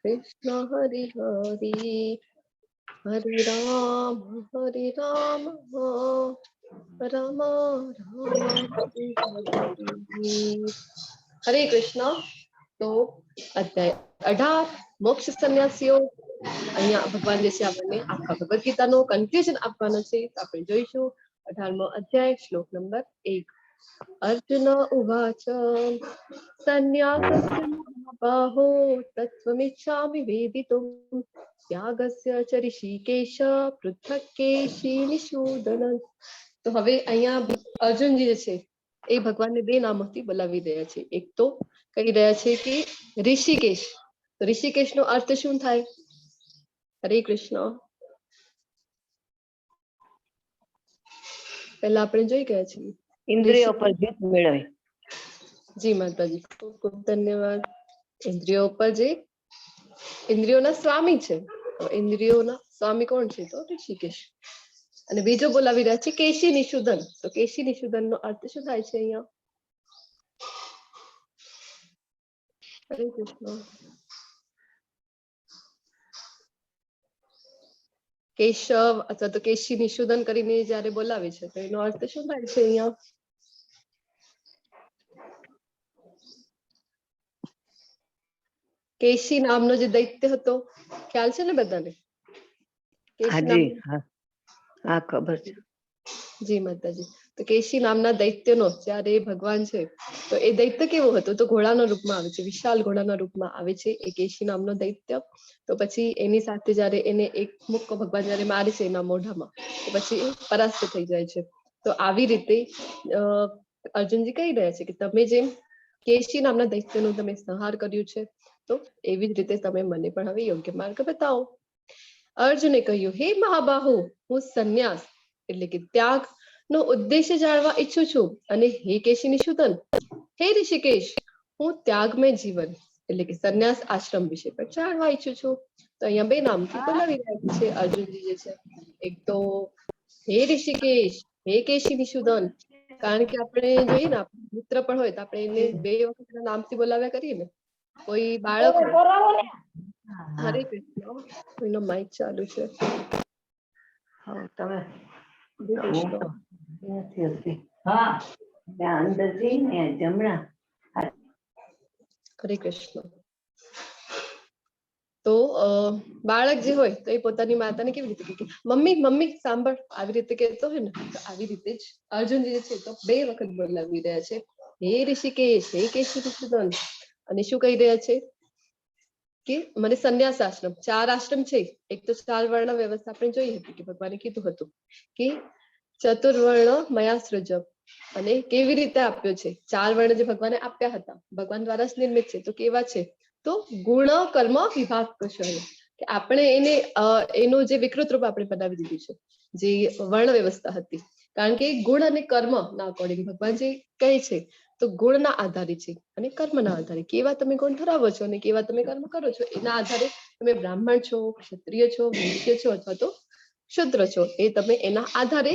कृष्ण हरि हरि हरे राम राम राम हरे कृष्ण। तो अध्याय 18 મોક્ષ સન્યાસીઓ અહીંયા ભગવાન જે છે આપણને આખા ભગવદ ગીતાનો કન્ક્લુઝન આપવાનો છે. આપણે જોઈશું 18મો અધ્યાય શ્લોક નંબર 1. अर्जुन उवाच सन्न्यासस्य महाबाहो तत्त्वमिच्छामि वेदितुं त्यागस्य च ऋषिकेश पृथक् केशिनिषूदन. તો હવે અહીંયા અર્જુનજી જે છે એ ભગવાનને બે નામોથી બોલાવી રહ્યા છે. એક તો કહી રહ્યા છે કે ઋષિકેશ. તો ઋષિકેશ નો અર્થ શું થાય? હરે કૃષ્ણ. પહેલા આપણે જોઈ ગયા છીએ ઇન્દ્રિયો પર જીત મેળવે. જી માતાજી, ખૂબ ખૂબ ધન્યવાદ. ઇન્દ્રિયો પર જે ઇન્દ્રિયોના સ્વામી છે. ઇન્દ્રિયોના સ્વામી કોણ છે? તો ઋષિકેશ. અને બીજો બોલાવી રહ્યા છે કેશી નિષુદન. તો કેશી નિષુદન નો અર્થ શું થાય છે અહીંયા? હરે કૃષ્ણ. કેશવ અથવા તો કેશી નિષુદન કરીને જયારે બોલાવે છે તો એનો અર્થ શું થાય છે અહીંયા? કેશી નામનો જે દૈત્ય હતો, ખ્યાલ છે ને બધાને? હા, ખબર છે. જી માતાજી. તો કેશી નામના દૈત્યનો જયારે ભગવાન છે તો એ દૈત્ય કેવો હતો? તો ઘોડાના રૂપમાં આવે છે, વિશાળ ઘોડાના રૂપમાં આવે છે એ કેશી નામનો દૈત્ય. તો પછી એની સાથે જયારે એને એક મુક્કો ભગવાન જયારે મારે છે એના મોઢામાં, તો પછી એ પરાસ્ત થઈ જાય છે. તો આવી રીતે અર્જુનજી કહી રહ્યા છે કે તમે જેમ કેશી નામના દૈત્યનું તમે સંહાર કર્યું છે તો એવી જ રીતે તમે મને પણ હવે યોગ્ય માર્ગ બતાવો. અર્જુને કહ્યું, હે મહાબાહુ, હું સંન્યાસ એટલે કે ત્યાગ નો ઉદ્દેશ્ય જાણવા ઈચ્છું છું. અને હે કેશી નિષુદન, હે ઋષિકેશ, હું ત્યાગમય જીવન એટલે કે સંન્યાસ આશ્રમ વિશે પણ જાણવા ઈચ્છું છું. તો અહીંયા બે નામથી બોલાવી રહ્યા છે અર્જુનજી જે છે. એક તો હે ઋષિકેશ, હે કેશી નિષુદન. કારણ કે આપણે જોઈએ ને, મિત્ર પણ હોય તો આપણે એને બે વખત નામથી બોલાવ્યા કરીએ ને. કોઈ બાળક હોય, હરે કૃષ્ણ, કોઈનો માઇક ચાલુ છે. તમે અંદર જઈને જમણા. હરે કૃષ્ણ. તો બાળક જે હોય તો એ પોતાની માતાને કેવી રીતે કે મમ્મી મમ્મી સાંભળ, આવી રીતે કહેતો હોય ને, તો આવી રીતે જ અર્જુનજી જે છે તો બે વખત બોલાવી રહ્યા છે, હે ઋષિકેશ, હે કેશી નિષુદન. અને શું કહી રહ્યા છે કે મને સંન્યાસ આશ્રમ, 4 આશ્રમ છે. એક તો 4 વર્ણ વ્યવસ્થા આપણે જોઈ હતી કે ભગવાને કીધું હતું કે ચતુર્વર્ણ મયા સૃજમ. અને કેવી રીતે આપ્યો છે? 4 વર્ણ જે ભગવાને આપ્યા હતા, ભગવાન દ્વારા જ નિર્મિત છે. તો કેવા છે? તો ગુણ કર્મ વિભાગ કૌશલ્ય. કે આપણે એને એનું જે વિકૃત રૂપ આપણે બનાવી દીધું છે, જે વર્ણ વ્યવસ્થા હતી. કારણ કે ગુણ અને કર્મ ના અકોર્ડિંગ ભગવાન જે કહે છે તો ગુણના આધારે છે અને કર્મના આધારે. કેવા તમે ગુણ ધરાવો છો અને કેવા તમે કર્મ કરો છો એના આધારે તમે બ્રાહ્મણ છો, ક્ષત્રિય છો, વૈશ્ય છો અથવા તો શુદ્ર છો, એ તમે એના આધારે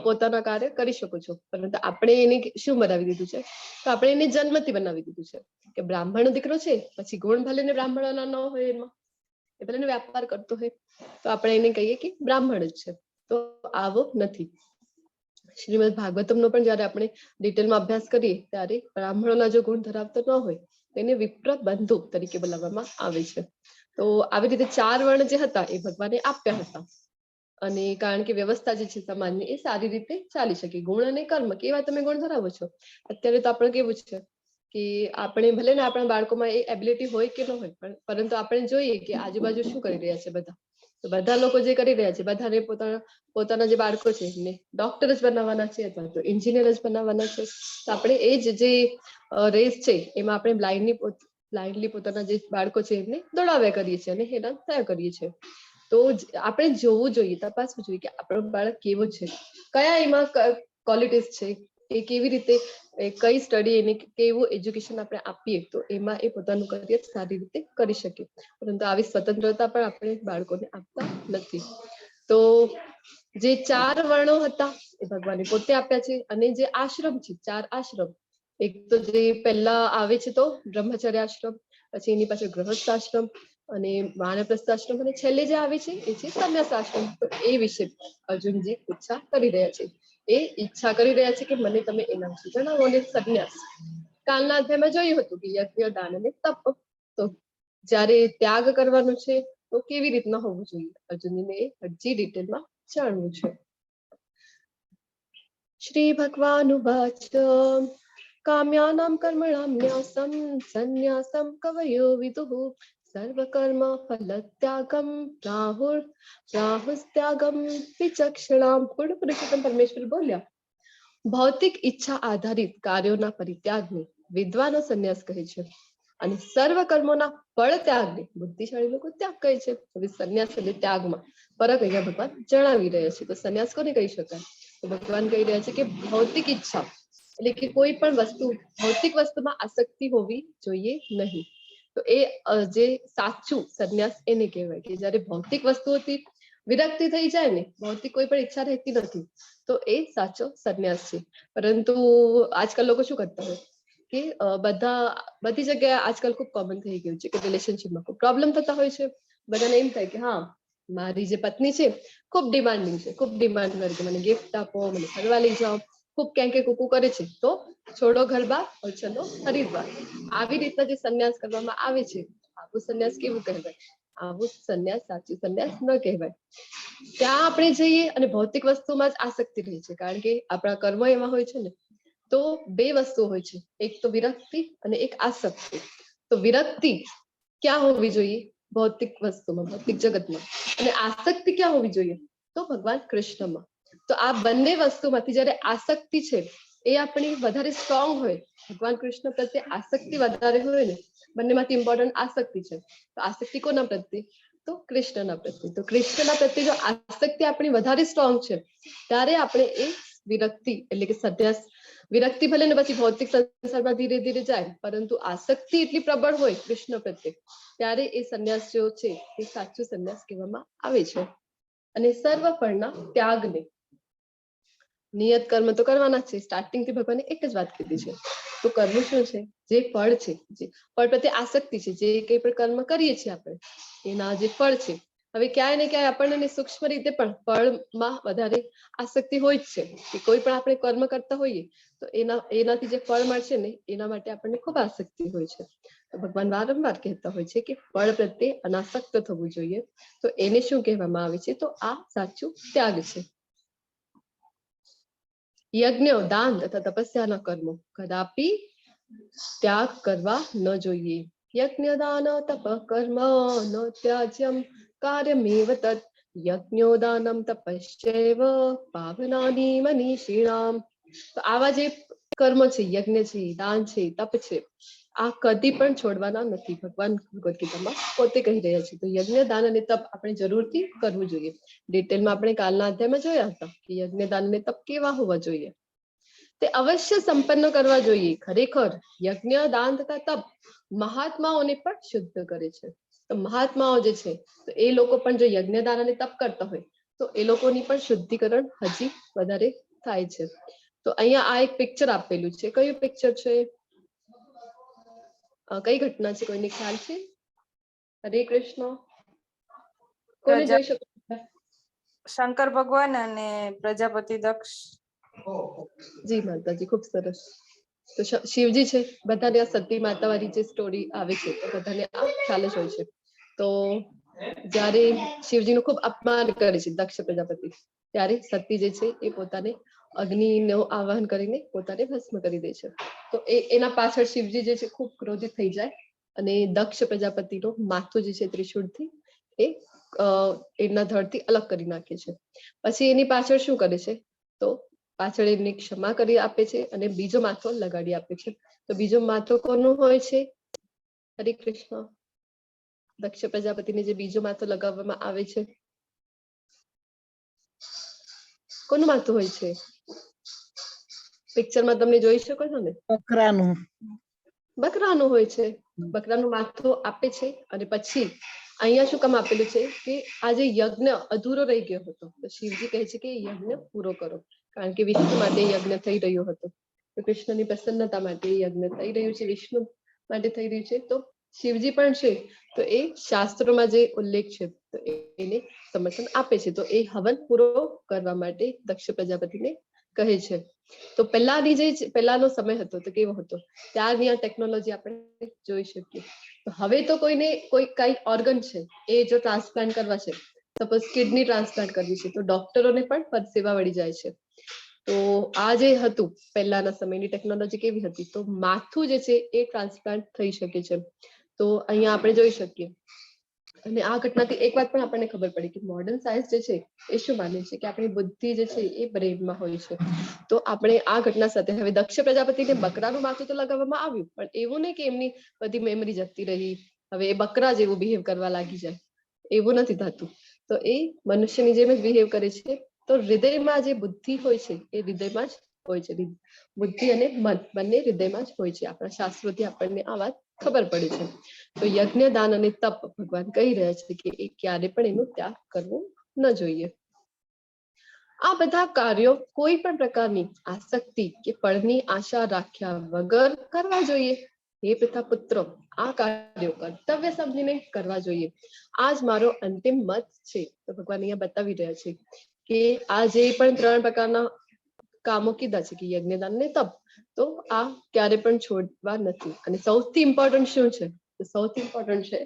પોતાના કાર્ય કરી શકો છો. પરંતુ આપણે એને શું બનાવી દીધું છે? તો આપણે એને જન્મથી બનાવી દીધું છે કે બ્રાહ્મણનો દીકરો છે, પછી ગુણ ભલે ને બ્રાહ્મણના ન હોય, એમાં એ ભલે ને વ્યાપાર કરતો હોય તો આપણે એને કહીએ કે બ્રાહ્મણ જ છે. તો આવો નથી. શ્રીમદ ભાગવતમનો પણ જયારે આપણે ડિટેલમાં અભ્યાસ કરીએ ત્યારે બ્રાહ્મણોના જો ગુણ ધરાવતો ન હોય તેને વિપ્ર બંધુ તરીકે બોલાવવામાં આવે છે. તો આવી રીતે 4 વર્ણ જે હતા એ ભગવાને આપ્યા હતા. અને કારણ કે વ્યવસ્થા જે છે સામાન્ય એ સારી રીતે ચાલી શકે. ગુણ અને કર્મ કેવા તમે ગુણ ધરાવો છો? અત્યારે તો આપણે કેવું છે કે આપણે ભલે ને આપણા બાળકોમાં એ એબિલિટી હોય કે ન હોય, પરંતુ આપણે જોઈએ કે આજુબાજુ શું કરી રહ્યા છે બધા. તો બધા લોકો જે કરી રહ્યા છે, બધાને પોતાના જે બાળકો છે એમને ડોક્ટર જ બનાવવાના છે અથવા તો એન્જિનિયર જ બનાવવાના છે. તો આપણે એ જ જે રેસ છે એમાં આપણે બ્લાઇન્ડલી પોતાના જે બાળકો છે એમને દોડાવ્યા કરીએ છીએ અને હેરાન થયા કરીએ છીએ. તો આપણે જોવું જોઈએ, તપાસવું જોઈએ કે આપણો બાળક કેવો છે, કયા એમાં ક્વોલિટીઝ છે, એ કેવી રીતે, કઈ સ્ટડી, એને કેવું એજ્યુકેશન આપણે આપીએ તો એમાં એ પોતાનું કરિયર સારી રીતે કરી શકે. પરંતુ આવી સ્વતંત્રતા પણ આપણે બાળકોને આપતા નથી. તો જે 4 વર્ણો હતા એ ભગવાને પોતે આપ્યા છે. અને જે આશ્રમ છે, 4 આશ્રમ, એક તો જે પહેલા આવે છે તો બ્રહ્મચર્ય આશ્રમ, પછી એની પાછળ ગૃહસ્થ આશ્રમ અને વાનપ્રસ્થ આશ્રમ, અને છેલ્લે જે આવે છે એ છે સંન્યાસ આશ્રમ. તો એ વિશે અર્જુનજી ઈચ્છા કરી રહ્યા છે. એ ઈચ્છા કરી રહ્યા છે કે મને તમે એના વિશે જણાવો. અને સંન્યાસ કાલના અધ્યાયમાં જોયું હતું કે યજ્ઞ, દાન અને તપ. તો જ્યારે ત્યાગ કરવાનો છે તો કેવી રીતના હોવું જોઈએ, અર્જુનજીને એ હજી ડિટેલમાં જાણવું છે. શ્રી ભગવાનુવાચ કામ્યાનાં કર્મણાં ન્યાસં સંન્યાસં કવયો વિદુઃ સર્વકર્મ ફલત્યાગમ રાહુસ્ત્યાગમ વિચક્ષણામ. પૂર્ણ પુરુષોત્તમ પરમેશ્વર બોલ્યા, ભૌતિક ઈચ્છા આધારિત કાર્યોના પરિત્યાગને વિદ્વાનો સંન્યાસ કહે છે અને સર્વ કર્મોના ફળ ત્યાગને બુદ્ધિશાળી લોકો ત્યાગ કહે છે. હવે સંન્યાસ અને ત્યાગમાં ફરક અહીંયા ભગવાન જણાવી રહ્યા છે. તો સંન્યાસ કોને કહી શકાય? તો ભગવાન કહી રહ્યા છે કે ભૌતિક ઈચ્છા એટલે કે કોઈ પણ વસ્તુ, ભૌતિક વસ્તુમાં આસક્તિ હોવી જોઈએ નહીં. તો એ જે સાચું સંન્યાસ એને કહેવાય કે જયારે ભૌતિક વસ્તુઓથી વિરક્તિ થઈ જાય ને, ભૌતિક કોઈ પણ ઈચ્છા રહેતી નથી, તો એ સાચો સંન્યાસ છે. પરંતુ આજકાલ લોકો શું કરતા હોય કે બધી જગ્યાએ આજકાલ ખૂબ કોમન થઈ ગયું છે કે રિલેશનશીપમાં ખૂબ પ્રોબ્લેમ થતા હોય છે. બધાને એમ થાય કે હા, મારી જે પત્ની છે ખૂબ ડિમાન્ડિંગ છે, ખૂબ ડિમાન્ડ કરે છે, મને ગિફ્ટ આપો, મને ફરવા લઈ જાઓ, ખૂબ કેંકે કુકુ કરે છે, તો છોડો ઘર બાર ઓર ચલો હરિદ્વાર. આવી રીતના જે સંન્યાસ કરવામાં આવે છે, આવું સંન્યાસ કેવું કહેવાય? આવું સંન્યાસ સાચું સંન્યાસ ન કહેવાય. ત્યાં આપણે જઈએ અને ભૌતિક વસ્તુમાં જ આસક્તિ રહે છે, કારણ કે આપણા કર્મ એવા હોય છે ને. તો બે વસ્તુ હોય છે, એક તો વિરક્તિ અને એક આસક્તિ. તો વિરક્તિ ક્યાં હોવી જોઈએ? ભૌતિક વસ્તુમાં, ભૌતિક જગતમાં. અને આસક્તિ ક્યાં હોવી જોઈએ? તો ભગવાન કૃષ્ણમાં. તો આ બંને વસ્તુમાંથી જયારે આસક્તિ છે એ આપણી વધારે સ્ટ્રોંગ હોય, ભગવાન કૃષ્ણ પ્રત્યે આસક્તિ વધારે હોય ને, બંનેમાંથી ઇમ્પોર્ટન્ટ આસક્તિ છે. તો આસક્તિ કોના પ્રત્યે? તો કૃષ્ણના પ્રત્યે. તો કૃષ્ણના પ્રત્યે જો આસક્તિ આપણી વધારે સ્ટ્રોંગ છે, ત્યારે આપણે એ વિરક્તિ એટલે કે સંન્યાસ, વિરક્તિ ભલે ને પછી ભૌતિક સંસારમાં ધીરે ધીરે જાય, પરંતુ આસક્તિ એટલી પ્રબળ હોય કૃષ્ણ પ્રત્યે, ત્યારે એ સંન્યાસ જે છે એ સાચું સંન્યાસ કહેવામાં આવે છે. અને સર્વ ફળના ત્યાગને, નિયત કર્મ તો કરવાના છે. સ્ટાર્ટિંગ થી ભગવાને એક જ વાત કીધી છે. તો કર્મ શું છે? જે ફળ છે, જે ફળ પ્રત્યે આસક્તિ છે, જે કઈ પણ કર્મ કરીએ છીએ આપણે, એના જે ફળ છે. હવે ક્યાંય ને ક્યાંય આપણને સૂક્ષ્મ રીતે પણ ફળમાં વધારે આસક્તિ હોય જ છે, કે કોઈ પણ આપણે કર્મ કરતા હોઈએ તો એનાથી જે ફળ મળશે ને, એના માટે આપણને ખૂબ આસક્તિ હોય છે. તો ભગવાન વારંવાર કહેતા હોય છે કે ફળ પ્રત્યે અનાસક્ત થવું જોઈએ. તો એને શું કહેવામાં આવે છે? તો આ સાચું ત્યાગ છે. યજ્ઞ, દાન તથા તપસ્યાના કર્મો કદાપી ત્યાગ કરવા ન જોઈએ. યજ્ઞ, દાન, તપ, કર્મ ન ત્યાજ્યમ કાર્યમેવ તત યજ્ઞો દાનમ તપશ્ચૈવ પાવનાની મનીષીણામ. તો આવા જે કર્મ છે, યજ્ઞ છે, દાન છે, તપ છે, આ કદી પણ છોડવાના નથી. ભગવાન ભગવદ ગીતામાં પોતે કહી રહ્યા છે. તો યજ્ઞ, દાન અને તપ આપણે જરૂરથી કરવું જોઈએ. ડિટેલમાં આપણે કાલના અધ્યાયમાં જોયા હતા કે યજ્ઞ, દાન અને તપ કેવા હોવા જોઈએ. તે અવશ્ય સંપન્ન કરવા જોઈએ. ખરેખર યજ્ઞ, દાન તથા તપ મહાત્માઓને પણ શુદ્ધ કરે છે. તો મહાત્માઓ જે છે, તો એ લોકો પણ જો યજ્ઞ, દાન અને તપ કરતા હોય તો એ લોકોની પણ શુદ્ધિકરણ હજી વધારે થાય છે. તો અહીંયા આ એક પિક્ચર આપેલું છે. કયું પિક્ચર છે? કઈ ઘટના છે? કોઈને ખ્યાલ છે? હરે કૃષ્ણ. કોને જોઈ શકો? શંકર ભગવાન અને પ્રજાપતિ દક્ષ. જી માતાજી, ખૂબ સરસ. તો શિવજી છે, બધાને આ સતી માતા વાળી જે સ્ટોરી આવે છે તો બધાને આ ખ્યાલ જ હોય છે. તો જયારે શિવજીનું ખૂબ અપમાન કરે છે દક્ષ પ્રજાપતિ, ત્યારે સતી જે છે એ પોતાને અગ્નિનું આવાહન કરીને પોતાને ભસ્મ કરી દે છે. તો એના પાછળ શિવજી જે છે ખૂબ ક્રોધિત થઈ જાય અને દક્ષ પ્રજાપતિનું માથું જે છે ત્રિશૂળથી એ એના ધડથી અલગ કરી નાખે છે. પછી એની પાછળ શું કરે છે? તો પાછળ એમને ક્ષમા કરી આપે છે અને બીજો માથો લગાડી આપે છે. તો બીજો માથો કોનું હોય છે? હરે કૃષ્ણ. દક્ષ પ્રજાપતિને જે બીજો માથો લગાવવામાં આવે છે, કોનું માથું હોય છે? પિક્ચરમાં તમને જોઈ શકો છો ને, બકરાનું. બકરાનું હોય છે. બકરાનું માથું આપે છે અને પછી અહીંયા શું કામ આપેલું છે કે આ જે યજ્ઞ અધૂરો રહી ગયો હતો, તો શિવજી કહે છે કે યજ્ઞ પૂરો કરો, કારણ કે વિષ્ણુ માટે યજ્ઞ થઈ રહ્યો હતો. તો કૃષ્ણની પ્રસન્નતા માટે એ યજ્ઞ થઈ રહ્યું છે, વિષ્ણુ માટે થઈ રહ્યું છે. તો શિવજી પણ છે તો એ શાસ્ત્રોમાં જે ઉલ્લેખ છે તો એને સમર્થન આપે છે. તો એ હવન પૂરો કરવા માટે દક્ષ પ્રજાપતિને કહે છે. તો પહેલાનો સમય હતો તો કેવો હતો, ત્યારની આ ટેકનોલોજી આપણે જોઈ શકીએ. તો હવે તો કોઈને કઈ ઓર્ગન છે એ જો ટ્રાન્સપ્લાન્ટ કરવા છે, સપોઝ કિડની ટ્રાન્સપ્લાન્ટ કરવી છે, તો ડોક્ટરોને પણ પરસેવા વળી જાય છે. તો આ જે હતું પહેલાના સમયની ટેકનોલોજી કેવી હતી, તો માથું જે છે એ ટ્રાન્સપ્લાન્ટ થઈ શકે છે. તો અહીંયા આપણે જોઈ શકીએ. અને આ ઘટનાથી એક વાત પણ આપણને ખબર પડી કે મોડર્ન સાયન્સ જે છે એ શું માને છે કે આપણી બુદ્ધિ જે છે એ બ્રેનમાં હોય છે. તો આપણે આ ઘટના સાથે હવે દક્ષ પ્રજાપતિને બકરાનું માથું તો લગાવવામાં આવ્યું, પણ એવું નહીં કે એમની બધી મેમરી જતી રહી, હવે એ બકરા જેવું બિહેવ કરવા લાગી જાય, એવું નથી થતું. તો એ મનુષ્યની જેમ જ બિહેવ કરે છે. તો હૃદયમાં જે બુદ્ધિ હોય છે એ હૃદયમાં જ હોય છે. બુદ્ધિ અને મન બંને હૃદયમાં જ હોય છે. આપણા શાસ્ત્રોથી આપણને આ વાત ખબર પડી છે. તો યજ્ઞ, દાન અને તપ ભગવાન કહી રહ્યા છે કે એ ક્યારે પણ એનો ત્યાગ કરવો ન જોઈએ. આ બધા કાર્યો કોઈ પણ પ્રકારની આસક્તિ કે ફળની આશા રાખ્યા વગર કરવા જોઈએ. હે પિતા પુત્રો, આ કાર્યો કર્તવ્ય સમજીને કરવા જોઈએ. આ જ મારો અંતિમ મત છે. તો ભગવાન અહીંયા બતાવી રહ્યા છે કે આ જે પણ 3 પ્રકારના કામો કીધા છે કે યજ્ઞ, દાન અને તપ, તો આ ક્યારે પણ છોડવા નથી. અને સૌથી ઇમ્પોર્ટન્ટ શું છે, તો સૌથી ઇમ્પોર્ટન્ટ છે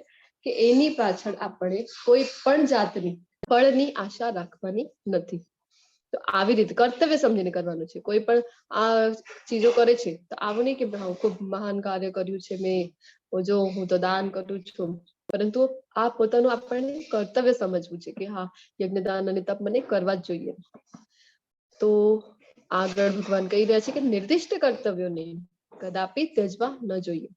કે એની પાછળ આપણે કોઈ પણ જાતની ફળની આશા રાખવાની નથી. તો આવી રીતે કર્તવ્ય સમજીને કરવાનું છે. કોઈ પણ આ ચીજો કરે છે તો આવું નહીં કે ખૂબ મહાન કાર્ય કર્યું છે મેં, જો હું તો દાન કરું છું, પરંતુ આ પોતાનું આપણને કર્તવ્ય સમજવું છે કે હા, યજ્ઞ, દાન અને તપ મને કરવા જ જોઈએ. તો આગળ ભગવાન કહી રહ્યા છે કે નિર્દિષ્ટ કર્તવ્યોને કદાપી ત્યજવા ન જોઈએ.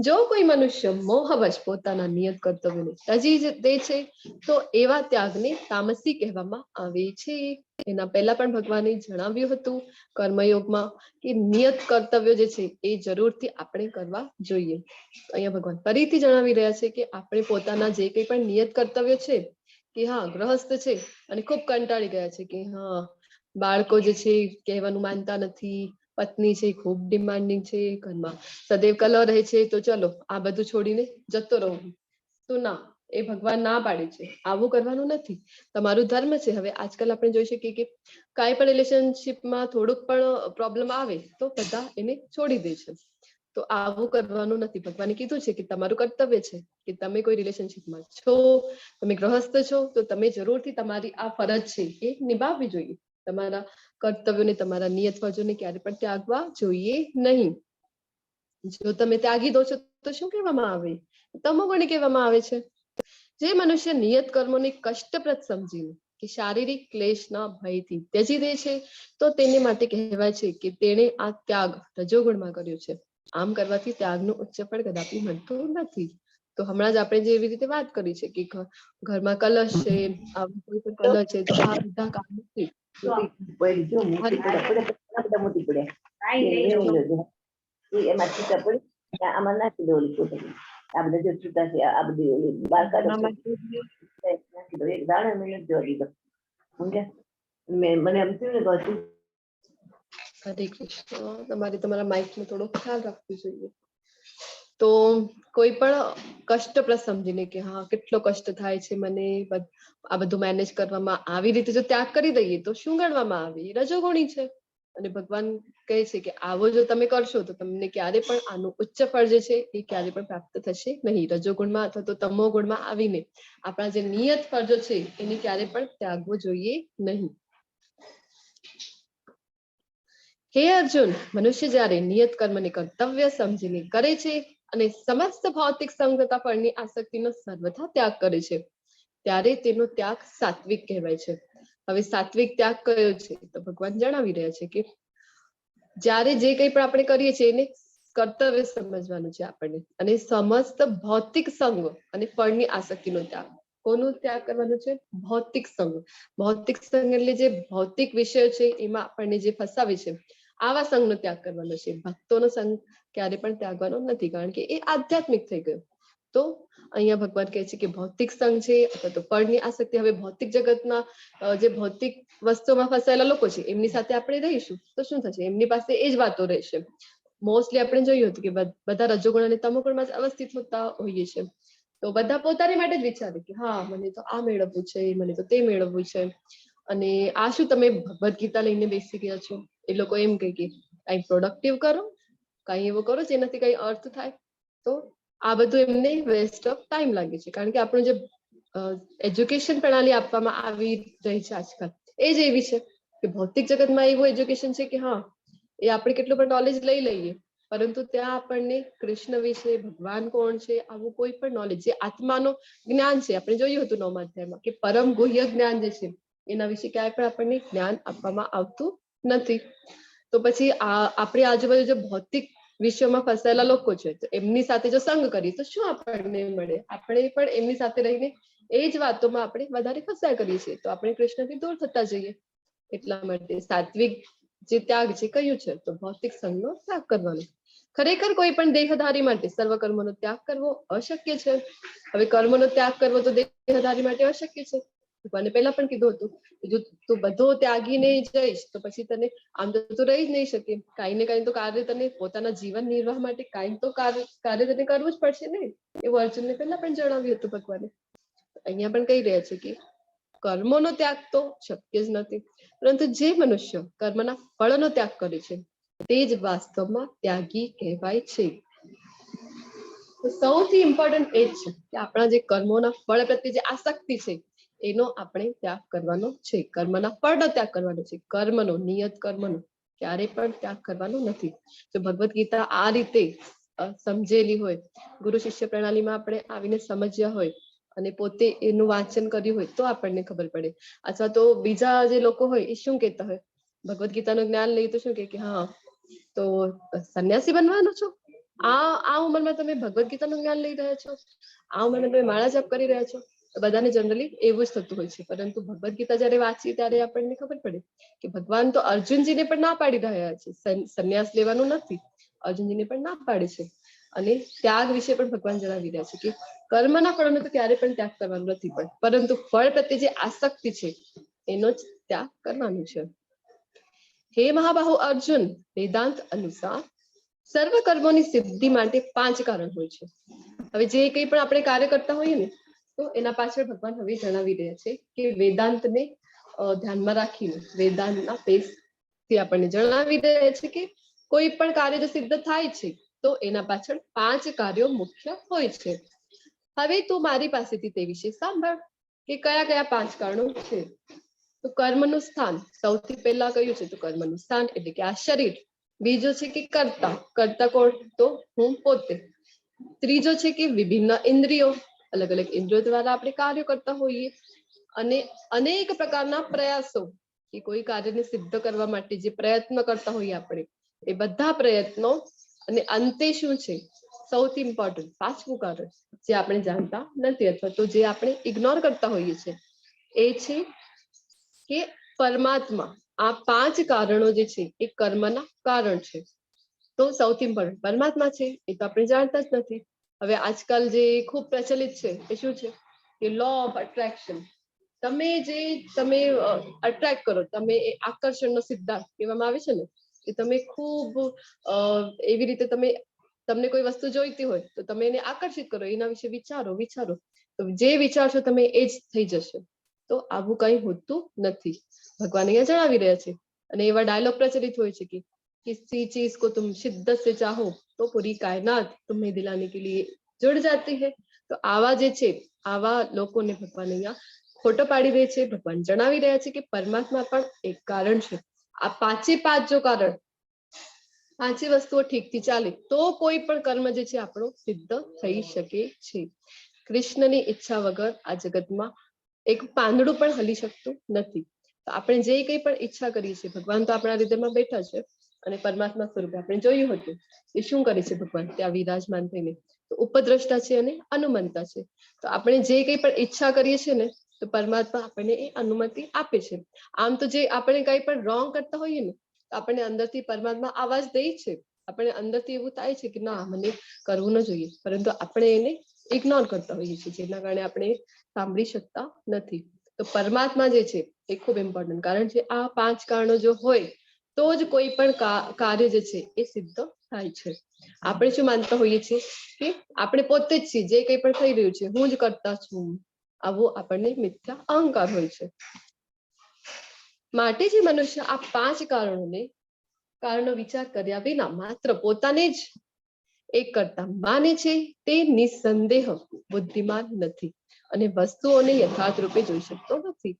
જો કોઈ મનુષ્ય મોહવશ પોતાના નિયત કર્તવ્યોને ત્યજી દે છે તો એવા ત્યાગને તામસી કહેવામાં આવે છે. એના પહેલા પણ ભગવાને જણાવ્યું હતું કર્મયોગમાં કે નિયત કર્તવ્યો જે છે એ જરૂરથી આપણે કરવા જોઈએ. અહીંયા ભગવાન ફરીથી જણાવી રહ્યા છે કે આપણે પોતાના જે કંઈ પણ નિયત કર્તવ્ય છે કે હા, ગ્રહસ્થ છે અને ખૂબ કંટાળી ગયા છે કે હા, બાળકો જે છે કહેવાનું માનતા નથી, પત્ની છે ખૂબ ડિમાન્ડિંગ છે, ઘરમાં સદૈવ કલહ રહે છે, તો ચલો આ બધું છોડીને જતો રહું. તો ના, એ ભગવાન ના પાડે છે, આવું કરવાનું નથી. તમારું ધર્મ છે. હવે આજકાલ આપણે જોઈ શકીએ કે કાંઈ પણ રિલેશનશીપમાં થોડુંક પણ પ્રોબ્લેમ આવે તો બધા એને છોડી દે છે. તો આવું કરવાનું નથી. ભગવાને કીધું છે કે તમારું કર્તવ્ય છે કે તમે કોઈ રિલેશનશીપમાં છો, તમે ગ્રહસ્થ છો, તો તમે જરૂરથી તમારી આ ફરજ છે એ નિભાવવી જોઈએ. તમારા કર્તવ્યોને, તમારા નિયત ફરજોને ક્યારે પણ ત્યાગવા જોઈએ નહીં. જો તમે ત્યાગી દો છો તો શું કહેવામાં આવે, તમોગુણી કહેવામાં આવે છે. જે મનુષ્ય નિયત કર્મોને કષ્ટપ્રદ સમજીને કે શારીરિક ક્લેશના ભયથી ત્યજી દે છે તો તેને માટે કહેવાય છે કે તેણે આ ત્યાગ રજોગુણમાં કર્યો છે. આમ કરવાથી ત્યાગનું ઉચ્ચ ફળ કદાપી મળતું નથી. તો હમણાં જ આપણે જે એવી રીતે વાત કરી છે કે ઘરમાં કલશ છે, કોઈ પણ કલહ છે, તો આ બધા કારણોથી મોટી પડે એમાં છૂટા પડી આમાં નાખી દો. આ બધા જો છૂટા છે આ બધી બહાર કાઢો નાખી દો. એક દાણા મિનિટ જોવા દીધો. મને એમ થયું ને હતું. હરે કૃષ્ણ. તમારા માઇકનો થોડો ખ્યાલ રાખવો જોઈએ. તો કોઈ પણ કષ્ટપ્રદ સમજીને કે હા, કેટલો કષ્ટ થાય છે મને આ બધું મેનેજ કરવામાં, આવી રીતે જો ત્યાગ કરી દઈએ તો શું ગણવામાં આવે, રજોગુણી છે. અને ભગવાન કહે છે કે આવો જો તમે કરશો તો તમને ક્યારે પણ આનું ઉચ્ચ ફળ જે છે એ ક્યારે પણ પ્રાપ્ત થશે નહીં. રજોગુણમાં અથવા તો તમો ગુણમાં આવીને આપણા જે નિયત ફરજો છે એને ક્યારે પણ ત્યાગવો જોઈએ નહીં. હે અર્જુન, મનુષ્ય જ્યારે નિયત કર્મને કર્તવ્ય સમજીને કરે છે અને સમસ્ત ભૌતિક સંગ તથા ફળની આસક્તિનો સર્વથા ત્યાગ કરે છે ત્યારે તેનો ત્યાગ સાત્વિક કહેવાય છે. હવે સાત્વિક ત્યાગ કયો છે, તો ભગવાન જણાવી રહ્યા છે કે જ્યારે જે કંઈ પણ આપણે કરીએ છીએ એને કર્તવ્ય સમજવાનું છે આપણને, અને સમસ્ત ભૌતિક સંગ અને ફળની આસક્તિનો ત્યાગ. કોનો ત્યાગ કરવાનો છે? ભૌતિક સંગ. ભૌતિક સંગ એટલે જે ભૌતિક વિષયો છે એમાં આપણને જે ફસાવે છે, આવા સંઘનો ત્યાગ કરવાનો છે. ભક્તોનો સંઘ ક્યારે પણ ત્યાગવાનો નથી, કારણ કે એ આધ્યાત્મિક થઈ ગયો. તો અહીંયા ભગવાન કહે છે કે ભૌતિક સંઘ છે અથવા તો પળની આસક્તિ, હવે ભૌતિક જગતના જે ભૌતિક વસ્તુમાં ફસાયેલા લોકો છે એમની સાથે આપણે રહીશું તો શું થશે, એમની પાસે એ જ વાતો રહેશે. મોસ્ટલી આપણે જોયું હતું કે બધા રજોગુણ અને તમોગુણમાં જ અવસ્થિત હોતા હોઈએ છે. તો બધા પોતાની માટે જ વિચારે કે હા મને તો આ મેળવવું છે, મને તો તે મેળવવું છે. અને આ શું તમે ભગવદ ગીતા લઈને બેસી ગયા છો? એ લોકો એમ કહે કે કઈ પ્રોડક્ટિવ કરો, કઈ એવું કરો જેનાથી કઈ અર્થ થાય. તો આ બધું એમને વેસ્ટ ઓફ ટાઈમ લાગે છે, કારણ કે આપણું જે એજ્યુકેશન પ્રણાલી આપવામાં આવી રહી છે આજકાલ એ જ એવી છે કે ભૌતિક જગતમાં એવું એજ્યુકેશન છે કે હા એ આપણે કેટલું પણ નોલેજ લઈ લઈએ, પરંતુ ત્યાં આપણને કૃષ્ણ વિશે, ભગવાન કોણ છે આવું કોઈ પણ નોલેજ, જે આત્માનો જ્ઞાન છે, આપણે જોયું હતું 9મા અધ્યાયમાં કે પરમ ગુહ્ય જ્ઞાન જે છે એના વિશે ક્યાંય પણ આપણને જ્ઞાન આપવામાં આવતું નથી. તો પછી આપણી આજુબાજુ જે ભૌતિક વિશ્વમાં ફસાયેલા લોકો છે તો એમની સાથે જો સંગ કરીએ તો શું આપણને મળે? આપણે પણ એમની સાથે રહીને એ જ વાતોમાં આપણે વધારે ફસાયા કરીએ છીએ, તો આપણે કૃષ્ણથી દૂર થતા જઈએ. એટલા માટે સાત્વિક જે ત્યાગ છે કયું છે તો ભૌતિક સંઘનો ત્યાગ કરવાનો. ખરેખર કોઈ પણ દેહધારી માટે સર્વ કર્મનો ત્યાગ કરવો અશક્ય છે. હવે કર્મનો ત્યાગ કરવો તો દેહધારી માટે અશક્ય છે. ભગવાને પહેલા પણ કીધું હતું જો તું બધો ત્યાગીને જઈશ તો પછી તને આમ તો તું રહી જ નહીં શકે, કાંઈ ને કાંઈ તો કાર્ય તને પોતાના જીવન નિર્વાહ માટે કાંઈ તો કાર્ય તને કરવું જ પડશે ને. એવું અર્જુનને પહેલા પણ જણાવ્યું હતું ભગવાને. અહીંયા પણ કહી રહ્યા છે કે કર્મોનો ત્યાગ તો શક્ય જ નથી, પરંતુ જે મનુષ્ય કર્મના ફળનો ત્યાગ કરે છે તે જ વાસ્તવમાં ત્યાગી કહેવાય છે. તો સૌથી ઇમ્પોર્ટન્ટ એ જ છે કે આપણા જે કર્મોના ફળ પ્રત્યે જે આસક્તિ છે એનો આપણે ત્યાગ કરવાનો છે, કર્મના ફળનો ત્યાગ કરવાનો છે, કર્મનો, નિયત કર્મનો ક્યારે પણ ત્યાગ કરવાનો નથી. જો ભગવદ ગીતા આ રીતે સમજેલી હોય, ગુરુ શિષ્ય પ્રણાલીમાં આપણે આવીને સમજ્યા હોય અને પોતે એનું વાંચન કર્યું હોય તો આપણને ખબર પડે. અથવા તો બીજા જે લોકો હોય એ શું કહેતા હોય, ભગવદ ગીતાનું જ્ઞાન લઈ તો શું કે હા તો સંન્યાસી બનવાનો છો, આ ઉંમરમાં તમે ભગવદ ગીતાનું જ્ઞાન લઈ રહ્યા છો, આ ઉંમરમાં તમે માળા જાપ કરી રહ્યા છો. બધાને જનરલી એવું જ થતું હોય છે, પરંતુ ભગવદ ગીતા જયારે વાંચીએ ત્યારે આપણને ખબર પડે કે ભગવાન તો અર્જુનજીને પણ ના પાડી રહ્યા છે, સંન્યાસ લેવાનું નથી, અર્જુનજીને પણ ના પાડે છે. અને ત્યાગ વિશે પણ ભગવાન જણાવી રહ્યા છે કે કર્મના ફળનો તો ક્યારે પણ ત્યાગ કરવાનો નથી, પરંતુ ફળ પ્રત્યે જે આસક્તિ છે એનો જ ત્યાગ કરવાનો છે. હે મહાબાહુ અર્જુન, વેદાંત અનુસાર સર્વ કર્મોની સિદ્ધિ માટે 5 કારણ હોય છે. હવે જે કંઈ પણ આપણે કાર્ય કરતા હોઈએ ને તો એના પાછળ ભગવાન હવે જણાવી રહ્યા છે કે વેદાંતને ધ્યાનમાં રાખીને વેદાંતના પેજથી આપણને જણાવી રહ્યા છે કે કોઈ પણ કાર્ય જો સિદ્ધ થાય છે તો એના પાછળ 5 કાર્યો મુખ્ય હોય છે. હવે તું મારી પાસેથી તે વિશે સાંભળ કે કયા કયા 5 કારણો છે. તો કર્મનું સ્થાન સૌથી પહેલા કયું છે? તો કર્મનું સ્થાન એટલે કે આ શરીર. બીજો છે કે કર્તા, કર્તા કોણ? તો હું પોતે. ત્રીજો છે કે વિભિન્ન ઇન્દ્રિયો, અલગ અલગ ઇન્દ્રિયો દ્વારા આપણે કાર્ય કરતા હોઈએ, અને અનેક પ્રકારના પ્રયાસો કે કોઈ કાર્યને સિદ્ધ કરવા માટે જે પ્રયત્ન કરતા હોઈએ આપણે એ બધા પ્રયત્નો, અને અંતે શું છે સૌથી ઇમ્પોર્ટન્ટ 5મું કારણ જે આપણે જાણતા નથી અથવા તો જે આપણે ઇગ્નોર કરતા હોઈએ છીએ એ છે કે પરમાત્મા. આ 5 કારણો જે છે એ કર્મના કારણ છે. તો સૌથી ઇમ્પોર્ટન્ટ પરમાત્મા છે એ તો આપણે જાણતા જ નથી. હવે આજકાલ જે ખૂબ પ્રચલિત છે એ શું છે કે લો ઓફ અટ્રેક્શન. તમે અટ્રેક્ટ કરો, તમે એ આકર્ષણનો સિદ્ધાંત કહેવામાં આવે છે ને કે તમે ખૂબ એવી રીતે તમને કોઈ વસ્તુ જોઈતી હોય તો તમે એને આકર્ષિત કરો, એના વિશે વિચારો તો જે વિચારશો તમે એ જ થઈ જશે. તો આવું કઈ હોતું નથી, ભગવાન અહીંયા જણાવી રહ્યા છે. અને એવા ડાયલોગ પ્રચલિત હોય છે કે किसी चीज को तुम शिद्दत से चाहो तो पूरी कायनात तुम्हें दिलाने के लिए जुड़ जाती है. તો આવા જે છે આવા લોકોને ભગવાન અહીંયા ખોટો પાડી દે છે. ભગવાન જણાવી રહ્યા છે કે પરમાત્મા પણ એક કારણ છે. આ 5 જો કારણ 5 વસ્તુઓ ઠીકથી ચાલે તો કોઈ પણ કર્મ જે છે આપણો સિદ્ધ થઈ શકે છે. કૃષ્ણની ઈચ્છા વગર આ જગતમાં એક પાંદડું પણ હલી શકતું નથી. તો આપણે જે કંઈ પણ ઈચ્છા કરીએ છીએ ભગવાન તો આપણા હૃદયમાં બેઠા છે, અને પરમાત્મા સ્વરૂપે આપણે જોયું હતું એ શું કરે છે ભગવાન ત્યાં વિરાજમાન થઈને, તો ઉપદ્રષ્ટા છે અને અનુમંતા છે. તો આપણે જે કંઈ પણ ઈચ્છા કરીએ છીએ ને તો પરમાત્મા આપણને એ અનુમતિ આપે છે. આમ તો જે આપણે કંઈ પણ રોંગ કરતા હોઈએ ને તો આપણને અંદરથી પરમાત્મા આવાજ દે છે, આપણે અંદરથી એવું થાય છે કે ના મને કરવું ન જોઈએ, પરંતુ આપણે એને ઇગ્નોર કરતા હોઈએ છીએ, જેના કારણે આપણે સાંભળી શકતા નથી. તો પરમાત્મા જે છે એ ખૂબ ઇમ્પોર્ટન્ટ કારણ છે. આ 5 કારણો જો હોય તો જ કોઈ પણ કાર્ય જે છે એ સિદ્ધ થાય છે. આપણે શું માનતા હોઈએ છીએ કે આપણે પોતે જ છીએ, જે કંઈ પણ થઈ રહ્યું છે હું જ કરતા છું, આવો આપણને મિથ્યા અહંકાર હોય છે. માટે જે મનુષ્ય આ 5 કારણો વિચાર કર્યા વિના માત્ર પોતાને જ એક કરતા માને છે તે નિસંદેહ બુદ્ધિમાન નથી અને વસ્તુઓને યથાર્થ રૂપે જોઈ શકતો નથી.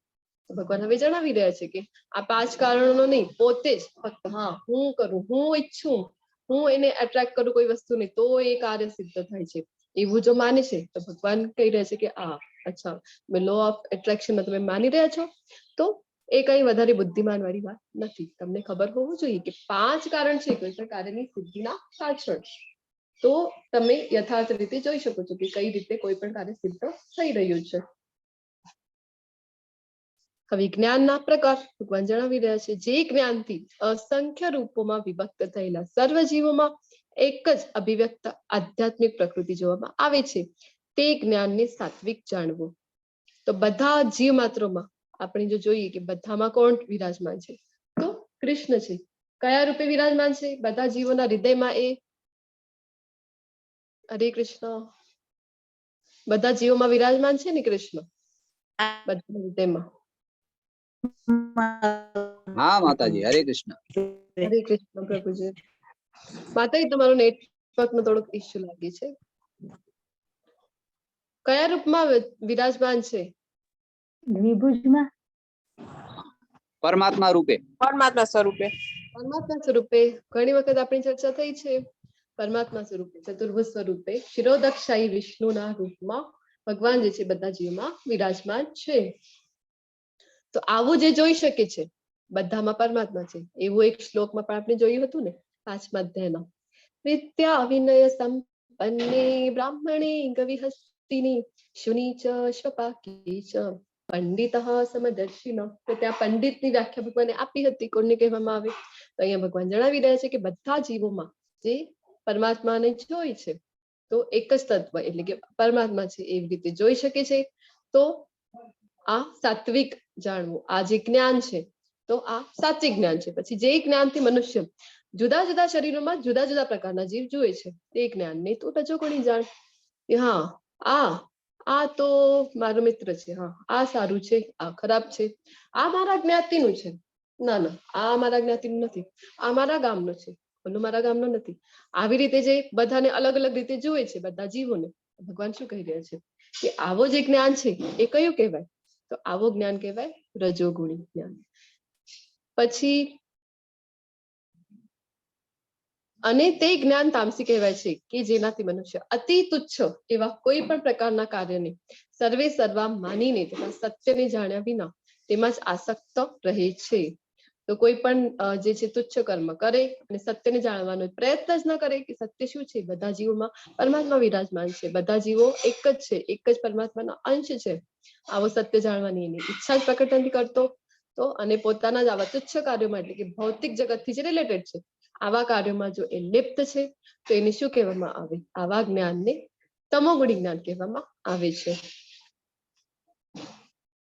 ભગવાન હવે જણાવી રહ્યા છે કે આ 5 કારણોનો નહીં, પોતે જ ફક્ત હા હું કરું, હું ઈચ્છું, હું એને એટ્રેક્ટ કરું કોઈ વસ્તુને તો એ કાર્ય સિદ્ધ થાય છે, એવું જો માને છે તો ભગવાન કહી રહ્યા છે કે અચ્છા લો ઓફ એટ્રેક્શન તમે માની રહ્યા છો તો એ કઈ વધારે બુદ્ધિમાન વાળી વાત નથી. તમને ખબર હોવું જોઈએ કે 5 કારણ છે કોઈ પણ કાર્યની સિદ્ધિના પાછળ, તો તમે યથાર્થ રીતે જોઈ શકો છો કે કઈ રીતે કોઈ પણ કાર્ય સિદ્ધ થઈ રહ્યું છે. હવે જ્ઞાનના પ્રકાર ભગવાન જણાવી રહ્યા છે. જે જ્ઞાનથી અસંખ્ય રૂપોમાં વિભક્ત થયેલા સર્વ જીવોમાં એક જ અભિવ્યક્ત આધ્યાત્મિક પ્રકૃતિ જોવામાં આવે છે તે જ્ઞાનને સાત્વિક જાણવું. તો બધા જીવ માત્રોમાં આપણે જો જોઈએ કે બધામાં કોણ વિરાજમાન છે તો કૃષ્ણ છે. કયા રૂપે વિરાજમાન છે? બધા જીવોના હૃદયમાં એ હરે કૃષ્ણ, બધા જીવોમાં વિરાજમાન છે ને કૃષ્ણ બધા હૃદયમાં. હા માતાજી, હરે કૃષ્ણ. હરે કૃષ્ણ પ્રભુજી. માતાજી તમારો નેટવર્ક નો થોડોક ઇશ્યુ લાગે છે. કયા રૂપમાં વિરાજમાન છે? દ્વિભુજમાં પરમાત્મા રૂપે. પરમાત્મા સ્વરૂપે. પરમાત્મા સ્વરૂપે ઘણી વખત આપણી ચર્ચા થઈ છે. પરમાત્મા સ્વરૂપે, ચતુર્ભુજ સ્વરૂપે, શિરોદક્ષાયી વિષ્ણુના રૂપમાં ભગવાન જે છે બધા જીવમાં વિરાજમાન છે. તો આવું જે જોઈ શકે છે બધામાં પરમાત્મા છે, એવું એક શ્લોકમાં પણ આપણે જોયું હતું ને 5મા અધ્યાયમાં. વિદ્યા વિનય સંપન્ને બ્રાહ્મણે ગવિહસ્તિની શુની ચ શ્વપાકી ચ પંડિતઃ સમદર્શિનઃ. તો ત્યાં પંડિતની વ્યાખ્યા ભગવાને આપી હતી, કોને કહેવામાં આવે તો અહીંયા ભગવાન જણાવી રહ્યા છે કે બધા જીવોમાં જે પરમાત્માને જોઈ છે તો એક જ તત્વ એટલે કે પરમાત્મા છે એવી રીતે જોઈ શકે છે. તો આ સાત્વિક જાણવું, આ જે જ્ઞાન છે તો આ સાત્વિક જ્ઞાન છે. પછી જે જ્ઞાનથી મનુષ્ય જુદા જુદા શરીરોમાં જુદા જુદા પ્રકારના જીવ જોવે છે તે જ્ઞાનને તું રજોગુણી જાણ કે હા આ તો મારો મિત્ર છે, હા આ સારું છે, આ ખરાબ છે, આ મારા જ્ઞાતિનું છે, ના આ મારા જ્ઞાતિનું નથી, આ મારા ગામનો છે, ઓલું મારા ગામનો નથી. આવી રીતે જે બધાને અલગ અલગ રીતે જોવે છે બધા જીવોને, ભગવાન શું કહી રહ્યા છે કે આવો જે જ્ઞાન છે એ કયું કહેવાય તો આવો જ્ઞાન કહેવાય રજોગુણી જ્ઞાન. પછી અને તે જ્ઞાન તામસી કહેવાય છે કે જેનાથી મનુષ્ય અતિ તુચ્છ એવા કોઈ પણ પ્રકારના કાર્યને સર્વે સર્વા માનીને તથા સત્યને જાણ્યા વિના તેમાં જ આસક્ત રહે છે. તો કોઈ પણ જે છે તુચ્છ કર્મ કરે અને સત્યને જાણવાનો પ્રયત્ન જ ન કરે કે સત્ય શું છે, બધા જીવોમાં પરમાત્મા વિરાજમાન છે, બધા જીવો એક જ છે, એક જ પરમાત્માનો અંશ છે, આવો સત્ય જાણવાની એની ઈચ્છા જ પ્રકટ નથી કરતો તો અને પોતાના જ આવા તુચ્છ કાર્યોમાં એટલે કે ભૌતિક જગતથી જે રિલેટેડ છે આવા કાર્યોમાં જો એ લિપ્ત છે તો એને શું કહેવામાં આવે? આવા જ્ઞાનને તમોગુણી જ્ઞાન કહેવામાં આવે છે.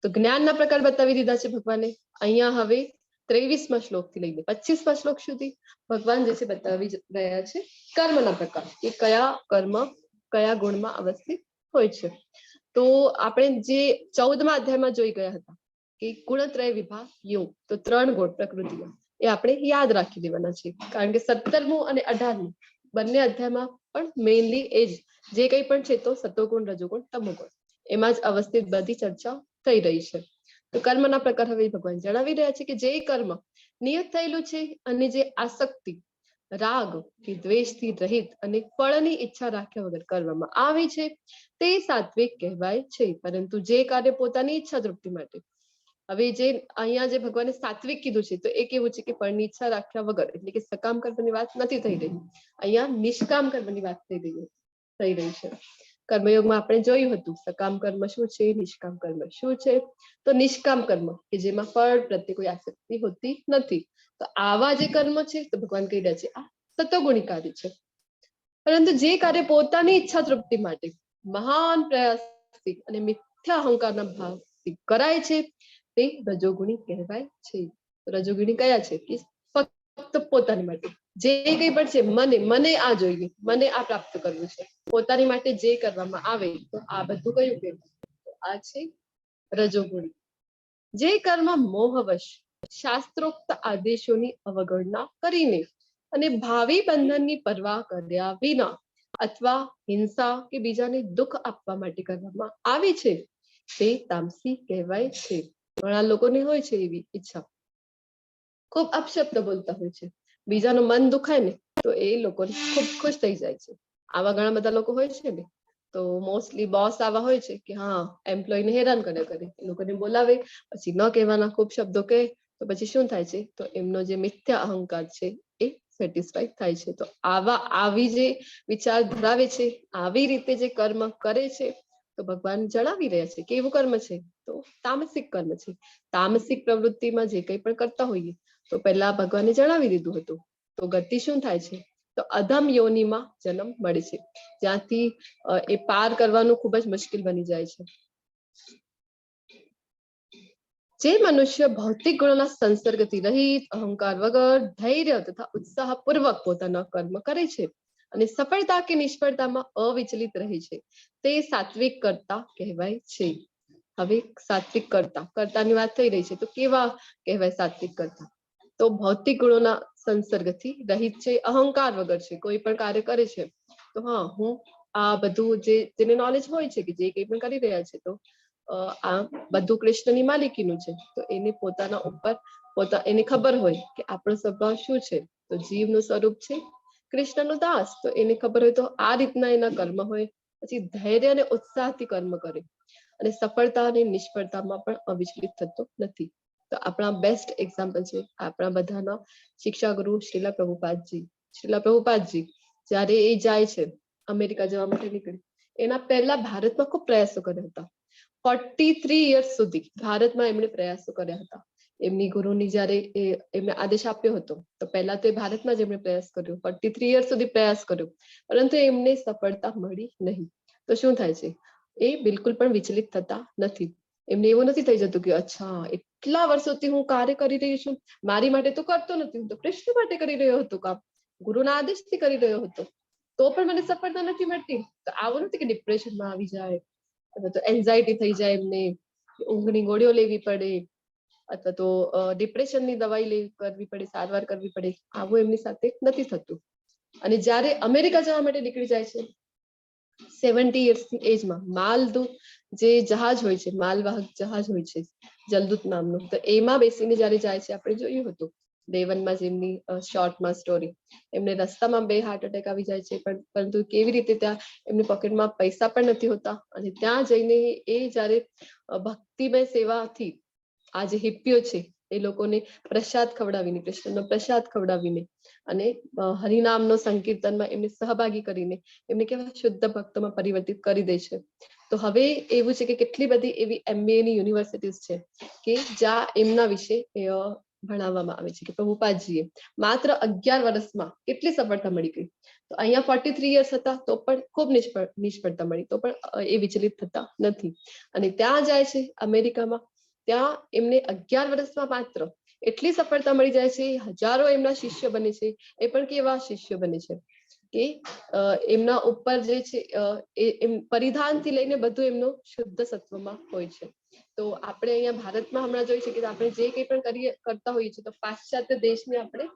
તો જ્ઞાનના પ્રકાર બતાવી દીધા છે ભગવાને. અહીંયા હવે 23મા શ્લોકથી લઈને 25મા શ્લોક સુધી ભગવાન જે છે બતાવી રહ્યા છે કર્મના પ્રકાર, કે કયા કર્મ કયા ગુણમાં અવસ્થિત હોય છે. તો આપણે જે 14મા અધ્યાયમાં જોઈ ગયા હતા કે ગુણત્રય વિભાગ યોગ, તો 3 ગુણ પ્રકૃતિમાં એ આપણે યાદ રાખી દેવાના છે, કારણ કે 17મું અને 18મું બંને અધ્યાયમાં પણ મેઇનલી એ જ જે કંઈ પણ છે તો સતોગુણ રજોગુણ તમોગુણ એમાં જ અવસ્થિત બધી ચર્ચા થઈ રહી છે. તો કર્મના પ્રકાર હવે ભગવાન જણાવી રહ્યા છે કે જે કર્મ નિયત થયેલું છે અને જે આસક્તિ રાગ કે દ્વેષથી રહિત અને ફળની ઈચ્છા રાખ્યા વગર કરવામાં આવે છે તે સાત્વિક કહેવાય છે. પરંતુ જે કાર્ય પોતાની ઈચ્છા તૃપ્તિ માટે, હવે જે અહીંયા જે ભગવાને સાત્વિક કીધું છે તો એ કેવું છે કે ફળની ઈચ્છા રાખ્યા વગર, એટલે કે સકામ કર્મની વાત નથી થઈ રહી, અહીંયા નિષ્કામ કર્મની વાત થઈ રહી છે. કર્મયોગમાં આપણે જોયું હતું સકામ કર્મ શું છે, નિષ્કામ કર્મ શું છે. તો નિષ્કામ કર્મ કે જેમાં ફળ પ્રત્યે કોઈ આસક્તિ હોતી નથી, તો આવા જે કર્મ છે તો ભગવાન કહી રહ્યા છે આ સતોગુણી કાર્ય છે. પરંતુ જે કાર્ય પોતાની ઈચ્છા તૃપ્તિ માટે મહાન પ્રયાસથી અને મિથ્યા અહંકારના ભાવથી કરાય છે તે રજોગુણી કહેવાય છે. રજોગુણી કયા છે કે ફક્ત પોતાની માટે જે કંઈ પણ છે, મને આ જોઈએ, મને આ પ્રાપ્ત કરવું છે, પોતાની માટે જે કરવામાં આવે તો આ બધું કયું કહેવાય? આ છે રજોગુણી. જે કર્મ મોહવશ શાસ્ત્રોક્ત આદેશોની અવગણના કરીને અને ભાવિ બંધનની પરવા કર્યા વિના અથવા હિંસા કે બીજાને દુઃખ આપવા માટે કરવામાં આવે છે તે તામસી કહેવાય છે. ઘણા લોકોને હોય છે એવી ઈચ્છા, ખૂબ અપશબ્દ બોલતા હોય છે, બીજાનું મન દુખાય ને તો એ લોકોને ખૂબ ખુશ થઈ જાય છે. આવા ઘણા બધા લોકો હોય છે ને. તો મોસ્ટલી બોસ આવા હોય છે કે હા એમ્પ્લોયને હેરાન કર્યા કરે, એ લોકોને બોલાવે પછી ન કહેવાના ખૂબ શબ્દો કહે તો પછી શું થાય છે? તો એમનો જે મિથ્યા અહંકાર છે એ સેટિસ્ફાઈ થાય છે. તો આવી જે વિચાર ધરાવે છે, આવી રીતે જે કર્મ કરે છે, તો ભગવાન જણાવી રહ્યા છે કે એવું કર્મ છે તો તામસિક કર્મ છે. તામસિક પ્રવૃત્તિમાં જે કંઈ પણ કરતા હોઈએ તો પહેલા ભગવાને જણાવી દીધું હતું. તો ગતિ શું થાય છે? તો અધમ યોનિમાં જન્મ મળે છે, જ્યાંથી એ પાર કરવાનું ખૂબ જ મુશ્કેલ બની જાય છે. જે મનુષ્ય ભૌતિક ગુણોના સંસર્ગથી રહિત, અહંકાર વગર, ધૈર્ય તથા ઉત્સાહપૂર્વક પોતાના કર્મ કરે છે અને સફળતા કે નિષ્ફળતામાં અવિચલિત રહે છે તે સાત્વિક કર્તા કહેવાય છે. હવે સાત્વિક કર્તાની વાત થઈ રહી છે તો કેવા કહેવાય સાત્વિક કર્તા? તો ભૌતિક ગુણોના સંસર્ગથી રહિત છે, અહંકાર વગર છે, કોઈ પણ કાર્ય કરે છે તો હા હું આ બધું જેને નોલેજ હોય છે કે જે કંઈ પણ કરી રહ્યા છે તો આ બધું કૃષ્ણની માલિકીનું છે, તો એને પોતાના ઉપર એને ખબર હોય કે આપણો સ્વભાવ શું છે, તો જીવનું સ્વરૂપ છે કૃષ્ણનો દાસ. તો એને ખબર હોય તો આ રીતના એના કર્મ હોય. પછી ધૈર્ય અને ઉત્સાહથી કર્મ કરે અને સફળતા અને નિષ્ફળતામાં પણ અવિચલિત થતો નથી. તો આપણા બેસ્ટ એક્ઝામ્પલ છે આપણા બધાના શિક્ષા ગુરુ શ્રીલા પ્રભુપાદજી. શ્રીલા પ્રભુપાદજી જ્યારે એ જાય છે અમેરિકા જવા માટે નીકળે, એના પહેલા ભારતમાં ખૂબ પ્રયાસો કર્યા હતા. 43 years સુધી ભારતમાં એમણે પ્રયાસો કર્યા હતા. એમની ગુરુની જયારે એમને આદેશ આપ્યો હતો તો પહેલા તો એ ભારતમાં જ એમણે પ્રયાસ કર્યો, 43 years સુધી પ્રયાસ કર્યો, પરંતુ એમને સફળતા મળી નહીં. તો શું થાય છે? એ બિલકુલ પણ વિચલિત થતા નથી. એમને એવું નથી થઈ જતું કે અચ્છા એટલા વર્ષોથી હું કાર્ય કરી રહી છું, મારી માટે તો કરતો નથી, હું તો કૃષ્ણ માટે કરી રહ્યો હતો કામ, ગુરુના આદેશથી કરી રહ્યો હતો, તો પણ મને સફળતા નથી મળતી. તો આવું નથી કે ડિપ્રેશનમાં આવી જાય અથવા તો એન્ઝાયટી થઈ જાય, એમને ઊંઘની ગોળીઓ લેવી પડે અથવા તો ડિપ્રેશનની દવાઈ કરવી પડે, સારવાર કરવી પડે. આવું એમની સાથે નથી થતું. અને જ્યારે અમેરિકા જવા માટે નીકળી જાય છે 70 years ની એજમાં, માલદૂત જે જહાજ હોય છે, માલવાહક જહાજ હોય છે જલદૂત નામનું, તો એમાં બેસીને જયારે જાય છે, આપણે જોયું હતું દેવનમાં જેમની શોર્ટમાં સ્ટોરી, એમને રસ્તામાં 2 હાર્ટ એટેક આવી જાય છે, પરંતુ કેવી રીતે ત્યાં એમની પોકેટમાં પૈસા પણ નથી હોતા અને ત્યાં જઈને એ જયારે ભક્તિમય સેવાથી આ જે હિપ્પીઓ છે એ લોકોને પ્રસાદ ખવડાવીને, કૃષ્ણનો પ્રસાદ ખવડાવીને અને હરિનામનો સંકીર્તનમાં એમને સહભાગી કરીને એમને કેવા શુદ્ધ ભક્તોમાં પરિવર્તિત કરી દે છે. તો હવે એવું છે કે કેટલી બધી એવી MBA ની યુનિવર્સિટીઝ છે કે જ્યાં એમના વિશે ભણાવવામાં આવે છે કે પ્રભુપાદજીએ માત્ર 11 વર્ષમાં કેટલી સફળતા મળી ગઈ. તો અહીંયા 43 years હતા તો પણ ખૂબ નિષ્ફળતા મળી, તો પણ એ વિચલિત થતા નથી. અને ત્યાં જાય છે અમેરિકામાં, ત્યાં એમને 11 વર્ષમાં માત્ર એટલી સફળતા મળી જાય છે, હજારો એમના શિષ્ય બને છે. એ પણ કેવા શિષ્ય બને છે કે એમના ઉપર જે છે પરિધાનથી લઈને બધું એમનું શુદ્ધ સત્વમાં હોય છે. તો આપણે અહીંયા ભારતમાં હમણાં જોઈ શકીએ કે આપણે જે કંઈ પણ કરતા હોઈએ છીએ તો પાશ્ચાત્ય દેશની આપણે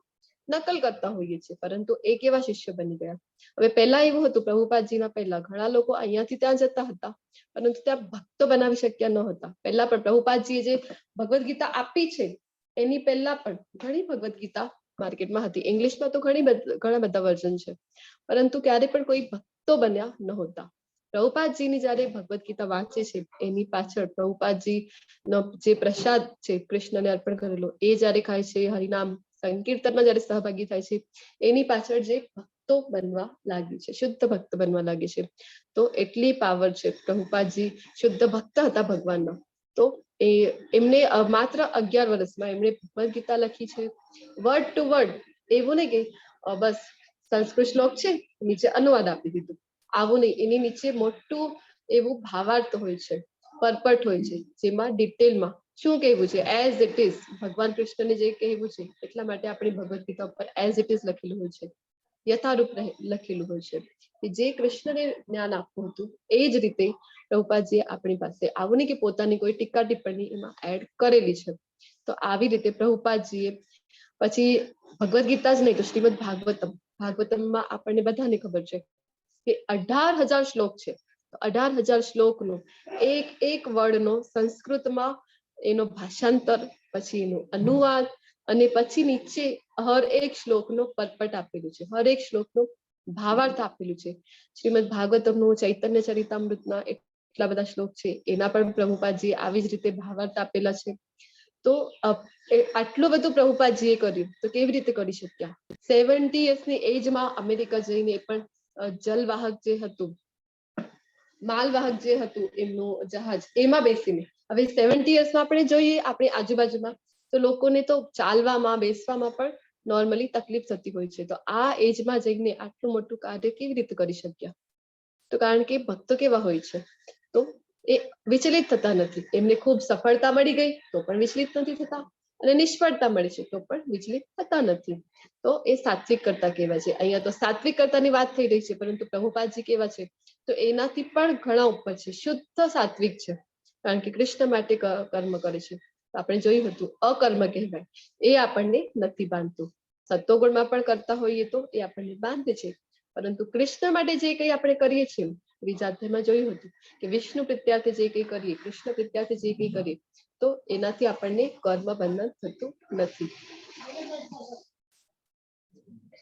નકલ કરતા હોઈએ છીએ, પરંતુ એ કેવા શિષ્ય બની ગયા. હવે પહેલા એવું હતું, પ્રભુપાદજીના પહેલા ઘણા લોકો અહીંયાથી ત્યાં જતા હતા પરંતુ ત્યાં ભક્તો બનાવી શક્યા ન હતા. પહેલા પણ પ્રભુપાદજીએ જે ભગવદ ગીતા આપી છે એની પહેલા પણ ઘણી ભગવદ ગીતા માર્કેટમાં હતી. ઇંગ્લિશમાં તો ઘણા બધા વર્ઝન છે, પરંતુ ક્યારે પણ કોઈ ભક્તો બન્યા નહોતા. પ્રભુપાદજીની જયારે ભગવદ ગીતા વાંચે છે એની પાછળ પ્રભુપાદજીનો જે પ્રસાદ છે કૃષ્ણને અર્પણ કરેલો એ જયારે ખાય છે, હરિનામ સંકીર્તનમાં જયારે સહભાગી થાય છે, એની પાછળ જે ભક્તો બનવા લાગે છે, શુદ્ધ ભક્ત બનવા લાગે છે. તો એટલી પાવર છે. પ્રભુપાદજી શુદ્ધ ભક્ત હતા ભગવાનના. તો એમને માત્ર 11 વર્ષમાં એમણે ભગવદ ગીતા લખી છે વર્ડ ટુ વર્ડ. એવું નહીં કે બસ સંસ્કૃત શ્લોક છે, નીચે અનુવાદ આપી દીધું. આવું નહીં, એની નીચે મોટું એવું ભાવાર્થ હોય છે, પરપટ હોય છે, જેમાં ડિટેલમાં શું કહેવું છે, એઝ ઇટ ઇઝ ભગવાન કૃષ્ણને જે કહેવું છે, એટલા માટે આપણી ભગવદ ગીતા ઉપર એઝ ઇટ ઇઝ લખેલું હોય છે, યથારૂપ લખેલું હોય છે, કે જે કૃષ્ણને જ્ઞાન આપવું હતું એ જ રીતે પ્રભુપાદજીએ આપણી પાસે આવું નહીં કે પોતાની કોઈ ટીકા ટિપ્પણી એમાં એડ કરેલી છે. તો આવી રીતે પ્રભુપાદજીએ પછી ભગવદ ગીતા જ નહીં તો શ્રીમદ ભાગવતમમાં આપણને બધાને ખબર છે કે 18,000 શ્લોક છે. 18,000 શ્લોકનો એક એક વર્ડનો સંસ્કૃતમાં એનો ભાષાંતર, પછી એનો અનુવાદ, અને પછી નીચે હર એક શ્લોકનો પરપટ આપેલું છે, હર એક શ્લોકનો ભાવાર્થ આપેલું છે. શ્રીમદ ભાગવતમનું ચૈતન્ય ચરિતામૃતના એટલા બધા શ્લોક છે, એના પણ પ્રભુપાદજી આવી જ રીતે ભાવાર્થ આપેલા છે. તો આટલું બધું પ્રભુપાદજીએ કર્યું તો કેવી રીતે કરી શક્યા? 70 યર્સની એજમાં અમેરિકા જઈને પણ જલવાહક જે હતું, માલવાહક જે હતું એમનું જહાજ, એમાં બેસીને હવે 70 યર્સમાં આપણે જોઈએ આપણી આજુબાજુમાં તો લોકોને તો ચાલવામાં બેસવામાં પણ નોર્મલી તકલીફ થતી હોય છે. તો આ એજમાં જઈને આટલું મોટું કાર્ય કેવી રીતે કરી શક્યા? તો કારણ કે ભક્તો કેવા હોય છે, તો એ વિચલિત થતા નથી. એમને ખૂબ સફળતા મળી ગઈ તો પણ વિચલિત નથી થતા, અને નિષ્ફળતા મળે છે તો પણ વિચલિત થતા નથી. તો એ સાત્વિક કરતા કહેવાય છે. અહીંયા તો સાત્વિક કરતાની વાત થઈ રહી છે, પરંતુ પ્રભુપાદજી કેવા છે તો એનાથી પણ ઘણા ઉપર છે, શુદ્ધ સાત્વિક છે, કારણ કે કૃષ્ણ માટે કર્મ કરે છે. આપણે જોયું હતું અકર્મ કહેવાય, એ આપણને નથી બાંધતું. સત્વગુણમાં પણ કરતા હોઈએ તો એ આપણને બાંધે છે, પરંતુ કૃષ્ણ માટે જે કંઈ આપણે કરીએ છીએ, ત્રીજા અધ્યાયમાં જોયું હતું કે વિષ્ણુ પ્રીત્યાર્થે જે કંઈ કરીએ, કૃષ્ણ પ્રીત્યાર્થે જે કંઈ કરીએ, તો એનાથી આપણને કર્મ બંધન થતું નથી.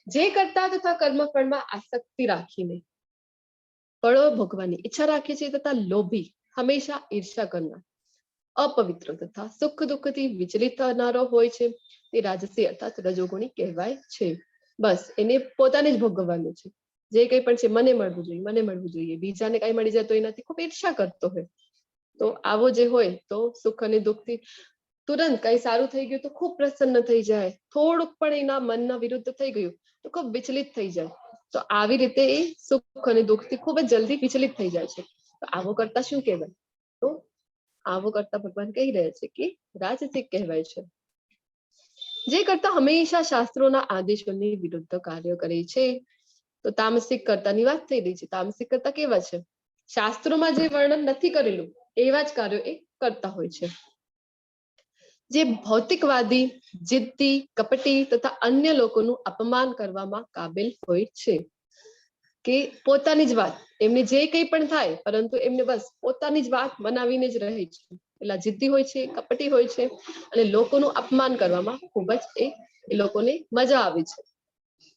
જે કરતા તથા કર્મફળમાં આસક્તિ રાખીને ફળો ભોગવવાની ઈચ્છા રાખે છે તથા લોભી, હંમેશા ઈર્ષા કરનાર, અપવિત્ર તથા સુખ દુઃખથી વિચલિત થનારો હોય છે, તે રાજસી અર્થાત રજોગુણી કહેવાય છે. બસ એને પોતાને જ ભોગવવાનું છે, જે કંઈ પણ છે મને મળવું જોઈએ, મને મળવું જોઈએ, બીજાને કઈ મળી જાય તો એનાથી ખૂબ ઈર્ષા કરતો હોય. તો આવો જે હોય તો સુખ અને દુઃખથી તુરંત કઈ સારું થઈ ગયું તો ખૂબ પ્રસન્ન થઈ જાય, થોડુંક પણ એના મનના વિરુદ્ધ થઈ ગયું તો ખૂબ વિચલિત થઈ જાય. તો આવી રીતે એ સુખ અને દુઃખથી ખૂબ જ જલ્દી વિચલિત થઈ જાય છે. તો આવો કરતા શું કહેવાય? તો આવો કરતા ભગવાન કહી રહ્યા છે કે રાજસિક કહેવાય છે. જે કરતા હંમેશા શાસ્ત્રોના આદેશોની વિરુદ્ધ કાર્ય કરે છે. તો તામસિક કરતાની વાત થઈ રહી છે. તામસિક કરતા કેવા છે? શાસ્ત્રોમાં જે વર્ણન નથી કરેલું એવા જ કાર્યો એ કરતા હોય છે. જે ભૌતિકવાદી, જિદ્દી, કપટી તથા અન્ય લોકોનું અપમાન કરવામાં કાબિલ હોય છે, કે પોતાની જ વાત, એમને જે કંઈ પણ થાય પરંતુ એમને બસ પોતાની જ વાત મનાવીને જ રહે છે. એટલા જિદ્દી હોય છે, કપટી હોય છે, અને લોકોનું અપમાન કરવામાં ખૂબ જ એ લોકોને મજા આવે છે.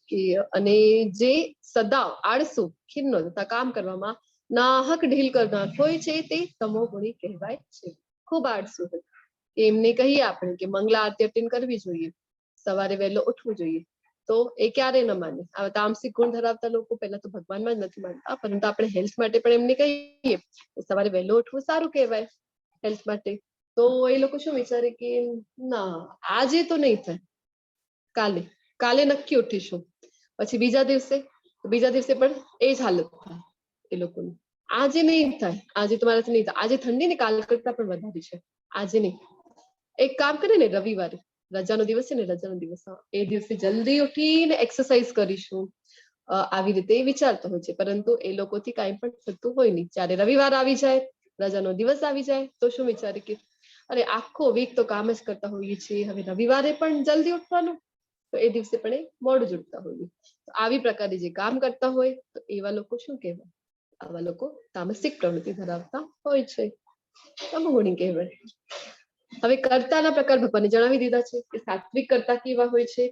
કે અને જે સદા આળસુ, ખીન્નો તથા કામ કરવામાં નાહક ઢીલ કરનાર હોય છે, તે તમોગુણી કહેવાય છે. ખૂબ આળસુ હોય, એમને કહીએ આપણે કે મંગલા આરતી અટેન્ડ કરવી જોઈએ, સવારે વહેલો ઉઠવું જોઈએ, તો એ ક્યારે ન માને. આ તામસિક ગુણ ધરાવતા લોકો પહેલા તો ભગવાનમાં જ નથી માનતા, પરંતુ આપણે હેલ્થ માટે પણ એમને કહીએ સવારે વહેલો ઉઠવું સારું કહેવાય હેલ્થ માટે, તો એ લોકો શું વિચારે કે ના આજે તો નહીં થાય, કાલે કાલે નક્કી ઉઠીશું. પછી બીજા દિવસે પણ એ જ હાલત થાય એ લોકોની. આજે નહીં થાય, આજે તો મારાથી નહીં થાય, આજે ઠંડી ને કાલ કરતા પણ વધારે છે, આજે નહીં. એક કામ કરે ને, રવિવારે રજાનો દિવસ છે ને, રજાનો દિવસ એ દિવસે જલ્દી ઉઠીને એક્સરસાઇઝ કરીશું, આવી રીતે વિચારતો હોય છે. પરંતુ એ લોકોથી કાંઈ પણ થતું હોય નહીં. જ્યારે રવિવાર આવી જાય, રજાનો દિવસ આવી જાય તો શું વિચારે કે અરે આખો વીક તો કામ જ કરતા હોઈએ છીએ, હવે રવિવારે પણ જલ્દી ઉઠવાનું, તો એ દિવસે પણ એ મોડું જ ઉઠતા હોઈએ. તો આવી પ્રકારે જે કામ કરતા હોય તો એવા લોકો શું કહેવાય? આવા લોકો તામસિક પ્રવૃત્તિ ધરાવતા હોય છે, તમોગુણી કહેવાય. હવે કર્તાના પ્રકાર ભગવાને જણાવી દીધા છે કે સાત્વિક કર્તા કેવા હોય છે,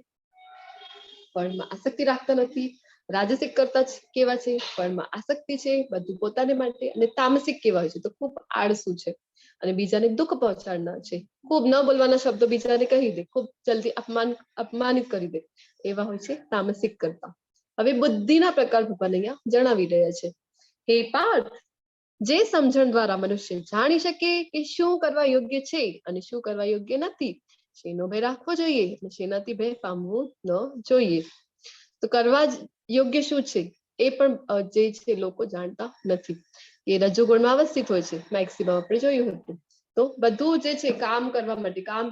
ફળમાં આસક્તિ રાખતા નથી. રાજસિક કરતા કેવા છે? ફળમાં આસક્તિ છે, બધું પોતાને માટે. અને તામસિક કેવા હોય છે? તો ખૂબ આળસુ છે અને બીજાને દુઃખ પહોંચાડનાર છે, ખૂબ ન બોલવાના શબ્દો બીજાને કહી દે, ખૂબ જલ્દી અપમાનિત કરી દે, એવા હોય છે તામસિક કરતા. હવે બુદ્ધિના પ્રકાર ભગવાન અહીંયા જણાવી રહ્યા છે. હે પાર્થ, જે સમજણ દ્વારા મનુષ્ય જાણી શકે કે શું કરવા યોગ્ય છે અને શું કરવા યોગ્ય નથી, શેનો ભય રાખવો જોઈએ અને શેનાથી ભય પામવું ન જોઈએ. તો કરવા જ યોગ્ય શું છે એ પણ જે છે લોકો જાણતા નથી. એ રજોગુણમાં અવસ્થિત હોય છે મેક્સિમમ આપણે જોયું હતું. તો બધું જે છે કામ કરવા માટે, કામ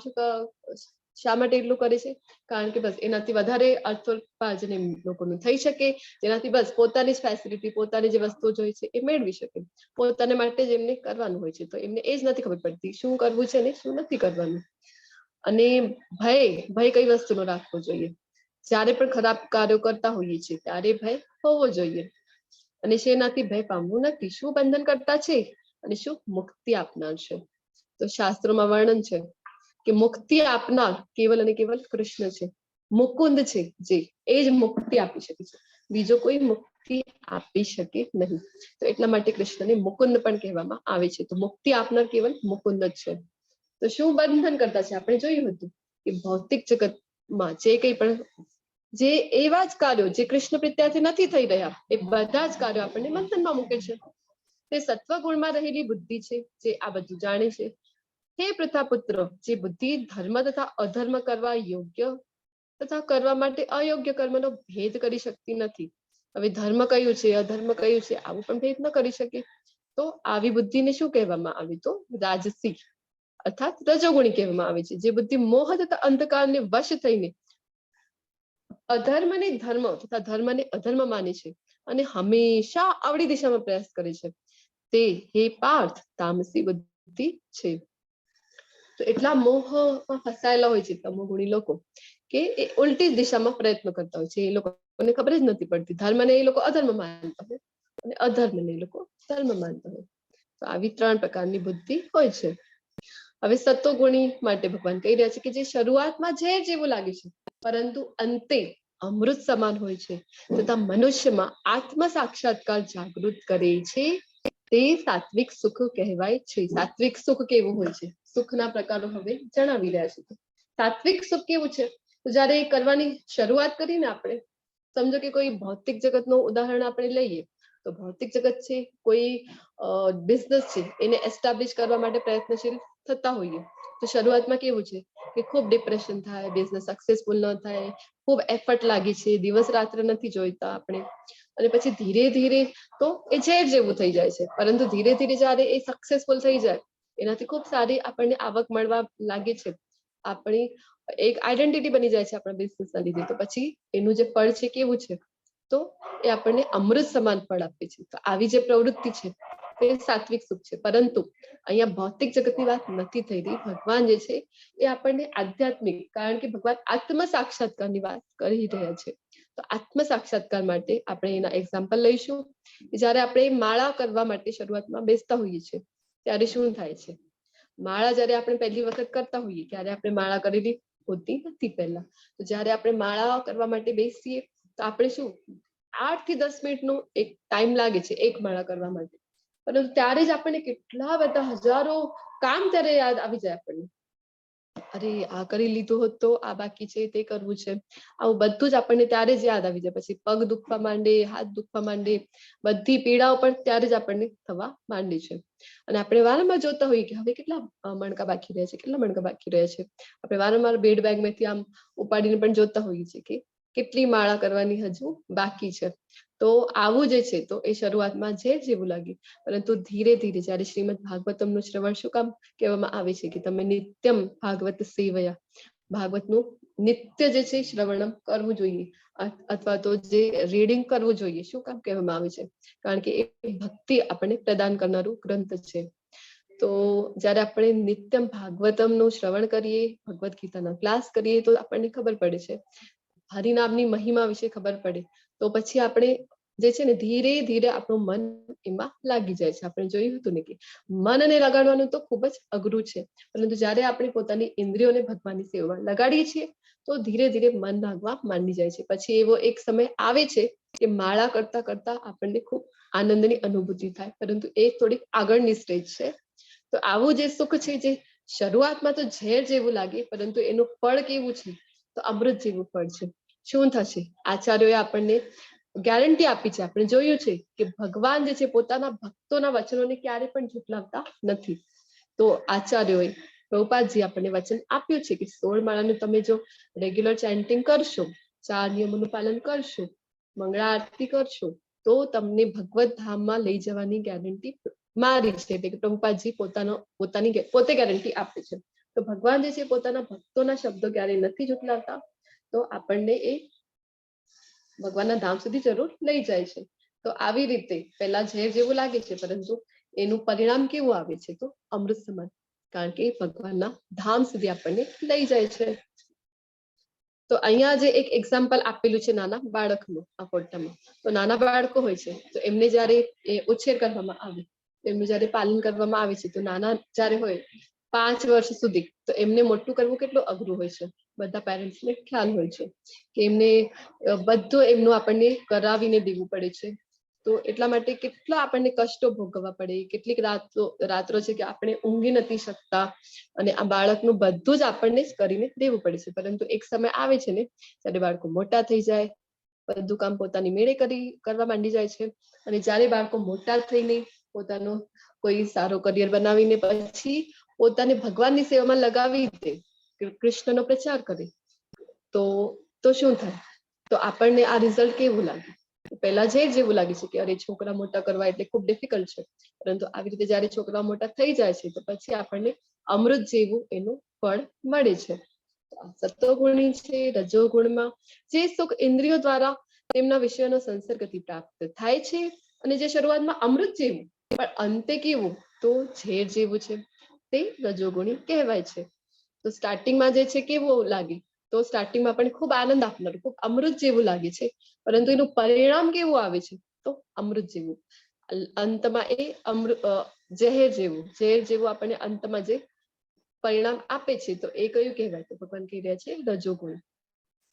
શા માટે એટલું કરે છે? કારણ કે બસ એનાથી વધારે અર્થોપાર્જન એમ લોકોનું થઈ શકે, જેનાથી બસ પોતાની જ ફેસિલિટી, પોતાની જે વસ્તુઓ જોઈએ છે એ મેળવી શકે. પોતાને માટે જ એમને કરવાનું હોય છે, તો એમને એ જ નથી ખબર પડતી શું કરવું છે ને શું નથી કરવાનું. અને ભય કઈ વસ્તુનો રાખવો જોઈએ? જ્યારે પણ ખરાબ કાર્યો કરતા હોઈએ છીએ ત્યારે ભય હોવો જોઈએ. અને શેનાથી ભય પામવું નથી? શું બંધન કરતા છે અને શું મુક્તિ આપનાર છે? તો શાસ્ત્રોમાં વર્ણન છે કે મુક્તિ આપનાર કેવલ અને કેવલ કૃષ્ણ છે. મુકુંદ છે જે, એ જ મુક્તિ આપી શકે છે, બીજો કોઈ મુક્તિ આપી શકે નહીં. તો એટલા માટે કૃષ્ણને મુકુંદ પણ કહેવામાં આવે છે. તો મુક્તિ આપનાર કેવલ મુકુંદ જ છે. તો શું બંધન કરતા છે? આપણે જોયું હતું કે ભૌતિક જગતમાં જે કંઈ પણ જે એવા જ કાર્યો જે કૃષ્ણ પ્રત્યાથી નથી થઈ રહ્યા, એ બધા જ કાર્યો આપણને બંધનમાં મૂકે છે. તે સત્વગુણમાં રહેલી બુદ્ધિ છે જે આ બધું જાણે છે. હે પ્રતાપુત્ર, જે બુદ્ધિ ધર્મ તથા અધર્મ કરવા યોગ્ય તથા કરવા માટે અયોગ્ય કર્મનો ભેદ કરી શકતી નથી. હવે ધર્મ કયું છે, અધર્મ કયું છે, આવું પણ ભેદ ન કરી શકે. તો આવી બુદ્ધિને શું કહેવામાં આવે? તો રાજસી અર્થાત રજોગુણી કહેવામાં આવે છે. જે બુદ્ધિ મોહ તથા અંધકારને વશ થઈને અધર્મને ધર્મ તથા ધર્મને અધર્મ માને છે અને હંમેશા આવડી દિશામાં પ્રયાસ કરે છે, તે હે પાર્થ તામસી બુદ્ધિ છે. તો એટલા મોહમાં ફસાયેલા હોય છે તમોગુણી લોકો કે એ ઉલટી દિશામાં પ્રયત્ન કરતા હોય છે. એ લોકોને ખબર જ નથી પડતી. ધર્મને એ લોકો અધર્મ માનતા હોય અને અધર્મને એ લોકો ધર્મ માનતા હોય. તો આવી 3 પ્રકારની બુદ્ધિ હોય છે. હવે સત્વગુણી માટે ભગવાન કહી રહ્યા છે કે જે શરૂઆતમાં ઝેર જેવું લાગે છે પરંતુ અંતે અમૃત સમાન હોય છે તથા મનુષ્યમાં આત્મ સાક્ષાત્કાર જાગૃત કરે છે, તે સાત્વિક સુખ કહેવાય છે. સાત્વિક સુખ કેવું હોય છે? સુખના પ્રકારો હવે જણાવી રહ્યા છે. સાત્વિક સુખ કેવું છે? તો જયારે કરવાની શરૂઆત કરીને આપણે સમજો કે કોઈ ભૌતિક જગતનું ઉદાહરણ આપણે લઈએ, તો ભૌતિક જગત છે, કોઈ બિઝનેસ છે, એને એસ્ટાબ્લિશ કરવા માટે પ્રયત્નશીલ થતા હોઈએ તો શરૂઆતમાં કેવું છે કે ખૂબ ડિપ્રેશન થાય, બિઝનેસ સક્સેસફુલ ન થાય, ખૂબ એફર્ટ લાગે છે, દિવસ રાત્ર નથી જોઈતા આપણે, અને પછી ધીરે ધીરે તો એ ઝેર જેવું થઈ જાય છે. પરંતુ ધીરે ધીરે જયારે એ સક્સેસફુલ થઈ જાય, એનાથી ખૂબ સારી આપણને આવક મળવા લાગે છે, આપણી એક આઈડેન્ટિટી બની જાય છે આપણા બિઝનેસના લીધે, તો પછી એનું જે ફળ છે કેવું છે? તો એ આપણને અમૃત સમાન ફળ આપે છે. તો આવી જે પ્રવૃત્તિ છે તે સાત્વિક સુખ છે. પરંતુ અહીંયા ભૌતિક જગતની વાત નથી થઈ રહી. ભગવાન જે છે એ આપણને આધ્યાત્મિક, કારણ કે ભગવાન આત્મ સાક્ષાત્કારની વાત કરી રહ્યા છે. તો આત્મ સાક્ષાત્કાર માટે આપણે એના એક્ઝામ્પલ લઈશું. જયારે આપણે માળા કરવા માટે શરૂઆતમાં બેસતા હોઈએ છીએ ત્યારે શું થાય છે? માળા જયારે આપણે પહેલી વખત કરતા હોઈએ ત્યારે આપણે માળા કરેલી હોતી નથી પહેલા. તો જયારે આપણે માળા કરવા માટે બેસીએ તો આપણે શું 8 થી 10 મિનિટનો એક ટાઈમ લાગે છે એક માળા કરવા માટે. પરંતુ ત્યારે જ આપણને કેટલા બધા હજારો કામ ત્યારે યાદ આવી જાય આપણને. અરે આ કરી લીધું હોત તો આ બાકી છે, તે કરવું છે, આવું બધું જ આપણને ત્યારે જ યાદ આવી જાય. પછી પગ દુખવા માંડે, હાથ દુખવા માંડે, બધી પીડાઓ પણ ત્યારે જ આપણને થવા માંડે છે. અને આપણે વારંવાર જોતા હોઈએ કે હવે કેટલા મણકા બાકી રહે છે, કેટલા મણકા બાકી રહે છે. આપણે વારંવાર બેડ બેગમાંથી આમ ઉપાડીને પણ જોતા હોઈએ છીએ કે કેટલી માળા કરવાની હજુ બાકી છે. તો આવું જે છે તો એ શરૂઆતમાં ઝેર જેવું લાગે, પરંતુ ધીરે ધીરે જયારે શ્રીમદ ભાગવતમનું શ્રવણ શું કામ કહેવામાં આવે છે કે તમે નિત્યમ ભાગવત સેવયા, ભાગવતનું નિત્ય જે છે શ્રવણમ કરવું જોઈએ, અથવા તો જે રીડિંગ કરવું જોઈએ. શું કામ કહેવામાં આવે છે? કારણ કે એ ભક્તિ આપણને પ્રદાન કરનારું ગ્રંથ છે. તો જયારે આપણે નિત્યમ ભાગવતમનું શ્રવણ કરીએ, ભગવદ ગીતાના ક્લાસ કરીએ, તો આપણને ખબર પડે છે, હરિનામની મહિમા વિશે ખબર પડે, તો પછી આપણે જે છે ને ધીરે ધીરે આપણું મન એમાં લાગી જાય છે. આપણે જોયું હતું ને કે મનને લગાડવાનું તો ખૂબ જ અઘરું છે, પરંતુ જયારે આપણે પોતાની ઇન્દ્રિયોને ભગવાનની સેવામાં લગાડીએ છીએ તો ધીરે ધીરે મન લાગવા માંડી જાય છે. પછી એવો એક સમય આવે છે કે માળા કરતા કરતા આપણને ખૂબ આનંદની અનુભૂતિ થાય, પરંતુ એ થોડીક આગળની સ્ટેજ છે. તો આવું જે સુખ છે, જે શરૂઆતમાં તો ઝેર જેવું લાગે, પરંતુ એનું ફળ કેવું છે? તો અમૃત જેવું ફળ છે. શું થશે? આચાર્યોએ આપણને ગેરંટી આપી છે, આપણે જોયું છે કે ભગવાન જે છે પોતાના ભક્તોના વચનોને ક્યારે પણ ઝુટલાવતા નથી. તો આચાર્યોએ, પ્રભુપાદજી આપણને વચન આપ્યું છે કે 16 માળાનું તમે જો રેગ્યુલર ચેન્ટિંગ કરશો 4 નિયમોનું પાલન કરશો, મંગળા આરતી કરશો, તો તમને ભગવત ધામમાં લઈ જવાની ગેરંટી મારી છે. એટલે કે પ્રભુપાદજી પોતે ગેરંટી આપે છે. તો ભગવાન જે છે પોતાના ભક્તોના શબ્દો ક્યારેય નથી ઝુઠલાવતા. તો આપણને એ ભગવાનના ધામ સુધી જરૂર લઈ જાય છે. તો આવી રીતે પહેલા ઝેર જેવું લાગે છે, પરંતુ એનું પરિણામ કેવું આવે છે? તો અમૃત સમાન, કારણ કે ભગવાનના ધામ સુધી આપણને લઈ જાય છે. તો અહીંયા જે એક એક્ઝામ્પલ આપેલું છે નાના બાળકનું આ ફોટામાં, તો નાના બાળકો હોય છે તો એમને જયારે ઉછેર કરવામાં આવે, એમનું જયારે પાલન કરવામાં આવે છે, તો નાના જયારે હોય 5 વર્ષ સુધી, તો એમને મોટું કરવું કેટલું અઘરું હોય છે. બધા પેરેન્ટ્સને ખ્યાલ હોય છે કે એમને બધું એમનું આપણને કરાવીને દેવું પડે છે. તો એટલા માટે કેટલા આપણને કષ્ટો ભોગવવા પડે, કેટલીક રાત્રો છે કે આપણે ઊંઘી નથી શકતા, અને આ બાળકનું બધું જ આપણને જ કરીને દેવું પડે છે. પરંતુ એક સમય આવે છે ને ત્યારે બાળકો મોટા થઈ જાય, બધું કામ પોતાની મેળે કરવા માંડી જાય છે. અને જ્યારે બાળકો મોટા થઈને પોતાનો કોઈ સારો કરિયર બનાવીને પછી પોતાને ભગવાનની સેવામાં લગાવી દે, કૃષ્ણનો પ્રચાર કરે, તો શું થાય? તો આપણને આ રિઝલ્ટ કેવું લાગે? પહેલા જેવું લાગે છે કે અરે છોકરા મોટા કરવા એટલે ખૂબ ડિફિકલ્ટ છે, પરંતુ આવી રીતે જયારે છોકરા મોટા થઈ જાય છે તો પછી આપણને અમૃત જેવું એનું ફળ મળે છે. સત્વગુણી છે, રજોગુણમાં જે સુખ ઇન્દ્રિયો દ્વારા તેમના વિષયોનો સંસર્ગથી પ્રાપ્ત થાય છે, અને જે શરૂઆતમાં અમૃત જેવું પણ અંતે કેવું? તો ઝેર જેવું છે, તે રજોગુણી કહેવાય છે. તો સ્ટાર્ટિંગમાં જે છે કેવું લાગે? તો સ્ટાર્ટિંગમાં પણ ખૂબ આનંદ આપનાર, ખૂબ અમૃત જેવું લાગે છે, પરંતુ એનું પરિણામ કેવું આવે છે? તો અમૃત જેવું. અંતમાં એ ઝેર જેવું આપણને અંતમાં જે પરિણામ આપે છે, તો એ કયું કહેવાય? તો ભગવાન કહી રહ્યા છે રજોગુણ.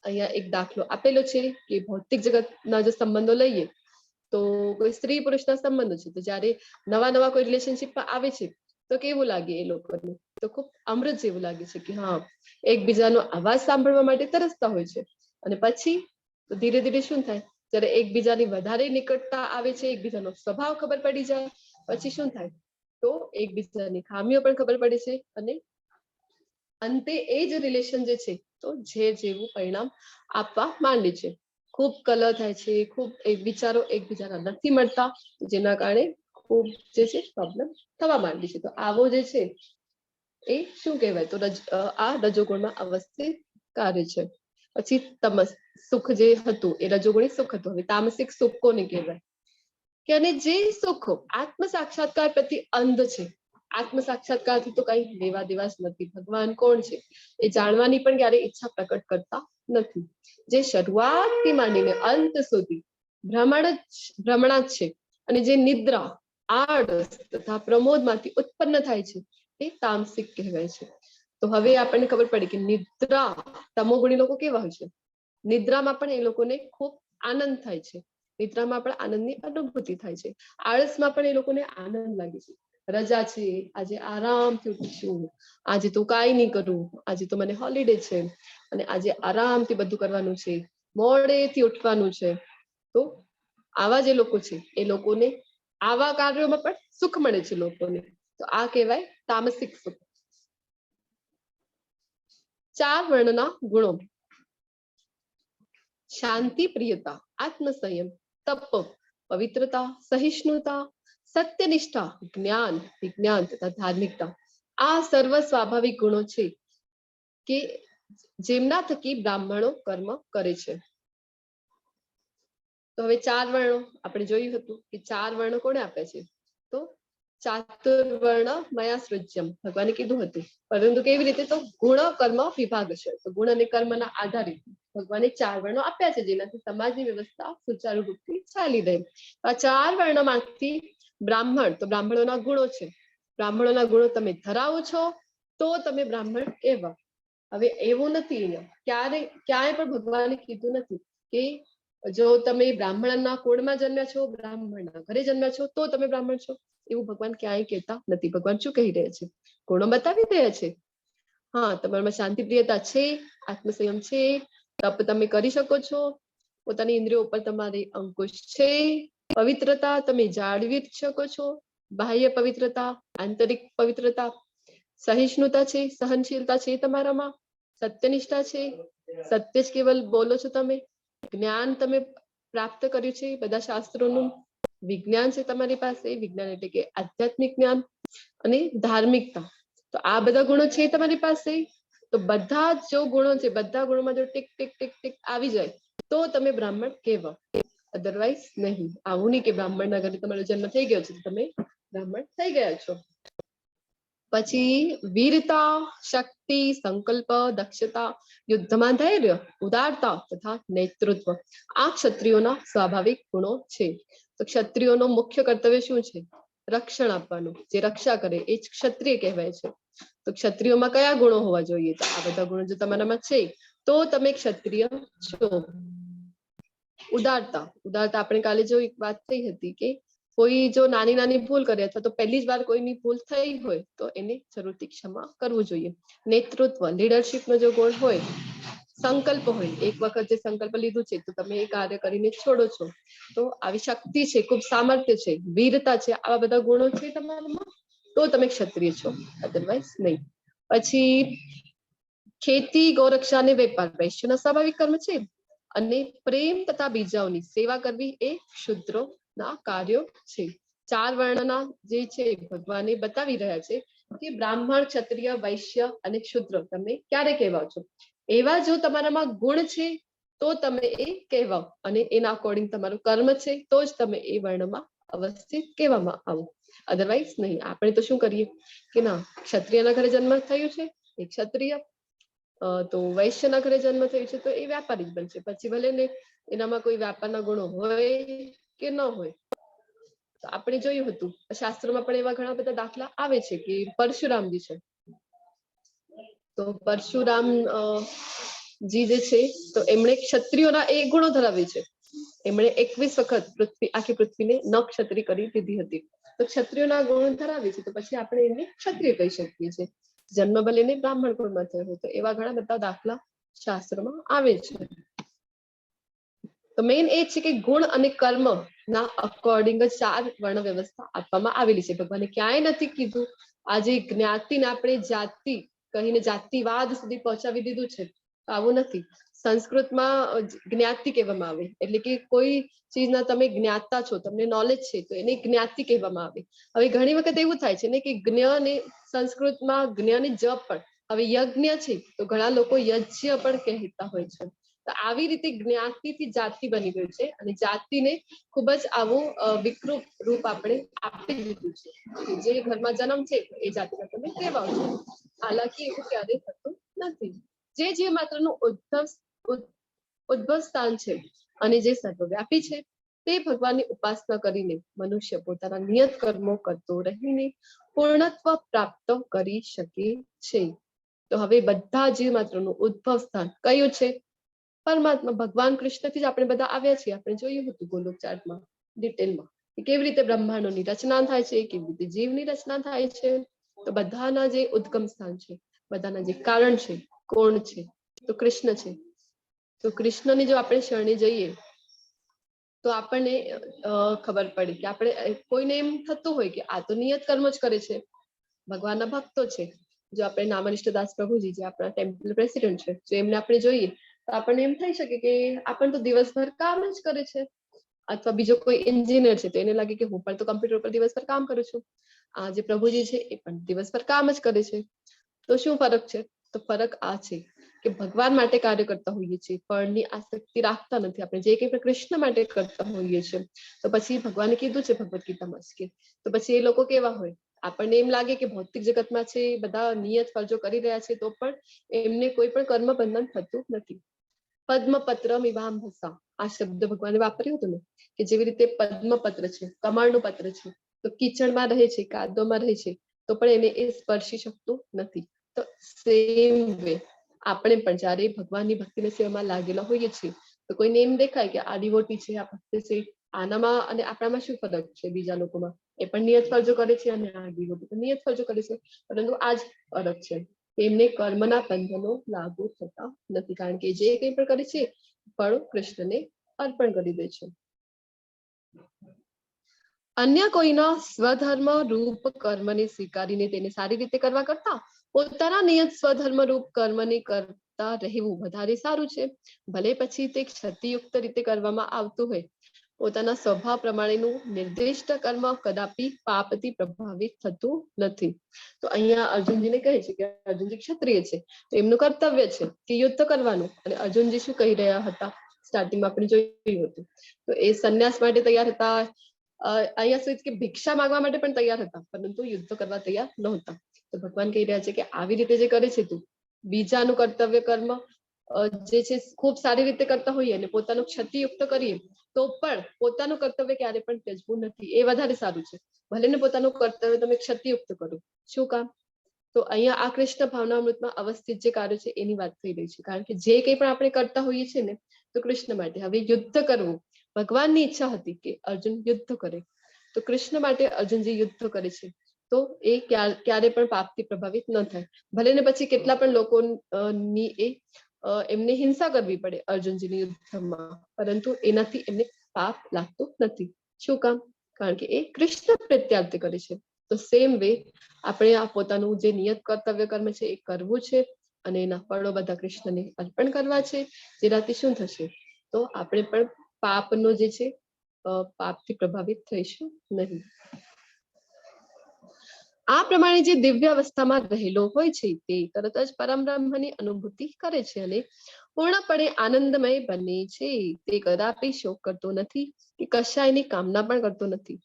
અહીંયા એક દાખલો આપેલો છે કે ભૌતિક જગતના જે સંબંધો લઈએ, તો કોઈ સ્ત્રી પુરુષના સંબંધો છે, તો જયારે નવા કોઈ રિલેશનશીપમાં આવે છે તો કેવું લાગે એ લોકોને? તો ખૂબ અમૃત જેવું લાગે છે કે હા, એકબીજાનો અવાજ સાંભળવા માટે તરસતા હોય છે. અને પછી ધીરે ધીરે શું થાય? જ્યારે એકબીજાની વધારે નિકટતા આવે છે, એકબીજાનો સ્વભાવ ખબર પડી જાય, પછી શું થાય? તો એકબીજાની ખામીઓ પણ ખબર પડે છે, અને અંતે એ જ રિલેશન જે છે તો ઝેર જેવું પરિણામ આપવા માંડે છે. ખૂબ કલહ થાય છે, ખૂબ વિચારો એકબીજાના નથી મળતા, જેના કારણે ખૂબ જે છે પ્રોબ્લેમ થવા માંડે છે. તો આવો જે છે એ શું કહેવાય? તો આ રજોગુણમાં અવસ્થિત કાર્ય છે. પછી સુખ જે હતું એ રજોગુણી સુખ હતું. હવે તામસિક સુખ કોને કહેવાય? કે અને જે સુખ આત્મ સાક્ષાત્કાર પ્રતિ અંધ છે, આત્મ સાક્ષાત્કારથી તો કઈ લેવા દેવા જ નથી. ભગવાન કોણ છે એ જાણવાની પણ ક્યારે ઈચ્છા પ્રકટ કરતા નથી. જે શરૂઆતથી માંડીને અંત સુધી ભ્રમણા જ છે, અને જે નિદ્રા, આળસ તથા પ્રમોદમાંથી ઉત્પન્ન થાય છે એ તામસિક કહેવાય છે. તો હવે આપણને ખબર પડે કે નિદ્રા, તમોગુણી લોકો કેવા હોય છે? નિદ્રામાં પણ એ લોકોને ખૂબ આનંદ થાય છે, નિદ્રામાં પણ આનંદની અનુભૂતિ થાય છે, આળસમાં પણ એ લોકોને આનંદ લાગે છે. રજા છે, આજે આરામથી ઉઠીશું, આજે તો કાંઈ નહીં કરું, આજે તો મને હોલિડે છે, અને આજે આરામથી બધું કરવાનું છે, મોડેથી ઉઠવાનું છે. તો આવા જે લોકો છે એ લોકોને આવા કાર્યોમાં પણ સુખ મળે છે લોકોને. તો આ કહેવાય તામસિક સુખ. 4 વર્ણના ગુણો: શાંતિ, પ્રિયતા, આત્મસંયમ, તપ, પવિત્રતા, સહિષ્ણુતા, સત્યનિષ્ઠા, જ્ઞાન, વિજ્ઞાન તથા ધાર્મિકતા. આ સર્વ સ્વાભાવિક ગુણો છે કે જેમના થકી બ્રાહ્મણો કર્મ કરે છે. તો હવે 4 વર્ણો આપણે જોયું હતું કે 4 વર્ણો કોણે આપ્યા છે? તો ચાતુર્વર્ણ મયા સૃજ્યમ, ભગવાને કીધું હતું. પરંતુ કેવી રીતે? તો ગુણ કર્મ વિભાગ છે. તો ગુણ અને કર્મના આધારે ભગવાને 4 વર્ણો આપ્યા છે, જેનાથી સમાજની વ્યવસ્થા સુચારુ રૂપથી ચાલી રહે. આ 4 વર્ણમાંથી બ્રાહ્મણ, તો બ્રાહ્મણોના ગુણો છે, બ્રાહ્મણોના ગુણો તમે ધરાવો છો તો તમે બ્રાહ્મણ કહેવા. હવે એવું નથી, ક્યાંય પણ ભગવાને કીધું નથી કે જો તમે બ્રાહ્મણના કુળમાં જન્મ્યા છો, બ્રાહ્મણના ઘરે જન્મ્યા છો તો તમે બ્રાહ્મણ છો, એવું ભગવાન ક્યાંય કહેતા નથી. ભગવાન શું કહી રહ્યા છે? ગુણો બતાવી રહ્યા છે. હા, તમારામાં શાંતિ, પ્રિયતા છે, આત્મસંયમ છે, તપ તમે કરી શકો છો, પોતાની ઇન્દ્રિયો ઉપર તમારે અંકુશ છે, પવિત્રતા તમે જાળવી શકો છો, બાહ્ય પવિત્રતા, આંતરિક પવિત્રતા, સહિષ્ણુતા છે, સહનશીલતા છે તમારામાં, સત્યનિષ્ઠા છે, સત્ય જ કેવલ બોલો છો તમે, જ્ઞાન તમે પ્રાપ્ત કર્યું છે બધા શાસ્ત્રોનું, વિજ્ઞાન છે તમારી પાસે, વિજ્ઞાન એટલે કે આધ્યાત્મિક જ્ઞાન અને ધાર્મિકતા, તો આ બધા ગુણો છે તમારી પાસે. તો બધા જો ગુણો છે, બધા ગુણોમાં જો ટીક ટીક ટીક ટીક આવી જાય તો તમે બ્રાહ્મણ કહેવાઓ, અધરવાઇઝ નહીં. આવું નહીં કે બ્રાહ્મણના ઘરે તમારો જન્મ થઈ ગયો છે તમે બ્રાહ્મણ થઈ ગયા છો. પછી વીરતા, શક્તિ, સંકલ્પ, દક્ષતા, યુદ્ધમાં ધૈર્ય, ઉદારતા તથા નેતૃત્વ, આ ક્ષત્રિયોના સ્વાભાવિક ગુણો છે. તો ક્ષત્રિયોનો મુખ્ય કર્તવ્ય શું છે? રક્ષણ આપવાનું. જે રક્ષા કરે એ જ ક્ષત્રિય કહેવાય છે. તો ક્ષત્રિયોમાં કયા ગુણો હોવા જોઈએ? તો આ બધા ગુણો જો તમારામાં છે તો તમે ક્ષત્રિય છો. ઉદારતા, ઉદારતા આપણે કાલે જો એક વાત થઈ હતી કે કોઈ જો નાની નાની ભૂલ કરે અથવા તો પહેલી જ વાર કોઈની ભૂલ થઈ હોય તો એને જરૂરથી ક્ષમા કરવું જોઈએ. નેતૃત્વ, લીડરશિપ નો જો ગુણ હોય, સંકલ્પ હોય, એક વખત જે સંકલ્પ લીધું છે તો તમે એ કાર્ય કરીને છોડો છો, તો આવી શક્તિ છે, ખૂબ સામર્થ્ય છે, વીરતા છે, આવા બધા ગુણો છે તમારામાં તો તમે ક્ષત્રિય છો, અધરવાઇઝ નહીં. પછી ખેતી, ગૌરક્ષા અને વેપાર વૈશ્યના સ્વાભાવિક કર્મ છે, અને પ્રેમ તથા બીજાઓની સેવા કરવી એ શૂદ્રોના કાર્યો છે. 4 વર્ણના જે છે ભગવાને બતાવી રહ્યા છે કે બ્રાહ્મણ, ક્ષત્રિય, વૈશ્ય અને શૂદ્ર તમે ક્યારે કહેવાઓ છો. એવા જો તમારામાં ગુણ છે તો તમે એ કહેવાઓ, અને એના અકોર્ડિંગ તમારું કર્મ છે તો જ તમે એ વર્ણમાં અવસ્થિત કહેવામાં આવો, અધરવાઇઝ નહીં. આપણે તો શું કરીએ કે ના, ક્ષત્રિયના ઘરે જન્મ થયું છે એ ક્ષત્રિય, તો વૈશ્યના ઘરે જન્મ થયું છે તો એ વ્યાપારી જ બનશે. પછી ભલે ને એનામાં કોઈ વ્યાપારના ગુણો હોય કે ન હોય. તો આપણે જોયું હતું શાસ્ત્રોમાં પણ એવા ઘણા બધા દાખલા આવે છે કે પરશુરામજી છે, તો પરશુરામ જી જે છે તો એમણે ક્ષત્રિયોના એ ગુણો ધરાવે છે. એમણે 21 વખત આખી પૃથ્વીને નક્ષત્રી કરી દીધી હતી. તો ક્ષત્રિયોના ગુણ ધરાવે છે તો પછી આપણે એને ક્ષત્રિય કહી શકીએ છીએ. જન્મ ભલે ને બ્રાહ્મણ કુળમાં થયો હોય તો એવા ઘણા બધા દાખલા શાસ્ત્રમાં આવે છે. તો મેઇન એ છે કે ગુણ અને કર્મ ના અકોર્ડિંગ જ 4 વર્ણ વ્યવસ્થા આપવામાં આવેલી છે. ભગવાને ક્યાંય નથી કીધું આજે જ્ઞાતિને આપણે જાતિ કહીને જાતિવાદ સુધી પહોંચાવી દીધું છે, આવું નથી. સંસ્કૃતમાં જ્ઞાતિ કહેવામાં આવે, એટલે કે કોઈ ચીજના તમે જ્ઞાતા છો, તમને નોલેજ છે તો એને જ્ઞાતિ કહેવામાં આવે. હવે ઘણી વખત એવું થાય છે ને કે જ્ઞ ને સંસ્કૃતમાં જ્ઞ ને જ પણ, હવે યજ્ઞ છે તો ઘણા લોકો યજ્ઞ પણ કહેતા હોય છે. તો આવી રીતે જ્ઞાતિથી જાતિ બની ગયું છે, અને જાતિને ખૂબ જ આવું વિકૃત રૂપ આપણે આપી દીધું છે. જે ઘરમાં જન્મ છે એ જાતિના તમે કહેવાઓ છો. હાલાકી એવું ક્યારેય થતું નથી. જે માત્રનું ઉદ્ભવ સ્થાન છે અને જે સર્વવ્યાપી છે તે ભગવાનની ઉપાસના કરીને મનુષ્ય પોતાના નિયત કર્મો કરતો રહીને પૂર્ણત્વ પ્રાપ્ત કરી શકે છે. તો હવે બધા જે માત્રનું ઉદ્ભવ સ્થાન કયું છે? પરમાત્મા ભગવાન કૃષ્ણથી જ આપણે બધા આવ્યા છીએ. આપણે જોયું હતું ગોલોક ચાર્ટમાં ડિટેલમાં કેવી રીતે બ્રહ્માંડોની રચના થાય છે, કેવી રીતે જીવની રચના થાય છે. તો બધાના જે ઉદ્ગમ સ્થાન છે, બધાના જે કારણ છે, કોણ છે? તો કૃષ્ણ છે. તો કૃષ્ણની જો આપણે શરણે જઈએ તો આપણને ખબર પડે કે આપણે કોઈને એમ થતું હોય કે આ તો નિયત કર્મ જ કરે છે, ભગવાનના ભક્તો છે. જો આપણે નામનિષ્ઠદાસ પ્રભુજી જે આપણા ટેમ્પલ પ્રેસિડેન્ટ છે, જો એમને આપણે જોઈએ તો આપણને એમ થઈ શકે કે આપણને તો દિવસભર કામ જ કરે છે. અથવા બીજો કોઈ એન્જિનિયર છે તો એને લાગે કે હું પણ તો કમ્પ્યુટર પર દિવસભર કામ કરું છું. આ જે પ્રભુજી છે એ પણ દિવસભર કામ જ કરે છે. તો શું ફરક છે? તો ફરક આ છે કે ભગવાન માટે કાર્ય કરતા હોઈએ છીએ, ફળની આસક્તિ રાખતા નથી. આપણે જે કંઈ કૃષ્ણ માટે કરતા હોઈએ છીએ તો પછી ભગવાને કીધું છે ભગવદ ગીતામાં કે તો પછી એ લોકો કેવા હોય? આપણને એમ લાગે કે ભૌતિક જગતમાં છે બધા નિયત ફરજો કરી રહ્યા છે તો પણ એમને કોઈ પણ કર્મ બંધન થતું નથી. પદ્મપત્ર મિવાંભસા, આ શબ્દ ભગવાને વાપર્યો હતો ને, કે જેવી રીતે પદ્મપત્ર છે, કમળનું પત્ર છે, તો કિચડમાં રહે છે, કાદવમાં રહે છે તો પણ એને એ સ્પર્શી શકતું નથી. તો સેમ વે આપણે પણ જયારે ભગવાનની ભક્તિની સેવામાં લાગેલા હોઈએ છીએ તો કોઈને એમ દેખાય કે આ ડિવોટી છે, આ ભક્તિ છે, આનામાં અને આપણામાં શું ફરક છે? બીજા લોકોમાં એ પણ નિયત ફરજો કરે છે અને આ ડિવોટી પણ નિયત ફરજો કરે છે, પરંતુ આ જ ફરક છે. એમને કર્મના બંધનો લાગુ થતા નથી, કારણ કે જે કંઈ પણ કરે છે ફળ કૃષ્ણને અર્પણ કરી દે છે. અન્ય કોઈના સ્વધર્મ રૂપ કર્મને સ્વીકારીને તેને સારી રીતે કરવા કરતા પોતાના નિયત સ્વધર્મ રૂપ કર્મને કરતા કરતા રહેવું વધારે સારું છે. ભલે પછી તે ક્ષતિયુક્ત રીતે કરવામાં આવતું હોય, પોતાના સ્વભાવ પ્રમાણેનું નિર્દિષ્ટ કર્મ કદાપી પાપથી પ્રભાવિત થતું નથી. તો અહીંયા અર્જુનજીને કહે છે કે અર્જુનજી ક્ષત્રિય છે, તો એમનું કર્તવ્ય છે કે યુદ્ધ કરવાનું. અને અર્જુનજી શું કહી રહ્યા હતા સ્ટાર્ટિંગમાં આપણે જોયું હતું, તો એ સંન્યાસ માટે તૈયાર હતા. અહીંયા સુધી કે ભિક્ષા માંગવા માટે પણ તૈયાર હતા, પરંતુ યુદ્ધ કરવા તૈયાર નહોતા. તો ભગવાન કહી રહ્યા છે કે આવી રીતે જે કરે છે તું, બીજાનું કર્તવ્ય કર્મ જે છે ખૂબ સારી રીતે કરતા હોઈએ અને પોતાનું ક્ષતિયુક્ત કરીએ તો પણ પોતાનું કર્તવ્ય ક્યારે પણ ત્યજવું નથી, એ વધારે સારું છે. ભલે ને પોતાનું કર્તવ્ય તમે ક્ષતિયુક્ત કરો. શું કામ? તો અહીંયા આ કૃષ્ણ ભાવનામૃતમાં અવસ્થિત જે કાર્ય છે એની વાત થઈ રહી છે. કારણ કે જે કંઈ પણ આપણે કરતા હોઈએ છીએ ને, તો કૃષ્ણ માટે. હવે યુદ્ધ કરવું, ભગવાનની ઈચ્છા હતી કે અર્જુન યુદ્ધ કરે, તો કૃષ્ણ માટે અર્જુનજી યુદ્ધ કરે છે, તો એ ક્યારે પણ પાપથી પ્રભાવિત ન થાય. ભલે ને પછી કેટલા પણ લોકોની એમને હિંસા કરવી પડે અર્જુનજીની યુદ્ધમાં, પરંતુ એનાથી એમને પાપ લાગતું નથી. શું કામ? કારણ કે એ કૃષ્ણ પ્રત્યાર્થ કરે છે. તો સેમ વે આપણે આ પોતાનું જે નિયત કર્તવ્ય કર્મ છે એ કરવું છે, અને એના ફળો બધા કૃષ્ણને અર્પણ કરવા છે. જેનાથી શું થશે? તો આપણે પણ પાપનો જે છે પાપથી પ્રભાવિત થઈશું નહીં. આ પ્રમાણે જે દિવ્ય અવસ્થામાં રહેલો હોય છે તે તરત જ પરમ બ્રહ્મની અનુભૂતિ કરે છે અને પૂર્ણપણે આનંદમય બને છે. તે કદાપી શોક કરતો નથી કે કશાયની કામના પણ કરતો નથી.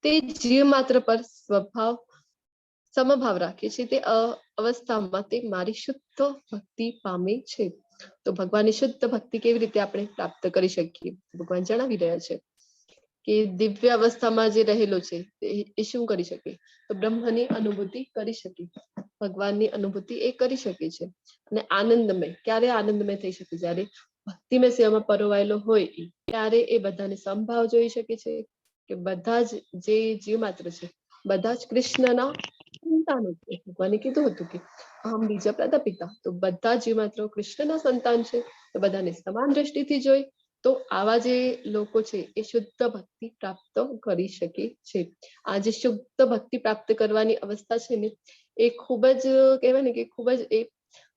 તે જીવ માત્ર પર સમભાવ રાખે છે. તે અવસ્થામાં તે મારી શુદ્ધ ભક્તિ પામે છે. તો ભગવાનની શુદ્ધ ભક્તિ કેવી રીતે આપણે પ્રાપ્ત કરી શકીએ? ભગવાન જણાવી રહ્યા છે કે દિવ્ય અવસ્થામાં જે રહેલો છે એ શું કરી શકે? તો બ્રહ્મની અનુભૂતિ કરી શકે, ભગવાનની અનુભૂતિ એ કરી શકે છે. અને આનંદમય, ક્યારે આનંદમય થઈ શકે? જ્યારે ભક્તિમય સેવામાં પરોવાયેલો હોય ત્યારે એ બધાને સમભાવ જોઈ શકે છે કે બધા જ જે જીવ માત્ર છે બધા જ કૃષ્ણના સંતાનો છે. ભગવાને કીધું હતું કે અહમ બીજ પ્રદપિતા, તો બધા જીવ માત્ર કૃષ્ણના સંતાન છે. તો બધાને સમાન દ્રષ્ટિથી જોઈ તો આવા જે લોકો છે એ શુદ્ધ ભક્તિ પ્રાપ્ત કરી શકે છે. આ જે શુદ્ધ ભક્તિ પ્રાપ્ત કરવાની અવસ્થા છે ને, એ ખૂબ જ કહેવાય ને કે ખૂબ જ એ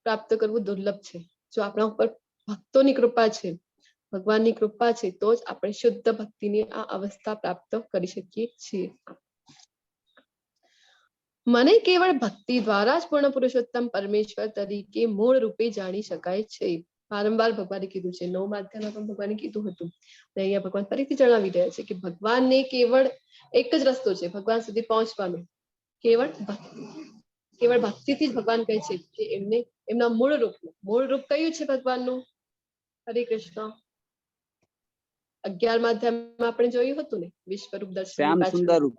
પ્રાપ્ત કરવું દુર્લભ છે. જો આપણા ઉપર ભક્તોની કૃપા છે, ભગવાનની કૃપા છે, તો જ આપણે શુદ્ધ ભક્તિની આ અવસ્થા પ્રાપ્ત કરી શકીએ છીએ. મને કેવળ ભક્તિ દ્વારા જ પૂર્ણ પુરુષોત્તમ પરમેશ્વર તરીકે મૂળ રૂપે જાણી શકાય છે. વારંવાર ભગવાને કીધું છે, 9મા અધ્યાયમાં પણ ભગવાને કીધું હતું. અહીંયા ભગવાન ફરીથી જણાવી રહ્યા છે કે ભગવાનને કેવળ એક જ રસ્તો છે ભગવાન સુધી પહોંચવાનો, કેવળ ભક્તિ. કેવળ ભક્તિથી જ ભગવાન કહે છે કે એમને એમના મૂળ રૂપ કયું છે ભગવાનનું? હરે કૃષ્ણ. 11મા અધ્યાયમાં આપણે જોયું હતું ને, વિશ્વરૂપ દર્શન. શ્યામ સુંદર રૂપ.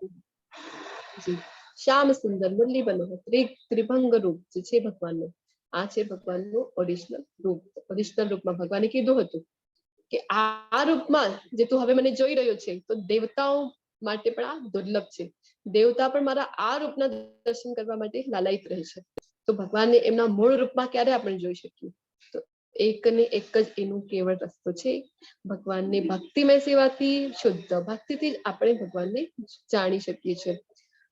શ્યામ સુંદર મુરલી મનોહર ત્રિભંગ રૂપ જે છે ભગવાનનું, આ છે ભગવાનનું ઓરિજિનલ રૂપ. ઓરિજિનલ રૂપમાં ભગવાને કીધું હતું કે આ રૂપમાં જે તું હવે મને જોઈ રહ્યો છે, તો દેવતાઓ માટે પણ આ દુર્લભ છે. દેવતા પણ મારા આ રૂપના દર્શન કરવા માટે લાલાયિત રહે છે. તો ભગવાનને એમના મૂળ રૂપમાં ક્યારે આપણે જોઈ શકીએ? તો એક ને એક જ એનું કેવળ રસ્તો છે ભગવાનને ભક્તિમય સેવાથી, શુદ્ધ ભક્તિથી જ આપણે ભગવાનને જાણી શકીએ છીએ.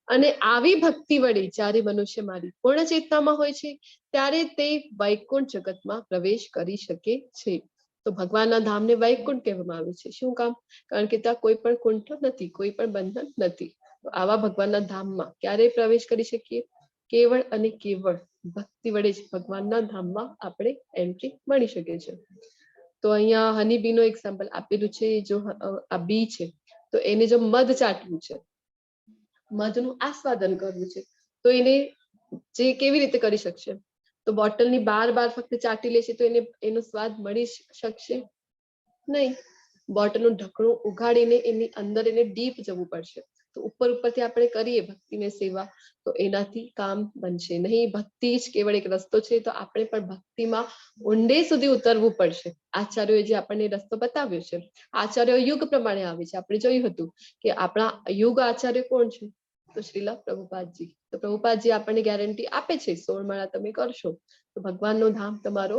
અને આવી ભક્તિ વડે જ્યારે મનુષ્ય મારી પૂર્ણ ચેતનામાં હોય છે ત્યારે તે વૈકુંઠ જગતમાં પ્રવેશ કરી શકે છે. તો ભગવાનના ધામને વૈકુંઠ કહેવામાં આવે છે. શું કામ? કારણ કે ત્યાં કોઈ પણ કુંઠ નથી, કોઈ પણ બંધન નથી. તો આવા ભગવાનના ધામમાં ક્યારે પ્રવેશ કરી શકીએ? કેવળ અને કેવળ ભક્તિ વડે જ ભગવાનના ધામમાં આપણે એન્ટ્રી મળી શકે છે. તો અહીંયા હની બી નો એક્ઝામ્પલ આપેલું છે. જો આ બી છે તો એને જો મધ ચાટવું છે, મધનું આસ્વાદન કરવું છે, તો એને જે કેવી રીતે કરી શકશે? તો બોટલની બાર ફક્ત ચાટી લેશે તો એનો સ્વાદ મળી શકશે નહીં. બોટલનું ઢક્કણું ઉઘાડીને એની અંદર એને ડીપ જવું પડશે. તો ઉપરથી આપણે કરીએ ભક્તિની સેવા તો એનાથી કામ બનશે નહીં. ભક્તિ જ કેવળ એક રસ્તો છે, તો આપણે પણ ભક્તિમાં ઊંડે સુધી ઉતરવું પડશે. આચાર્યોએ જે આપણને રસ્તો બતાવ્યો છે, આચાર્યો યુગ પ્રમાણે આવે છે. આપણે જોયું હતું કે આપણા યુગ આચાર્ય કોણ છે? તો શ્રીલ પ્રભુપાદજી. તો પ્રભુપાદજી આપણને ગેરંટી આપે છે 16 માળા તમે કરશો તો ભગવાનનું ધામ તમારો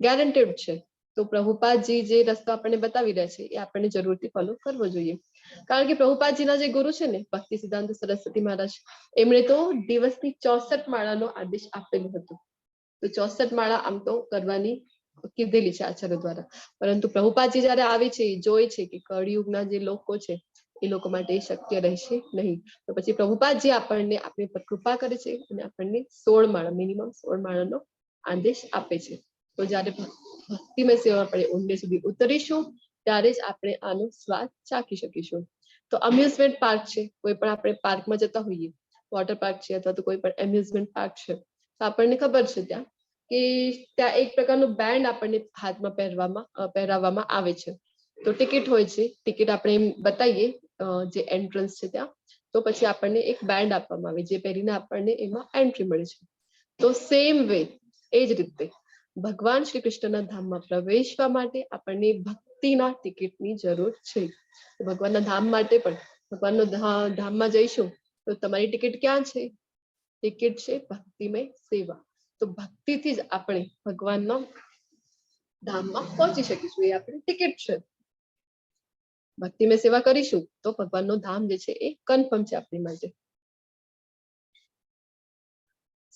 ગેરંટેડ છે. તો પ્રભુપાદજી જે રસ્તો આપણને બતાવી રહ્યા છે એ આપણને જરૂરથી ફોલો કરવો જોઈએ. કારણ કે પ્રભુપાદજીના જે ગુરુ છે ને, ભક્તિ સિદ્ધાંત સરસ્વતી મહારાજ, એમણે તો દિવસની 64 માળાનો આદેશ આપેલું હતું. તો 64 માળા આમ તો કરવાની કીધેલી છે આચાર્ય દ્વારા, પરંતુ પ્રભુપાદજી જયારે આવે છે એ જોઈ છે કે કળિયુગના જે લોકો છે એ લોકો માટે એ શક્ય રહેશે નહીં. તો પછી પ્રભુપાદજી આપણને આપણી પર કૃપા કરે છે અને આપણને 16 માળા મિનિમમ 16 માળાનો આદેશ આપે છે. તો જયારે ભક્તિમય સેવા આપણે ઊંડે સુધી ઉતરીશું ત્યારે જ આપણે આનો સ્વાદ ચાખી શકીશું. તો અમ્યુઝમેન્ટ પાર્ક છે, કોઈ પણ આપણે પાર્કમાં જતા હોઈએ, વોટર પાર્ક છે અથવા તો કોઈ પણ એમ્યુઝમેન્ટ પાર્ક છે, તો આપણને ખબર છે ત્યાં કે ત્યાં એક પ્રકારનું બેન્ડ આપણને હાથમાં પહેરાવવામાં આવે છે. તો ટિકિટ હોય છે, ટિકિટ આપણે એમ બતાવીએ જે એન્ટ્રન્સ છે ત્યાં, તો પછી આપણને એક બેન્ડ આપવામાં આવે જે પહેરીને આપણને એમાં એન્ટ્રી મળે છે. તો સેમ વે એ જ રીતે ભગવાન શ્રી કૃષ્ણના ધામમાં પ્રવેશવા માટે આપણને ભક્તિના ટિકિટની જરૂર છે. ભગવાનના ધામ માટે પણ ભગવાનના ધામમાં જઈશું તો તમારી ટિકિટ ક્યાં છે? ટિકિટ છે ભક્તિમય સેવા. તો ભક્તિથી જ આપણે ભગવાનના ધામમાં પહોંચી શકીશું, એ આપણી ટિકિટ છે. ભક્તિમય સેવા કરીશું તો ભગવાનનું ધામ જે છે એ કન્ફર્મ છે આપણી માટે.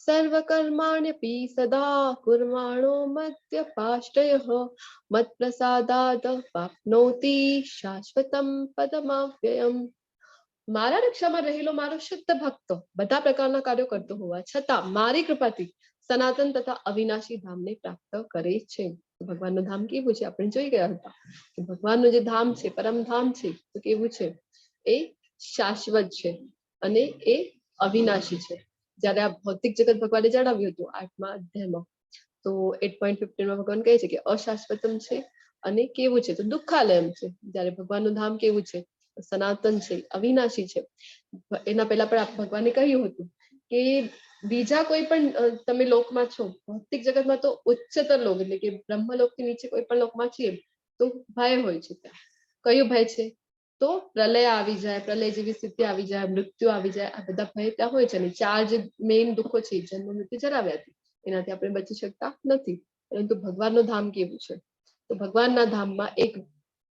સર્વકર્માણ્યપી સદા કુર્વાણો મધ્યપાશ્રયઃ મત્પ્રસાદાદ વાપ્નોતિ શાશ્વતમ પદમાવ્યયમ. મારા રક્ષામાં રહેલો મારો શુદ્ધ ભક્તો બધા પ્રકારના કાર્યો કરતો હોવા છતાં મારી કૃપાથી સનાતન તથા અવિનાશી ધામને પ્રાપ્ત કરે છે. ભગવાનનું ધામ કેવું છે આપણે જોઈ ગયા હતા કે ભગવાનનું જે ધામ છે પરમ ધામ છે તો કેવું છે? એ શાશ્વત છે અને એ અવિનાશી છે. જયારે આ ભૌતિક જગત ભગવાને જણાવ્યું હતું 8મા અધ્યાયમાં, તો 8.15 ભગવાન કહે છે કે અશાશ્વતમ છે અને કેવું છે તો દુઃખાલયમ છે. જયારે ભગવાનનું ધામ કેવું છે? સનાતન છે, અવિનાશી છે. એના પહેલા પણ ભગવાને કહ્યું હતું કે બીજા કોઈ પણ તમે લોકમાં છો, ભૌતિક જગતમાં તો ઉચ્ચતર લોક એટલે કે બ્રહ્મલોકથી નીચે કોઈ પણ લોકમાં છીએ તો ભય હોય છે. ત્યાં કયું ભય છે? તો પ્રલય આવી જાય, પ્રલય જેવી સ્થિતિ આવી જાય, મૃત્યુ આવી જાય, આ બધા ભય ત્યાં હોય છે. અને 4 જે મેઇન દુઃખો છે, જન્મ મૃત્યુ જરા વ્યાધિ, એનાથી આપણે બચી શકતા નથી. પરંતુ ભગવાનનું ધામ કેવું છે? તો ભગવાનના ધામમાં એક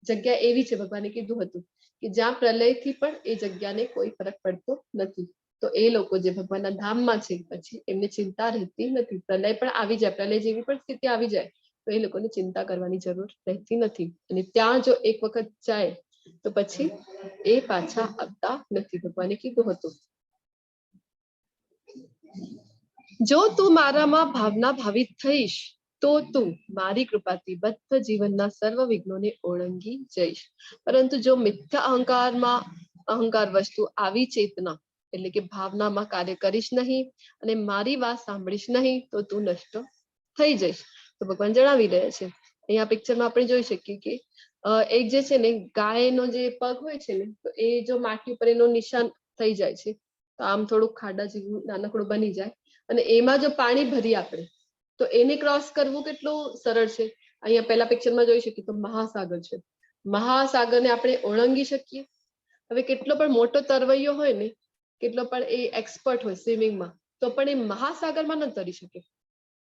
જગ્યા એવી છે, ભગવાને કીધું હતું કે જ્યાં પ્રલયથી પણ એ જગ્યાને કોઈ ફરક પડતો નથી. તો એ લોકો જે ભગવાનના ધામમાં છે પછી એમને ચિંતા રહેતી નથી. પ્રલય પણ આવી જાય, પ્રલય જેવી પણ સ્થિતિ આવી જાય તો એ લોકોને ચિંતા કરવાની જરૂર રહેતી નથી. અને ત્યાં જો એક વખત જાય તો પછી એ પાછા આવતા નથી. ભગવાને કીધું હતું જો તું મારામાં ભાવના ભાવિત થઈશ તો તું મારી કૃપાથી બદ્ધ જીવનના સર્વ વિઘ્નોને ઓળંગી જઈશ. પરંતુ જો મિથ્યા અહંકાર વસ્તુ આવી ચેતના એટલે કે ભાવનામાં કાર્ય કરીશ નહીં અને મારી વાત સાંભળીશ નહીં તો તું નષ્ટ થઈ જઈશ. તો ભગવાન જણાવી રહ્યા છે. અહીંયા પિક્ચરમાં આપણે જોઈ શકીએ કે એક જે છે ને ગાયનો જે પગ હોય છે ને, તો એ જો માટી ઉપર એનું નિશાન થઈ જાય છે તો આમ થોડુંક ખાડા જેવું નાનકડું બની જાય અને એમાં જો પાણી ભરી આપણે તો એને ક્રોસ કરવું કેટલું સરળ છે. અહીંયા પહેલા પિક્ચરમાં જોઈ શકીએ તો મહાસાગર છે. મહાસાગરને આપણે ઓળંગી શકીએ. હવે કેટલો પણ મોટો તરવૈયો હોય ને, કેટલો પણ એ એક્સપર્ટ હોય સ્વિમિંગમાં, તો પણ એ મહાસાગરમાં ન તરી શકે.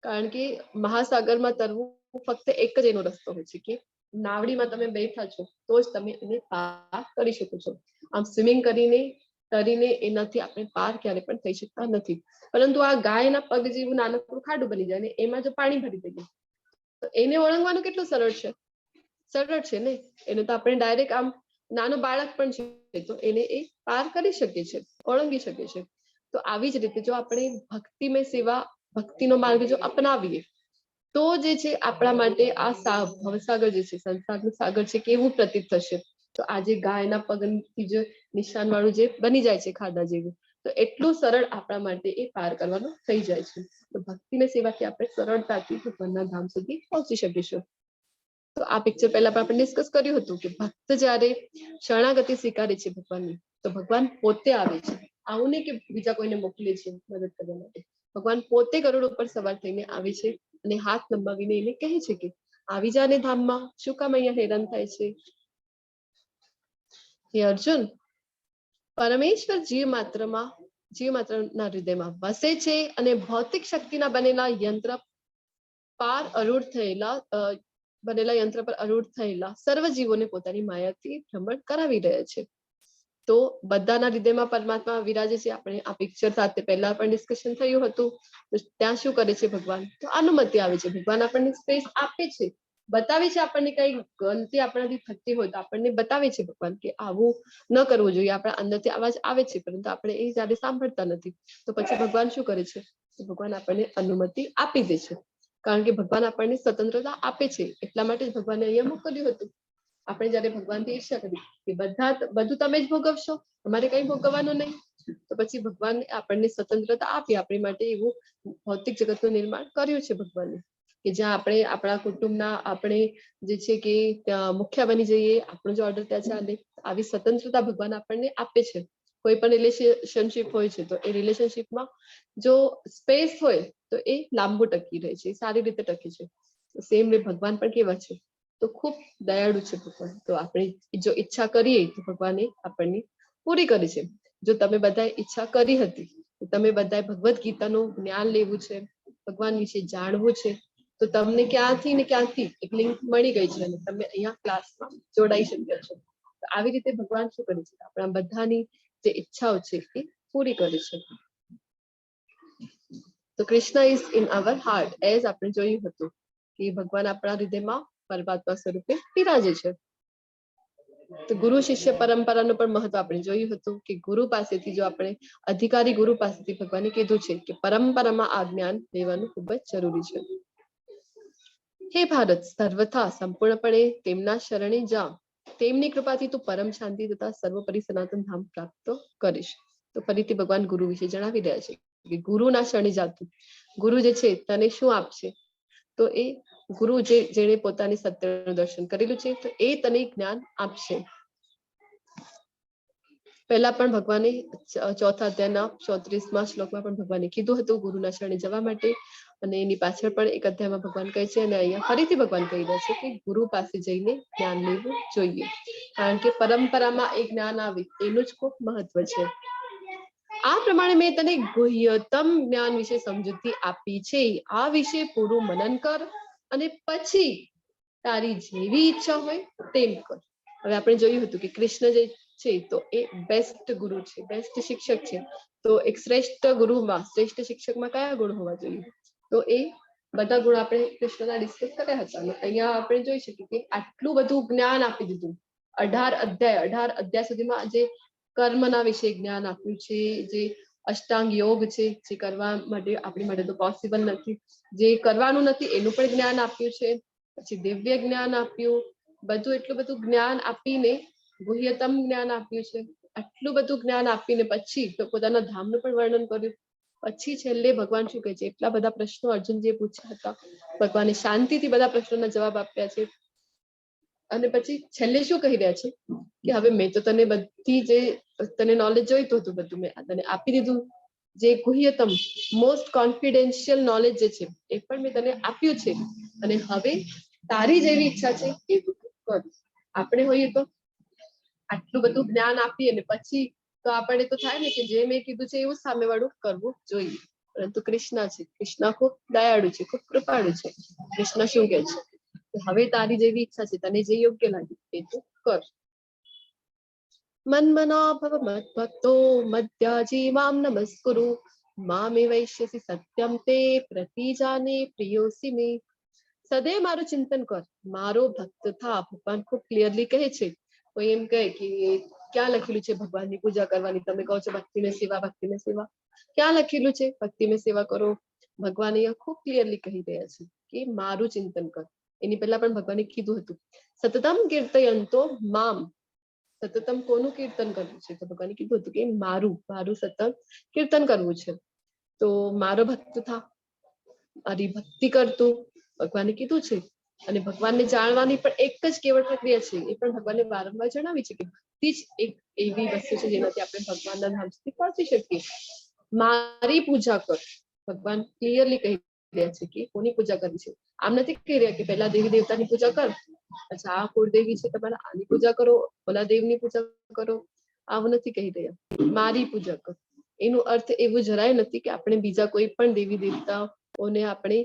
કારણ કે મહાસાગરમાં તરવું ફક્ત એક જ એનો રસ્તો હોય છે કે નાવડીમાં તમે બેઠા છો તો જ તમે એને પાર કરી શકો છો. આમ સ્વિમિંગ કરીને તરીને એનાથી આપણે પાર ક્યારે પણ થઈ શકતા નથી. પરંતુ આ ગાયના પગ જેવું નાનકડું ખાડું બની જાય ને એમાં જો પાણી ભરી દઈએ તો એને ઓળંગવાનું કેટલું સરળ છે ને. એને તો આપણે ડાયરેક્ટ આમ નાનું બાળક પણ છે તો એને એ પાર કરી શકે છે, ઓળંગી શકે છે. તો આવી જ રીતે જો આપણે ભક્તિમય સેવા, ભક્તિનો માર્ગ જો અપનાવીએ તો જે છે આપણા માટે આ ભવસાગર જે છે, સંસારનું સાગર છે, કેવું પ્રતીત થશે. તો આજે ગાયના પગથી જે નિશાન વાળું જે બની જાય છે ખાડા જેવું, તો એટલું સરળ આપણા માટે એ પાર કરવાનું થઈ જાય છે. તો ભક્તિમય સેવાથી આપણે સરળતાથી ભગવાનના ધામ સુધી પહોંચી શકીશું. તો આ પિક્ચર પહેલા પણ આપણે ડિસ્કસ કર્યું હતું કે ભક્ત જયારે શરણાગતિ સ્વીકારે છે ભગવાનની તો ભગવાન પોતે આવે છે. આવું નહીં કે બીજા કોઈને મોકલે છે મદદ કરવા માટે. ભગવાન પોતે ગરુડ ઉપર સવાર થઈને આવે છે અને હાથ લંબાવીને એને કહે છે કે આવી જાને ધામમાં, શું કામ અહીંયા હેરાન થાય છે? હે અર્જુન, પરમેશ્વર જીવ માત્રના હૃદયમાં વસે છે અને ભૌતિક શક્તિના બનેલા યંત્ર પર અરૂઢ થયેલા સર્વ જીવોને પોતાની માયાથી ભ્રમણ કરાવી રહ્યા છે. તો બધાના હૃદયમાં પરમાત્મા વિરાજે છે. આપણે આ પિક્ચર સાથે પહેલા પણ ડિસ્કશન થયું હતું. તો ત્યાં શું કરે છે ભગવાન? તો અનુમતિ આવે છે. ભગવાન આપણને સ્પેસ આપે છે, બતાવે છે. આપણને કઈ ગલતી આપણાથી થતી હોય તો આપણને બતાવે છે ભગવાન કે આવું ન કરવું જોઈએ. આપણા અંદરથી અવાજ આવે છે પરંતુ આપણે એ જ્યારે સાંભળતા નથી. તો પછી ભગવાન શું કરે છે? ભગવાન આપણને અનુમતિ આપી દે છે. કારણ કે ભગવાન આપણને સ્વતંત્રતા આપે છે. એટલા માટે જ ભગવાને અહીંયા મોકલ્યું હતું. આપણે જયારે ભગવાનથી ઈચ્છા કરી કે બધું તમે જ ભોગવશો, તમારે કઈ ભોગવવાનું નહીં, તો પછી ભગવાને આપણને સ્વતંત્રતા આપી. આપણી માટે એવું ભૌતિક જગતનું નિર્માણ કર્યું છે ભગવાને, કે જ્યાં આપણે આપણા કુટુંબના આપણે જે છે કે ત્યાં મુખ્ય બની જઈએ, આપણો જો ઓર્ડર ત્યાં ચાલે. આવી સ્વતંત્રતા ભગવાન આપણને આપે છે. કોઈ પણ રિલેશનશીપ હોય છે તો એ રિલેશનશીપમાં જો સ્પેસ હોય તો એ લાંબુ ટકી રહે છે, સારી રીતે ટકે છે. સેમ વે ભગવાન પણ કેવા છે? તો ખૂબ દયાળુ છે ભગવાન. તો આપણે જો ઈચ્છા કરીએ તો ભગવાને આપણને પૂરી કરી છે. જો તમે બધાએ ઈચ્છા કરી હતી, તમે બધાએ ભગવદ્ ગીતાનું જ્ઞાન લેવું છે, ભગવાન વિશે જાણવું છે, તો તમને ક્યાંથી ને ક્યાંથી એક લિંક મળી ગઈ છે અને તમે અહીંયા ક્લાસમાં જોડાઈ શક્યા છો. તો આવી રીતે ભગવાન શું કરે છે? આપણા બધાની જે ઈચ્છાઓ છે એ પૂરી કરે છે. તો Krishna is in our heart, as આપણે જોયું હતું કે ભગવાન આપણા હૃદયમાં પરમાત્મા સ્વરૂપે બિરાજે છે. તો ગુરુ શિષ્ય પરંપરાનું પણ મહત્વ આપણે જોયું હતું કે ગુરુ પાસેથી જો આપણે અધિકારી ગુરુ પાસેથી ભગવાને કીધું છે કે પરંપરામાં આ જ્ઞાન લેવાનું ખૂબ જ જરૂરી છે. હે ભારત, સર્વથા સંપૂર્ણપણે તેમના શરણે જા. તેમની કૃપાથી તું પરમ શાંતિ તથા સર્વોપરી સનાતન ધામ પ્રાપ્ત કરીશ. તો ફરીથી ભગવાન ગુરુ વિશે જણાવી રહ્યા છે કે ગુરુના શરણે જાતું. ગુરુ જે છે તને શું આપશે? તો એ ગુરુ જેણે પોતાની સત્યનું દર્શન કરેલું છે તો એ તને જ્ઞાન આપશે. પહેલા પણ ભગવાને ચોથા અધ્યાયના 34મા શ્લોકમાં પણ ભગવાને કીધું હતું ગુરુના શરણે જવા માટે. અને એની પાછળ પણ એક અધ્યાયમાં ભગવાન કહે છે અને અહીંયા ફરીથી ભગવાન કહી રહ્યા છે કે ગુરુ પાસે જઈને જ્ઞાન લેવું જોઈએ. કારણ કે પરંપરામાં એ જ્ઞાન આવે એનું જ ખૂબ મહત્વ છે. આ પ્રમાણે મેં તને ગુહ્યતમ જ્ઞાન વિશે સમજૂતી આપી છે. આ વિશે પૂરું મનન કર અને પછી તારી જેવી ઈચ્છા હોય તેમ કર. હવે આપણે જોયું હતું કે કૃષ્ણ જે છે તો એ બેસ્ટ ગુરુ છે, બેસ્ટ શિક્ષક છે. તો એક શ્રેષ્ઠ ગુરુમાં, શ્રેષ્ઠ શિક્ષકમાં કયા ગુણ હોવા જોઈએ? તો એ બધા ગુણ આપણે કૃષ્ણના ડિસ્કસ કર્યા હતા. અને અહીંયા આપણે જોઈ શકીએ કે આટલું બધું જ્ઞાન આપી દીધું. 18 અધ્યાય સુધીમાં જે કર્મના વિશે જ્ઞાન આપ્યું છે, જે અષ્ટાંગ યોગ છે, જે કરવા માટે આપણી માટે તો પોસિબલ નથી, જે કરવાનું નથી એનું પણ જ્ઞાન આપ્યું છે. પછી દિવ્ય જ્ઞાન આપ્યું. બધું એટલું બધું જ્ઞાન આપીને ગુહ્યતમ જ્ઞાન આપ્યું છે. આટલું બધું જ્ઞાન આપીને પછી તો પોતાના ધામનું પણ વર્ણન કર્યું. પછી છેલ્લે ભગવાન શું કહે છે? એટલા બધા પ્રશ્નો અર્જુન જે પૂછ્યા હતા, ભગવાને શાંતિથી બધા પ્રશ્નોના જવાબ આપ્યા છે. અને પછી છેલ્લે શું કહી રહ્યા છે કે હવે મેં તો તને બધી જે તને નોલેજ જોઈતું હતું બધું મેં તને આપી દીધું. જે ગુહ્યતમ મોસ્ટ કોન્ફિડેન્શિયલ નોલેજ જે છે એ પણ મેં તને આપ્યું છે. અને હવે તારી જેવી ઈચ્છા છે એ તું કર. આપણે હોઈએ તો આટલું બધું જ્ઞાન આપીએ ને પછી તો આપણે તો થાય ને કે જે મેં કીધું છે એવું સામેવાળું કરવું જોઈએ. પરંતુ કૃષ્ણ છે, કૃષ્ણ ખૂબ દયાળુ છે, ખૂબ કૃપાળુ છે. કૃષ્ણ શું કહે છે? હવે તારી જેવી ઈચ્છા છે, તને જે યોગ્ય લાગે એ તું કર. મન્મનો ભવ મદ્ભક્તો મદ્યાજી મામ નમસ્કુરુ મામે વૈશ્યસી સત્યમ તે પ્રતિજાને પ્રિયોસી મે. સદૈવ મારું ચિંતન કર, મારો ભક્ત થા. ભગવાન ખૂબ ક્લિયરલી કહે છે. કોઈ એમ કહે કે ક્યાં લખેલું છે ભગવાનની પૂજા કરવાની? તમે કહો છો ભક્તિ મેં સેવા, ભક્તિ મેં સેવા. ક્યાં લખેલું છે ભક્તિ મેં સેવા કરો? ભગવાન અહીંયા ખૂબ ક્લિયરલી કહી રહ્યા છે કે મારું ચિંતન કર. એની પહેલા પણ ભગવાને કીધું હતું સતતમ કીર્તયંતો મામ. સતતમ કોનું કીર્તન કરવું છે? તો ભગવાને કીધું હતું કે મારું સતત કીર્તન કરવું છે. તો મારો ભક્ત થા, મારી ભક્તિ કરતું, ભગવાને કીધું છે. અને ભગવાનને જાણવાની પણ એક જ કેવળ પ્રક્રિયા છે, એ પણ ભગવાને વારંવાર જણાવી છે કે ભક્તિ જ એક એવી વસ્તુ છે જેનાથી આપણે ભગવાનના ધામ સુધી પહોંચી શકીએ. મારી પૂજા કર. ભગવાન ક્લિયરલી કહી રહ્યા છે કે કોની પૂજા કરવી છે. આમ નથી કહી રહ્યા કે પહેલા દેવી દેવતાની પૂજા કર, અચ્છા આ કુળદેવી છે તમારે આની પૂજા કરો, ઓલા દેવની પૂજા કરો. આવું નથી કહી રહ્યા. મારી પૂજા કર એનો અર્થ એવું જરાય નથી કે આપણે બીજા કોઈ પણ દેવી દેવતાઓને આપણે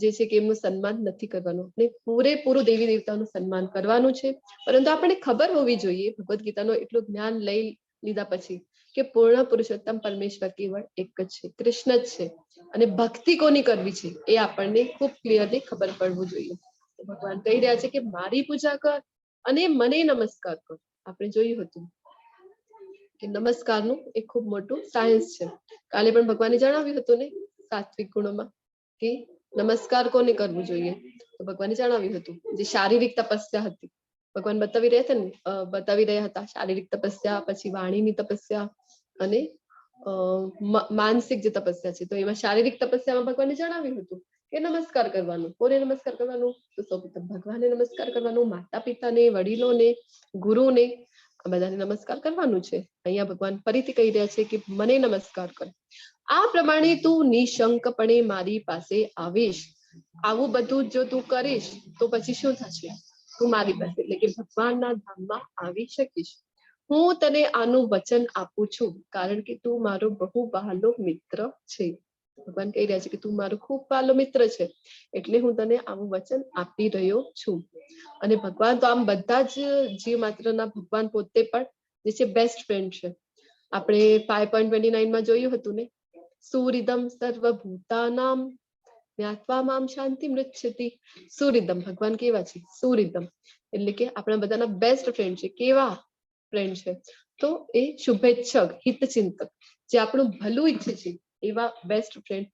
જે છે કે એમનું સન્માન નથી કરવાનું. આપણે પૂરેપૂરું દેવી દેવતાનું સન્માન કરવાનું છે. પરંતુ આપણને ખબર હોવી જોઈએ ભગવદ્ ગીતાનું એટલું જ્ઞાન લઈ લીધા પછી કે પૂર્ણ પુરુષોત્તમ પરમેશ્વર કેવળ એક જ છે, કૃષ્ણ જ છે. અને ભક્તિ કોની કરવી છે એ આપણને ખૂબ ક્લિયરલી ખબર પડવું જોઈએ. ભગવાન કહી રહ્યા છે કે મારી પૂજા કર અને મને નમસ્કાર કર. આપણે જોયું હતું કે નમસ્કારનું એક ખૂબ મોટું સાયન્સ છે. કાલે પણ ભગવાને જણાવ્યું હતું ને સાત્વિક ગુણોમાં કે નમસ્કાર કોને કરવું જોઈએ. તો ભગવાને જણાવ્યું હતું જે શારીરિક તપસ્યા હતી. ભગવાન બતાવી રહ્યા હતા શારીરિક તપસ્યા, પછી વાણીની તપસ્યા અને માનસિક જે તપસ્યા છે. તો એમાં શારીરિક તપસ્યામાં ભગવાને જણાવ્યું હતું કે નમસ્કાર કરવાનું. કોને નમસ્કાર કરવાનું? તો સૌપ્રથમ ભગવાનને નમસ્કાર કરવાનું, માતા પિતાને, વડીલોને, ગુરુને, આ બધાને નમસ્કાર કરવાનું છે. અહીંયા ભગવાન ફરીથી કહી રહ્યા છે કે મને નમસ્કાર કર. આ પ્રમાણે તું નિશંકપણે મારી પાસે આવીશ. આવું બધું જો તું કરીશ તો પછી શું થશે? તું મારી પાસે એટલે કે ભગવાનના ધામમાં આવી શકીશ. હું તને આનું વચન આપું છું કારણ કે તું મારો બહુ વહાલો મિત્ર છે. ભગવાન કહી રહ્યા છે કે તું મારો ખૂબ વહાલો મિત્ર છે એટલે હું તને આવું વચન આપી રહ્યો છું. અને ભગવાન તો આમ બધા જ જીવ માત્રના ભગવાન પોતે પણ જે છે બેસ્ટ ફ્રેન્ડ છે. આપણે 5.29 માં જોયું હતું ને, સુરિદમ સર્વભૂતાનામ જ્ઞાત્વા મામ શાંતિ મૃચ્છતિ. સુરિદમ ભગવાન કેવા છે? સુરિદમ એટલે કે આપણા બધાના બેસ્ટ ફ્રેન્ડ છે. કેવા ફ્રેન્ડ છે? તો એ શુભેચ્છક, હિતચિંતક, જે આપણું ભલું ઈચ્છે છે એવા બેસ્ટ ફ્રેન્ડ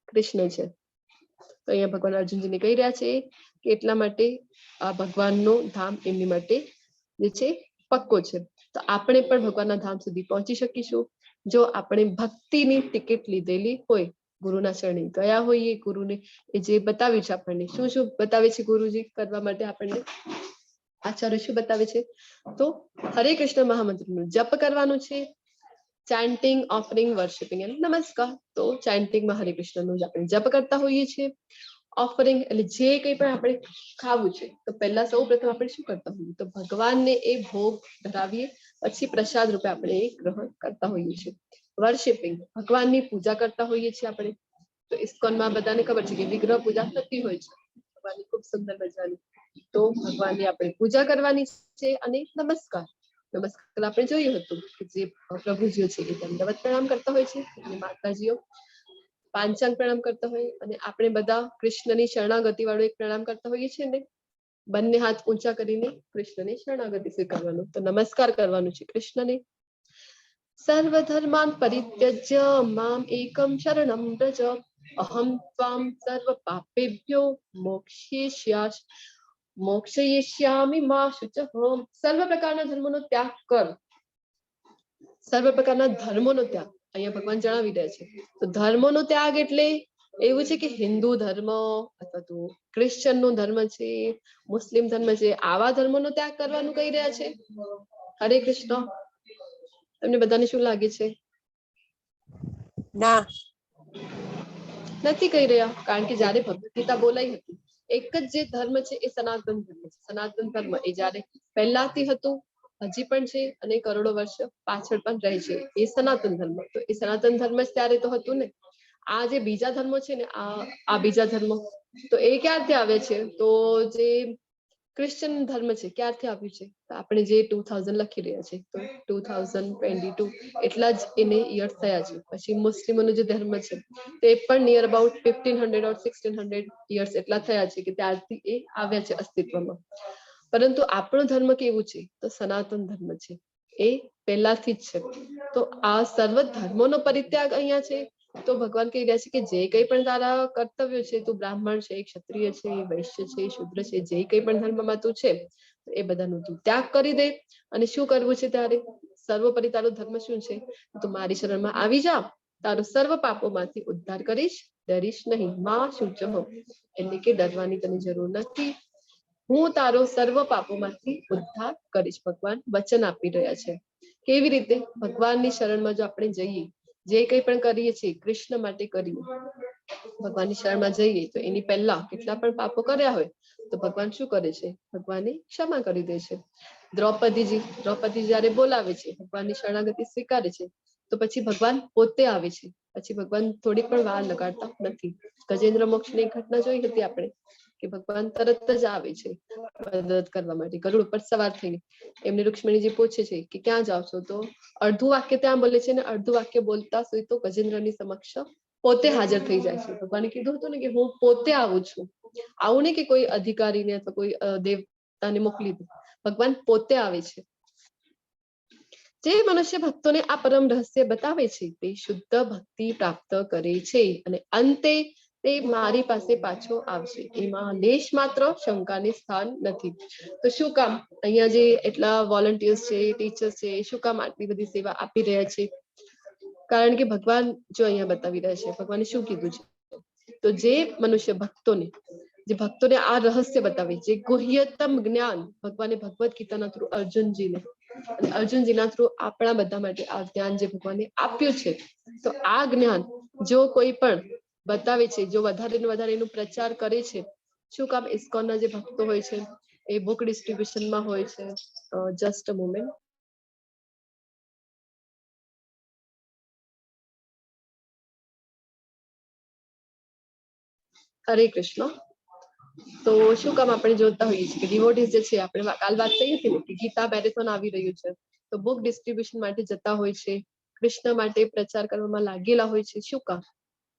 કૃષ્ણ છે. તો અહીંયા ભગવાન અર્જુનજીને કહી રહ્યા છે કે એટલા માટે આ ભગવાનનો ધામ એમની માટે જે છે પક્કો છે. તો આપણે પણ ભગવાનના ધામ સુધી પહોંચી શકીશું જો આપણે ભક્તિની ટિકિટ લીધેલી હોય, ગુરુના શરણે ગયા હોઈએ, ગુરુને એ જે બતાવ્યું છે આપણને, શું શું બતાવે છે ગુરુજી કરવા માટે આપણને, આચાર્ય શું બતાવે છે? તો હરે કૃષ્ણ મહામંત્રનું જપ કરવાનું છે, ચાન્ટિંગ, ઓફરિંગ, વર્શિપિંગ અને નમસ્કાર. તો ચાન્ટિંગમાં હરે કૃષ્ણનું આપણે જપ કરતા હોઈએ છીએ. ઓફરિંગ એટલે જે કંઈ પણ આપણે ખાવું છે તો પહેલા સૌ પ્રથમ આપણે શું કરતા હોઈએ તો ભગવાનને એ ભોગ ધરાવીએ, પછી પ્રસાદ રૂપે આપણે એ ગ્રહણ કરતા હોઈએ છીએ. વર્શિપિંગ ભગવાનની પૂજા કરતા હોઈએ છીએ આપણે. તો ઇસ્કોનમાં બધાને ખબર છે કે વિગ્રહ પૂજા થતી હોય છે ભગવાનની ખૂબ સુંદર મજાની. તો ભગવાનની આપણે પૂજા કરવાની છે. અને નમસ્કાર આપણે જોયું હતું કે જે પ્રભુજીઓ છે એ દંડવત પ્રણામ કરતા હોય છે અને માતાજીઓ પાંચાંગ પ્રણામ કરતા હોય. અને આપણે બધા કૃષ્ણની શરણાગતિ વાળો એક પ્રણામ કરતા હોઈએ છીએ ને, બંને હાથ ઊંચા કરીને કૃષ્ણની શરણાગતિ સ્વીકારવાનું. તો નમસ્કાર કરવાનું છે કૃષ્ણને. સર્વધર્માન પરિત્યજ્ય મામ એકમ શરણમ વ્રજ અહમ ત્વામ સર્વ પાપેભ્યો મોક્ષયિષ્યામિ મા શુચઃ. સર્વ પ્રકારના ધર્મોનો ત્યાગ કર. સર્વ પ્રકારના ધર્મોનો ત્યાગ અહીંયા ભગવાન જણાવી રહ્યા છે. તો ધર્મોનો ત્યાગ એટલે એવું છે કે હિન્દુ ધર્મ અથવા તો ક્રિશ્ચન નો ધર્મ છે, મુસ્લિમ ધર્મ છે, આવા ધર્મોનો ત્યાગ કરવાનું કહી રહ્યા છે. હરે કૃષ્ણ. તમને બધાને શું લાગે છે? ના, નથી કહી રહ્યા. કારણ કે જયારે ભગવદ ગીતા બોલાઈ હતી એક જ જે ધર્મ છે એ સનાતન ધર્મ છે. સનાતન ધર્મ એ જયારે પહેલાથી હતું, હજી પણ છે અને કરોડો વર્ષ પાછળ પણ રહે છે, એ સનાતન ધર્મ. તો એ સનાતન ધર્મ જ ત્યારે તો હતું ને. આ જે બીજા ધર્મો છે ને, આ બીજા ધર્મો તો એ ક્યારથી આવે છે? તો જે ક્રિશ્ચન ધર્મ છે ક્યારથી આવ્યું છે? તો આપણે જે 2000 લખી રહ્યા છે તો 2022 એટલા જ એને યર્સ થયા છે. પછી મુસ્લિમોનો જે ધર્મ છે તે પણ નિયર અબાઉટ 1500 or 1600 યર્સ એટલા થયા છે કે ત્યારથી એ આવ્યા છે અસ્તિત્વમાં. પરંતુ આપણો ધર્મ કેવું છે? તો સનાતન ધર્મ છે, એ પહેલાથી જ છે. તો આ સર્વ ધર્મોનો પરિત્યાગ અહીંયા છે. તો ભગવાન કહી રહ્યા છે કે જે કંઈ પણ તારા કર્તવ્ય છે, તું બ્રાહ્મણ છે, ક્ષત્રિય છે, વૈશ્ય છે, શુદ્ર છે, જે કંઈ પણ ધર્મમાં તું છે એ બધાનો તું ત્યાગ કરી દે. અને શું કરવું છે ત્યારે? સર્વોપરી તારો ધર્મ શું છે? તું મારી શરણમાં આવી જા, તારો સર્વ પાપોમાંથી ઉદ્ધાર કરીશ, ડરીશ નહીં. માં શુચઃ એટલે કે ડરવાની તને જરૂર નથી, હું તારો સર્વ પાપોમાંથી ઉદ્ધાર કરીશ. ભગવાન વચન આપી રહ્યા છે. કેવી રીતે? ભગવાનની શરણમાં જો આપણે જઈએ, જે કંઈ પણ કરીએ છીએ કૃષ્ણ માટે કરીએ, ભગવાનની શરણમાં જઈએ તો એની પહેલા કેટલા પણ પાપો કર્યા હોય તો ભગવાન શું કરે છે? ભગવાનને ક્ષમા કરી દે છે. દ્રૌપદી જયારે બોલાવે છે, ભગવાનની શરણાગતિ સ્વીકારે છે, તો પછી ભગવાન પોતે આવે છે પછી ભગવાન થોડીક પણ વાર લગાડતા નથી. ગજેન્દ્ર મોક્ષની ઘટના જોઈ હતી આપણે કે ભગવાન તરત જ આવે છે મદદ કરવા માટે, ગરુડ ઉપર સવાર થઈને. એમને રૂક્ષ્મણીજી પૂછે છે કે ક્યાં જાઓ છો, તો અડધું વાક્ય ત્યાં બોલે છે ને અડધું વાક્ય બોલતા સુધી તો ગજેન્દ્રની સમક્ષ પોતે હાજર થઈ જાય છે. ભગવાને કીધું હતું ને કે હું પોતે આવું છું, આવું નહીં કે કોઈ અધિકારીને અથવા કોઈ દેવતાને મોકલી દઉં, ભગવાન પોતે આવે છે. જે મનુષ્ય ભક્તોને આ પરમ રહસ્ય બતાવે છે તે શુદ્ધ ભક્તિ પ્રાપ્ત કરે છે અને અંતે તે મારી પાસે પાછો આવશે, એમાં લેશ માત્ર શંકાને સ્થાન નથી. તો શું કામ અહીંયા જે એટલા વોલન્ટિયર્સ છે, ટીચર્સ છે, શું કામ આટલી બધી સેવા આપી રહ્યા છે? કારણ કે ભગવાન જો અહીંયા બતાવી રહ્યા છે, ભગવાને શું કીધું છે, તો જે મનુષ્ય ભક્તોને આ રહસ્ય બતાવે, જે ગુહ્યતમ જ્ઞાન ભગવાને ભગવદ ગીતાના થ્રુ અર્જુનજીને અને અર્જુનજીના થ્રુ આપણા બધા માટે આ જ્ઞાન જે ભગવાને આપ્યું છે, તો આ જ્ઞાન જો કોઈ પણ બતાવે છે, જો વધારે ને વધારે એનો પ્રચાર કરે છે, શું કામ ઇસ્કોનના જે ભક્તો હોય છે એ બુક ડિસ્ટ્રીબ્યુશનમાં હોય છે. Just a moment. હરે કૃષ્ણ. તો શું કામ આપણે જોતા હોઈએ છીએ કે ડિવોટીઝ જે છે, આપણે કાલ વાત થઈ હતી ને કે ગીતા મેરેથોન આવી રહ્યું છે, તો બુક ડિસ્ટ્રીબ્યુશન માટે જતા હોય છે, કૃષ્ણ માટે પ્રચાર કરવામાં લાગેલા હોય છે. શું કામ?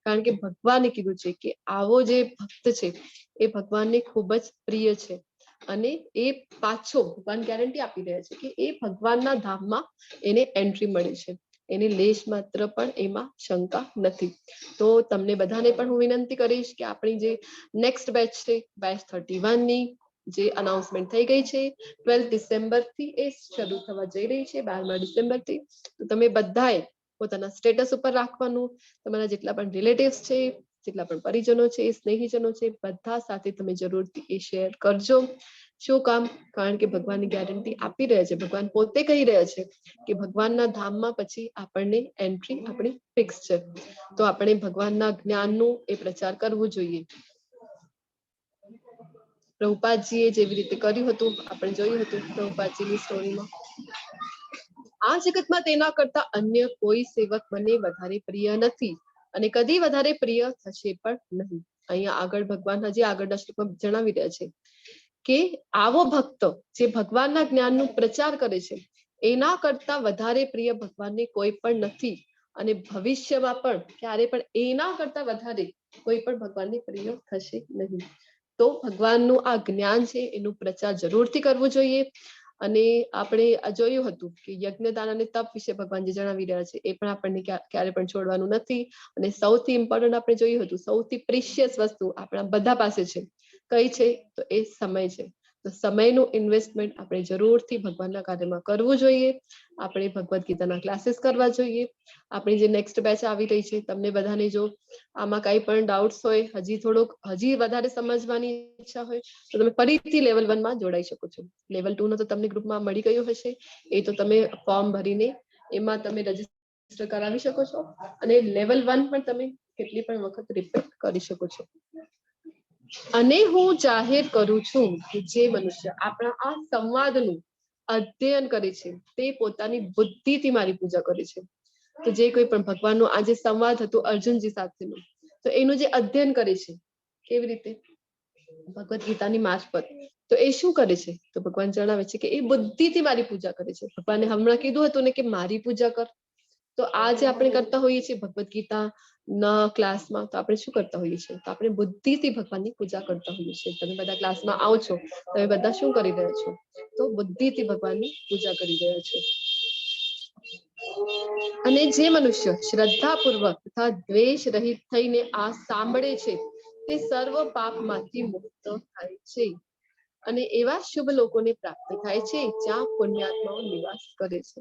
કારણ કે ભગવાને કીધું છે કે આવો જે ભક્ત છે એ ભગવાનને ખૂબ જ પ્રિય છે અને એ પાછો ભગવાન ગેરંટી આપી રહ્યા છે કે એ ભગવાનના ધામમાં એને એન્ટ્રી મળે છે, એને લેશ માત્ર પણ એમાં શંકા નથી. તો તમને બધાને પણ હું વિનંતી કરીશ કે આપણી જે નેક્સ્ટ બેચ છે, બેચ 31 ની જે અનાઉન્સમેન્ટ થઈ ગઈ છે 12 ડિસેમ્બર થી એ શરૂ થવા જઈ રહી છે, 12 ડિસેમ્બર થી. તો તમે બધાએ પોતાના સ્ટેટસ ઉપર રાખવાનું, તમારા જેટલા પણ રિલેટિવ્સ છે, જેટલા પણ પરિજનો છે, સ્નેહીજનો છે, બધા સાથે તમે જરૂરથી એ શેર કરજો. શું કામ? કારણ કે ભગવાનની ગેરંટી આપી રહ્યા છે, ભગવાન પોતે કહી રહ્યા છે કે ભગવાનના ધામમાં પછી આપણને એન્ટ્રી આપણી ફિક્સ છે. તો આપણે ભગવાનના જ્ઞાનનું એ પ્રચાર કરવું જોઈએ. પ્રભુપાદજીએ જેવી રીતે કર્યું હતું, આપણે જોયું હતું પ્રભુપાદજીની સ્ટોરીમાં. આ જગતમાં તેના કરતા અન્ય કોઈ સેવક મને વધારે પ્રિય નથી અને કદી વધારે પ્રિય થશે પણ નહીં. અહીંયા આગળ ભગવાન હજી આગળના શ્લોકમાં જણાવી રહ્યા છે કે આવો ભક્ત જે ભગવાનના જ્ઞાનનું પ્રચાર કરે છે, એના કરતા વધારે પ્રિય ભગવાનને કોઈ પણ નથી અને ભવિષ્યમાં પણ ક્યારે પણ એના કરતા વધારે કોઈ પણ ભગવાનને પ્રિય થશે નહીં. તો ભગવાનનું આ જ્ઞાન છે એનું પ્રચાર જરૂરથી કરવું જોઈએ. અને આપણે જોયું હતું કે યજ્ઞદાન અને તપ વિશે ભગવાન જે જણાવી રહ્યા છે એ પણ આપણને ક્યારે પણ છોડવાનું નથી. અને સૌથી ઇમ્પોર્ટન્ટ આપણે જોયું હતું, સૌથી પ્રિશિયસ વસ્તુ આપણા બધા પાસે છે, કઈ છે? તો એ સમય છે. તો સમયનું ઇન્વેસ્ટમેન્ટ આપણે જરૂરથી ભગવાનના કાર્યમાં કરવું જોઈએ. આપણે ભગવદ ગીતાના ક્લાસીસ કરવા જોઈએ. આપણી જે નેક્સ્ટ બેચ આવી રહી છે, તમને બધાને જો આમાં કઈ પણ ડાઉટ્સ હોય, હજી વધારે સમજવાની ઈચ્છા હોય તો તમે ફરીથી લેવલ 1 માં જોડાઈ શકો છો. લેવલ 2 નો તો તમને ગ્રુપમાં મળી ગયું હશે, એ તો તમે ફોર્મ ભરીને એમાં તમે રજીસ્ટર કરાવી શકો છો અને લેવલ 1 પણ તમે કેટલી પણ વખત રિપીટ કરી શકો છો. અને હું જાહેર કરું છું કે જે મનુષ્ય આપણા આ સંવાદનું અધ્યયન કરે છે તે પોતાની બુદ્ધિથી મારી પૂજા કરે છે. તો જે કોઈ પણ ભગવાનનો આ જે સંવાદ હતો અર્જુનજી સાથેનો, તો એનું જે અધ્યયન કરે છે, કેવી રીતે? ભગવદ ગીતાની મારફત. તો એ શું કરે છે? તો ભગવાન જણાવે છે કે એ બુદ્ધિથી મારી પૂજા કરે છે. ભગવાને હમણાં કીધું હતું ને કે મારી પૂજા કર. તો આ જે આપણે કરતા હોઈએ છીએ ભગવદ ગીતા ના ક્લાસમાં, તો આપણે શું કરતા હોઈએ છીએ? તો આપણે બુદ્ધિથી ભગવાનની પૂજા કરતા હોઈએ છીએ. તમે બધા ક્લાસમાં આવો છો, તમે બધા શું કરી રહ્યા છો? તો બુદ્ધિથી ભગવાનની પૂજા કરી રહ્યા છો. અને જે મનુષ્ય શ્રદ્ધાપૂર્વક તથા દ્વેષ રહિત થઈને આ સાંભળે છે તે સર્વ પાપમાંથી મુક્ત થાય છે અને એવા શુભ લોકોને પ્રાપ્ત થાય છે જ્યાં પુણ્યાત્માઓ નિવાસ કરે છે.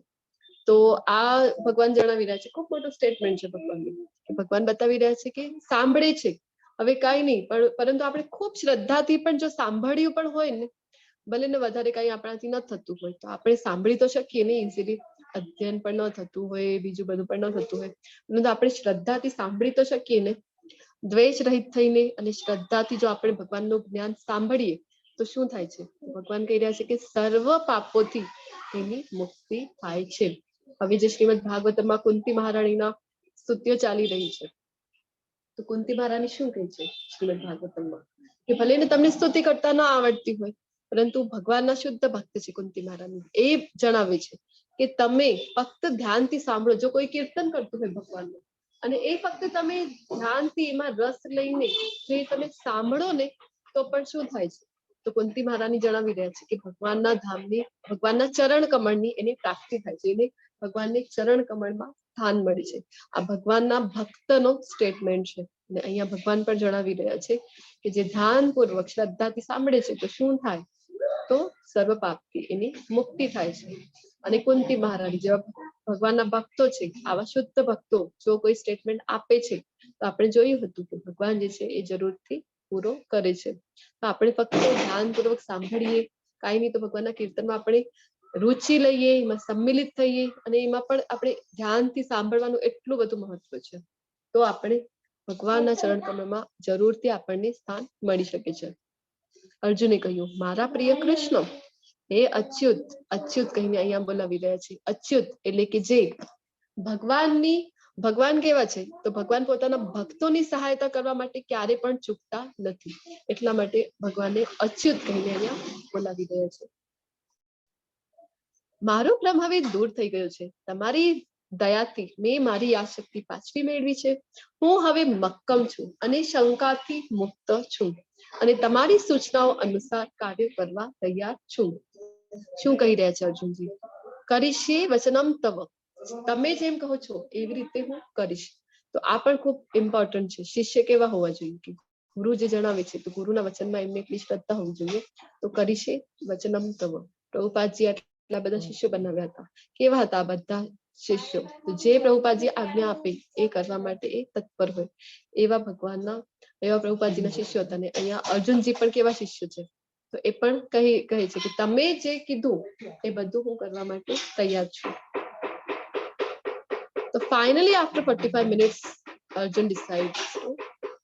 તો આ ભગવાન જણાવી રહ્યા છે, ખૂબ મોટું સ્ટેટમેન્ટ છે ભગવાનનું, કે ભગવાન બતાવી રહ્યા છે કે સાંભળે છે, હવે કઈ નહીં, પરંતુ આપણે ખૂબ શ્રદ્ધાથી પણ જો સાંભળ્યું પણ હોય ને, ભલે ને વધારે કઈ આપણાથી ન થતું હોય તો આપણે સાંભળી તો શકીએ ને ઇઝીલી. અધ્યયન પણ ન થતું હોય, બીજું બધું પણ ન થતું હોય, પરંતુ આપણે શ્રદ્ધાથી સાંભળી તો શકીએ ને. દ્વેષ રહિત થઈને અને શ્રદ્ધાથી જો આપણે ભગવાનનું જ્ઞાન સાંભળીએ તો શું થાય છે? ભગવાન કહી રહ્યા છે કે સર્વ પાપોથી એની મુક્તિ થાય છે. હવે જે શ્રીમદ ભાગવતમાં કુંતી મહારાણીના સ્તુતિઓ ચાલી રહી છે. તો કુંતી મહારાણી શું કહે છે શ્રીમદ ભાગવતમમાં કે ભલે ને તમને સ્તુતિ કરતા ન આવડતી હોય, પરંતુ ભગવાનના શુદ્ધ ભક્ત છે કુંતી મહારાણી. એ જણાવે છે કે તમે ફક્ત ધ્યાનથી સાંભળો. જો કોઈ કીર્તન કરતું હોય ભગવાનનું અને એ ફક્ત તમે ધ્યાનથી એમાં રસ લઈને જે તમે સાંભળો ને, તો પણ શું થાય છે? તો કુંતી મહારાણી જણાવી રહ્યા છે કે ભગવાનના ધામની, ભગવાનના ચરણ કમળની એની પ્રાપ્તિ થાય છે. એને ભગવાનની ચરણ કમળમાં સ્થાન મળે છે. આ ભગવાનના ભક્તનો સ્ટેટમેન્ટ છે. અને અહીંયા ભગવાન પણ જણાવી રહ્યા છે કે જે ધ્યાનપૂર્વક શ્રદ્ધાથી સાંભળે છે તો શું થાય? તો સર્વ પાપથી એની મુક્તિ થાય છે. અને કુંતી મહારાણી જેવા ભગવાનના ભક્તો છે, આવા શુદ્ધ ભક્તો જો કોઈ સ્ટેટમેન્ટ આપે છે તો આપણે જોયું હતું કે ભગવાન જે છે એ જરૂરથી પૂરો કરે છે. તો આપણે ફક્ત ધ્યાનપૂર્વક સાંભળીએ, કાંઈ નહીં તો ભગવાનના કીર્તનમાં આપણે રુચિ લઈએ, એમાં સંમિલિત થઈએ અને એમાં પણ આપણે ધ્યાનથી સાંભળવાનું એટલું બધું મહત્વ છે. તો આપણે ભગવાનના ચરણ કમળમાં જરૂરથી આપણને સ્થાન મળી શકે છે. અર્જુને કહ્યું, મારા પ્રિય કૃષ્ણ, હે અચ્યુત. અચ્યુત કહીને અહીંયા બોલાવી રહ્યા છે. અચ્યુત એટલે કે જે ભગવાન કેવા છે? તો ભગવાન પોતાના ભક્તોની સહાયતા કરવા માટે ક્યારે પણ ચૂકતા નથી. એટલા માટે ભગવાનને અચ્યુત કહીને અહીંયા બોલાવી રહ્યા છે. મારો ભ્રમ હવે દૂર થઈ ગયો છે. તમારી દયાથી મેં મારી આ શક્તિ પાછી મેળવી છે. હું હવે મક્કમ છું અને શંકાથી મુક્ત છું અને તમારી સૂચનાઓ અનુસાર કાર્ય કરવા તૈયાર છું. શું કહી રહ્યા છે અર્જુનજી? કરીશી વચનમ તવ. તમે જેમ કહો છો એવી રીતે હું કરીશ. તો આ પણ ખૂબ ઇમ્પોર્ટન્ટ છે. શિષ્ય કેવા હોવા જોઈએ કે ગુરુ જે જણાવે છે તો ગુરુના વચનમાં એમને એટલી શ્રદ્ધા હોવી જોઈએ. તો કરીશી વચનમ તવ. પ્રભુપાદજી આટલા બધા શિષ્યો બનાવ્યા હતા. કેવા હતા બધા શિષ્યો? તો જે પ્રભુપાદજી આજ્ઞા આપે એ કરવા માટે એ તત્પર હોય, એવા ભગવાનના, એવા પ્રભુપાદજીના શિષ્યો હતા. અને અહીંયા અર્જુનજી પણ કેવા શિષ્ય છે? તો એ પણ કહે છે કે તમે જે કીધું એ બધું હું કરવા માટે તૈયાર છું. તો finally after 45 minutes Arjun decides to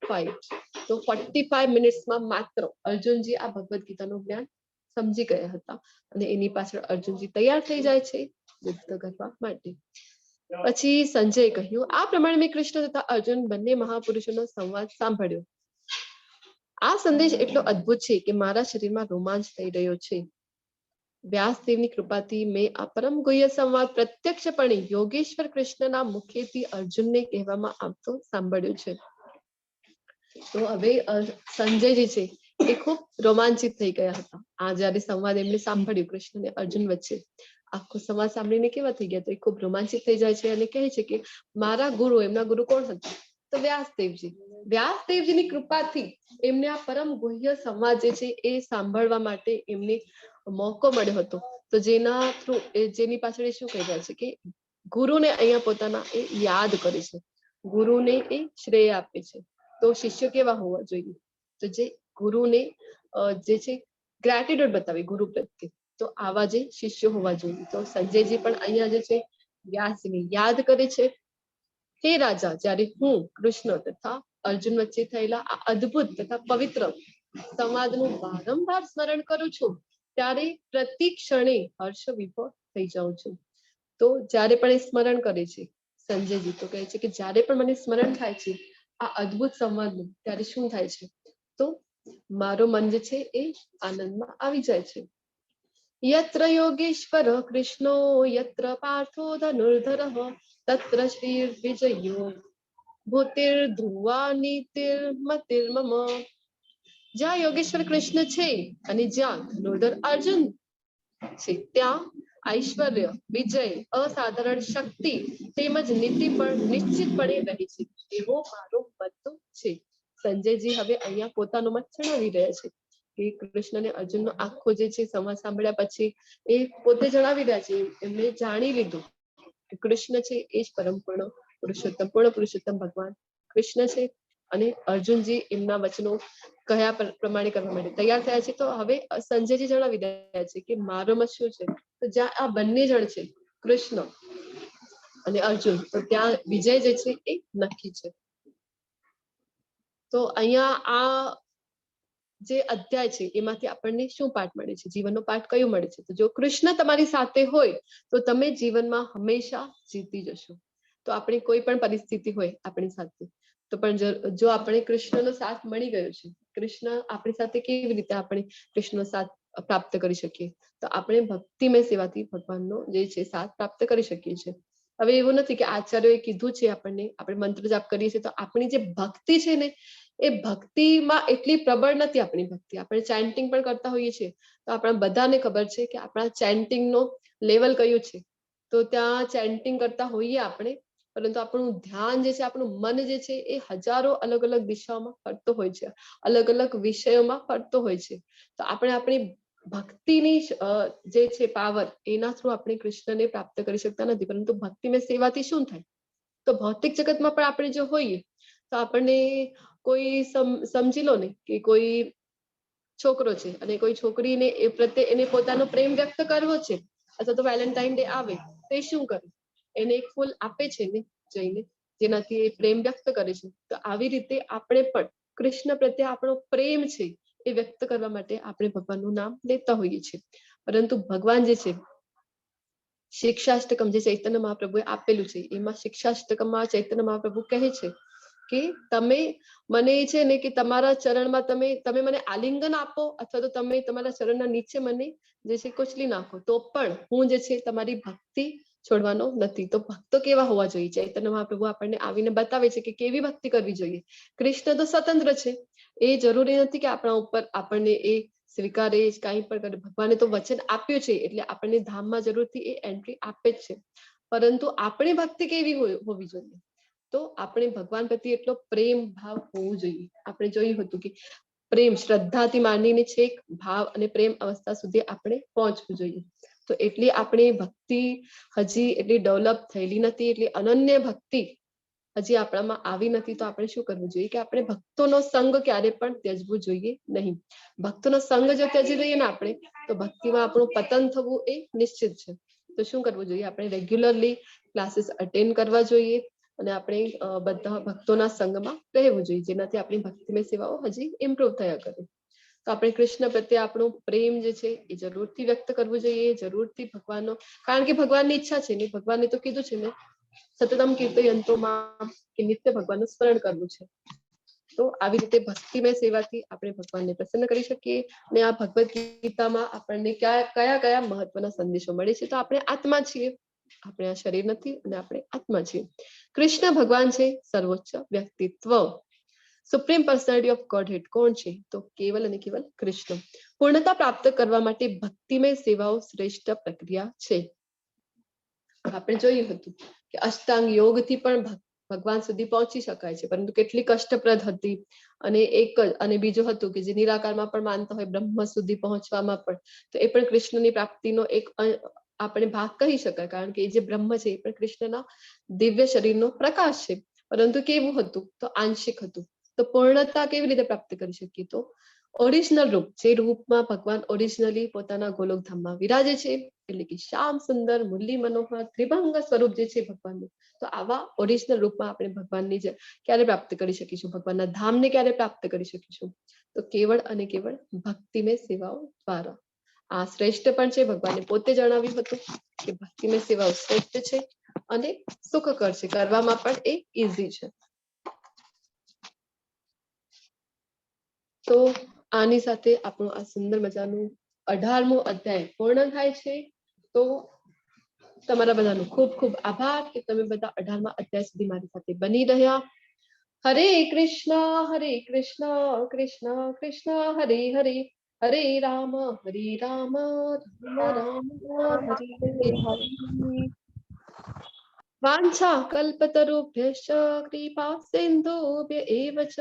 fight. તો 45 મિનિટ્સમાં માત્ર અર્જુનજી આ ભગવદ ગીતાનું જ્ઞાન સમજી ગયા હતા અને એની પાછળ અર્જુનજી તૈયાર થઈ જાય છે યુદ્ધ કરવા માટે. પછી સંજય કહ્યું, આ પ્રમાણે મેં કૃષ્ણ તથા અર્જુન બંને મહાપુરુષોનો સંવાદ સાંભળ્યો. આ સંદેશ એટલો અદ્ભુત છે કે મારા શરીરમાં રોમાંચ થઈ રહ્યો છે. વ્યાસદેવની કૃપાથી મેં આ પરમ ગુહ્ય સંવાદ પ્રત્યક્ષપણે યોગેશ્વર કૃષ્ણના મુખેથી અર્જુનને કહેવામાં આવતો સાંભળ્યો છે. તો હવે સંજય જે છે એ ખૂબ રોમાંચિત થઈ ગયા હતા. આ જયારે સંવાદ એમને સાંભળ્યું કૃષ્ણ અને અર્જુન વચ્ચે, આખો સંવાદ સાંભળીને કેવા થઈ ગયા? તો એ ખૂબ રોમાંચિત થઈ જાય છે અને કહે છે કે મારા ગુરુ, એમના ગુરુ કોણ હતા? તો વ્યાસદેવજી. વ્યાસદેવજીની કૃપાથી એમને આ પરમ ગુહ્ય સંવાદ જે છે એ સાંભળવા માટે એમને મોકો મળ્યો હતો. તો જેના થ્રુ જેની પાછળ શું કહી રહ્યા છે કે ગુરુને અહીંયા પોતાના એ યાદ કરે છે, ગુરુને એ શ્રેય આપે છે. તો શિષ્ય કેવા હોવા જોઈએ? તો જે ગુરુને જે છે ગ્રેટિટ્યુડ બતાવે ગુરુ પ્રત્યે, તો આવા જે શિષ્યો હોવા જોઈએ. તો સંજયજી પણ અહીંયા જે છે વ્યાસજીને યાદ કરે છે. હે રાજા, જ્યારે હું કૃષ્ણ તથા અર્જુન વચ્ચે થયેલા આ અદ્ભુત તથા પવિત્ર સંવાદનું વારંવાર સ્મરણ કરું છું, ત્યારે પ્રતિ ક્ષણે હર્ષ વિભોર થઈ જાઉં છું. તો જ્યારે પણ એ સ્મરણ કરે છે સંજયજી, તો કહે છે કે જ્યારે પણ મને સ્મરણ થાય છે આ અદ્ભુત સંવાદનું, ત્યારે શું થાય છે? તો મારો મન જે છે એ આનંદમાં આવી જાય છે. યત્ર યોગેશ્વર કૃષ્ણો યત્ર પાર્થો ધનુર્ધરઃ તત્ર શ્રી વિજયો ભૂતિર ધ્રુવા નીતિર મતિર્મમ. જ્યાં યોગેશ્વર કૃષ્ણ છે અને જ્યાં ધનુર્ધર અર્જુન છે, ત્યાં ઐશ્વર્ય, વિજય, અસાધારણ શક્તિ તેમજ નીતિ પણ નિશ્ચિતપણે રહે છે, એવો મારો મત છે. સંજયજી હવે અહીંયા પોતાનો મત જણાવી રહ્યા છે કે કૃષ્ણ અને અર્જુનનો આખો જે છે સંવાદ સાંભળ્યા પછી એ પોતે જણાવી રહ્યા છે, એમને જાણી લીધું કે કૃષ્ણ છે એ જ પરમ પૂર્ણ પુરુષોત્તમ ભગવાન કૃષ્ણ છે અને અર્જુનજી એમના વચનો કયા પ્રમાણે કરવા માટે તૈયાર થયા છે. તો હવે સંજયજી જણાવી રહ્યા છે કે મારો મત શું છે? તો જ્યાં આ બંને જણ છે, કૃષ્ણ અને અર્જુન, તો ત્યાં વિજય જે છે એ નક્કી છે. તો અહીંયા આ જે અધ્યાય છે એમાંથી આપણને શું પાઠ મળે છે? જીવનનો પાઠ કયો મળે છે? તો જો કૃષ્ણ તમારી સાથે હોય તો તમે જીવનમાં હંમેશા જીતી જશો. તો આપણી કોઈ પણ પરિસ્થિતિ હોય આપણી સાથે, તો પણ જો આપણે કૃષ્ણનો સાથ મળી ગયો છે, કૃષ્ણ આપણી સાથે કેવી રીતે આપણે કૃષ્ણનો સાથ પ્રાપ્ત કરી શકીએ? તો આપણે ભક્તિમય સેવાથી ભગવાનનો જે છે સાથ પ્રાપ્ત કરી શકીએ છીએ. હવે એવું નથી કે આચાર્યોએ કીધું છે આપણને, આપણે મંત્ર જાપ કરીએ છીએ તો આપણી જે ભક્તિ છે ને એ ભક્તિમાં એટલી પ્રબળ નથી. આપણી ભક્તિ, આપણે ચેન્ટિંગ પણ કરતા હોઈએ છીએ તો આપણા બધાને ખબર છે કે આપણા ચેન્ટિંગ નો લેવલ કયું છે. તો ત્યાં ચેન્ટિંગ કરતા હોઈએ આપણે, પરંતુ આપણું ધ્યાન જે છે, આપણું મન જે છે એ હજારો અલગ અલગ દિશાઓમાં ફરતો હોય છે, અલગ અલગ વિષયોમાં ફરતો હોય છે. તો આપણે આપણી ભક્તિની જે છે પાવર, એના થ્રુ આપણે કૃષ્ણને પ્રાપ્ત કરી શકતા નથી. પરંતુ ભક્તિમય સેવાથી શું થાય? તો ભૌતિક જગતમાં પણ આપણે જો હોઈએ તો આપણને કોઈ સમજી લો ને કે કોઈ છોકરો છે અને કોઈ છોકરીને એ પ્રત્યે એને પોતાનો પ્રેમ વ્યક્ત કરવો છે, અથવા તો વેલેન્ટાઇન ડે આવે તો એ શું કરે? એને એક ફૂલ આપે છે ને જઈને, જેનાથી એ પ્રેમ વ્યક્ત કરે છે. તો આવી રીતે આપણે પણ કૃષ્ણ પ્રત્યે આપણો પ્રેમ છે એ વ્યક્ત કરવા માટે આપણે ભગવાનનું નામ લેતા હોઈએ છીએ. પરંતુ ભગવાન જે છે, શિક્ષાષ્ટકમ જે ચૈતન્ય મહાપ્રભુએ આપેલું છે, એમાં શિક્ષાષ્ટકમમાં ચૈતન્ય મહાપ્રભુ કહે છે કે તમે મને છે ને કે તમારા ચરણમાં તમે મને આલિંગન આપો, અથવા તો તમે તમારા ચરણના નીચે મને જે છે કુચલી નાખો, તો પણ હું જે છે તમારી ભક્તિ છોડવાનો નથી. તો ભક્તો કેવા હોવા જોઈએ? ચૈતન્ય મહાપ્રભુ આપણને આવીને બતાવે છે કે કેવી ભક્તિ કરવી જોઈએ. કૃષ્ણ તો સ્વતંત્ર છે, એ જરૂરી નથી કે આપણા ઉપર આપણને એ સ્વીકારે કાંઈ પણ કરે. ભગવાને તો વચન આપ્યું છે એટલે આપણને ધામમાં જરૂરથી એ એન્ટ્રી આપે જ છે. પરંતુ આપણી ભક્તિ કેવી હોવી જોઈએ? તો આપણે ભગવાન પ્રત્યે એટલો પ્રેમ ભાવ હોવું જોઈએ. આપણે જોયું હતું કે પ્રેમ શ્રદ્ધાથી માંડીને છેક ભાવ અને પ્રેમ અવસ્થા સુધી આપણે પહોંચવું જોઈએ. તો એટલી આપણી ભક્તિ હજી એટલી ડેવલપ થયેલી નથી, એટલી અનન્ય ભક્તિ હજી આપણામાં આવી નથી. તો આપણે શું કરવું જોઈએ કે આપણે ભક્તોનો સંગ ક્યારે પણ ત્યજવું જોઈએ નહીં. ભક્તોનો સંગ જો ત્યજી લઈએ ને આપણે, તો ભક્તિમાં આપણું પતન થવું એ નિશ્ચિત છે. તો શું કરવું જોઈએ? આપણે રેગ્યુલરલી ક્લાસીસ અટેન્ડ કરવા જોઈએ અને આપણે બધા ભક્તોના સંગમાં રહેવું જોઈએ, જેનાથી આપણી ભક્તિમય સેવાઓ હજી ઇમ્પ્રુવ થયા કરે. તો આપણે કૃષ્ણ પ્રત્યે આપણો પ્રેમ જે છે એ જરૂરથી વ્યક્ત કરવું જોઈએ, જરૂરથી ભગવાનનો, કારણ કે ભગવાનની ઈચ્છા છે ને, ભગવાને તો કીધું છે ને સતતમ કીર્તયંતોમાં કે નિત્ય ભગવાનનું સ્મરણ કરવું છે. તો આવી રીતે ભક્તિમય સેવાથી આપણે ભગવાનને પ્રસન્ન કરી શકીએ. અને આ ભગવદ ગીતામાં આપણને કયા કયા મહત્વના સંદેશો મળે છે? તો આપણે આત્મા છીએ, આપણે આ શરીર નથી અને આપણે આત્મા છીએ. કૃષ્ણ ભગવાન છે સર્વોચ્ચ વ્યક્તિત્વ, સુપ્રીમ પર્સનાલિટી ઓફ ગોડહેડ. કોણ છે? તો કેવલ અને કેવલ કૃષ્ણ. પૂર્ણતા પ્રાપ્ત કરવા માટે ભક્તિમય સેવાઓ શ્રેષ્ઠ પ્રક્રિયા છે. આપણે જોયું હતું કે અષ્ટાંગ યોગથી પણ ભગવાન સુધી પહોંચી શકાય છે, પરંતુ કેટલી કષ્ટપ્રદ હતી. અને બીજું હતું કે જે નિરાકારમાં પણ માનતા હોય, બ્રહ્મ સુધી પહોંચવામાં પણ, તો એ પણ કૃષ્ણની પ્રાપ્તિનો એક આપણે ભાગ કહી શકાય, કારણ કે એ જે બ્રહ્મ છે એ પણ કૃષ્ણના દિવ્ય શરીરનો પ્રકાશ છે. પરંતુ કેવું હતું? તો આંશિક હતું. તો પૂર્ણતા કેવી રીતે પ્રાપ્ત કરી શકીએ? તો ઓરિજિનલ રૂપ, જે રૂપમાં ભગવાન ઓરિજિનલી પોતાના ગોલોકધામમાં વિરાજે છે, એટલે કે શ્યામ સુંદર મુરલી મનોહર ત્રિભંગ સ્વરૂપ જે છે ભગવાનનું, તો આવા ઓરિજિનલ રૂપમાં આપણે ભગવાનની ક્યારે પ્રાપ્ત કરી શકીશું? ભગવાનના ધામને ક્યારે પ્રાપ્ત કરી શકીશું? તો કેવળ અને કેવળ ભક્તિમય સેવાઓ દ્વારા. આ શ્રેષ્ઠ પણ છે. ભગવાને પોતે જણાવ્યું હતું કે ભક્તિમય સેવાઓ શ્રેષ્ઠ છે અને સુખકર છે, કરવામાં પણ એ ઈઝી છે. તો આની સાથે આપણું આ સુંદર મજાનું 18મો અધ્યાય પૂર્ણ થાય છે. તો તમારા બધાનો ખૂબ ખૂબ આભાર કે તમે બધા 18મા અધ્યાય સુધી મારી સાથે બની રહ્યા. હરે કૃષ્ણ કૃષ્ણ કૃષ્ણ હરે હરે, હરે રામ રામ રામ હરે હરે. વાંછા કલ્પતરુભ્યશ્ચ કૃપા સિંધુભ્ય એવ ચ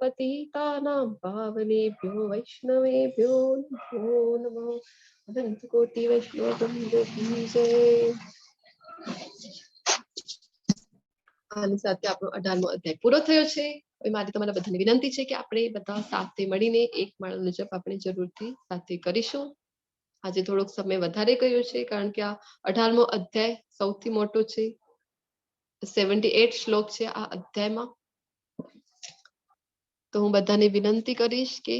પતિતાનાં પાવનેભ્યો વૈષ્ણવેભ્યો નમો નમઃ. અનંત કોટિ વૈષ્ણવ વૃંદ કી જય. આની સાથે આપણો 18મો અધ્યાય પૂરો થયો છે. હવે મારી તમારા બધાને વિનંતી છે કે આપણે બધા સાથે મળીને એક માળાનો જપ આપણે જરૂરથી સાથે કરીશું. આજે થોડોક સમય વધારે ગયો છે, કારણ કે આ 18મો અધ્યાય સૌથી મોટો છે. 78 શ્લોક છે આ અધ્યાયમાં. તો હું બધાને વિનંતી કરીશ કે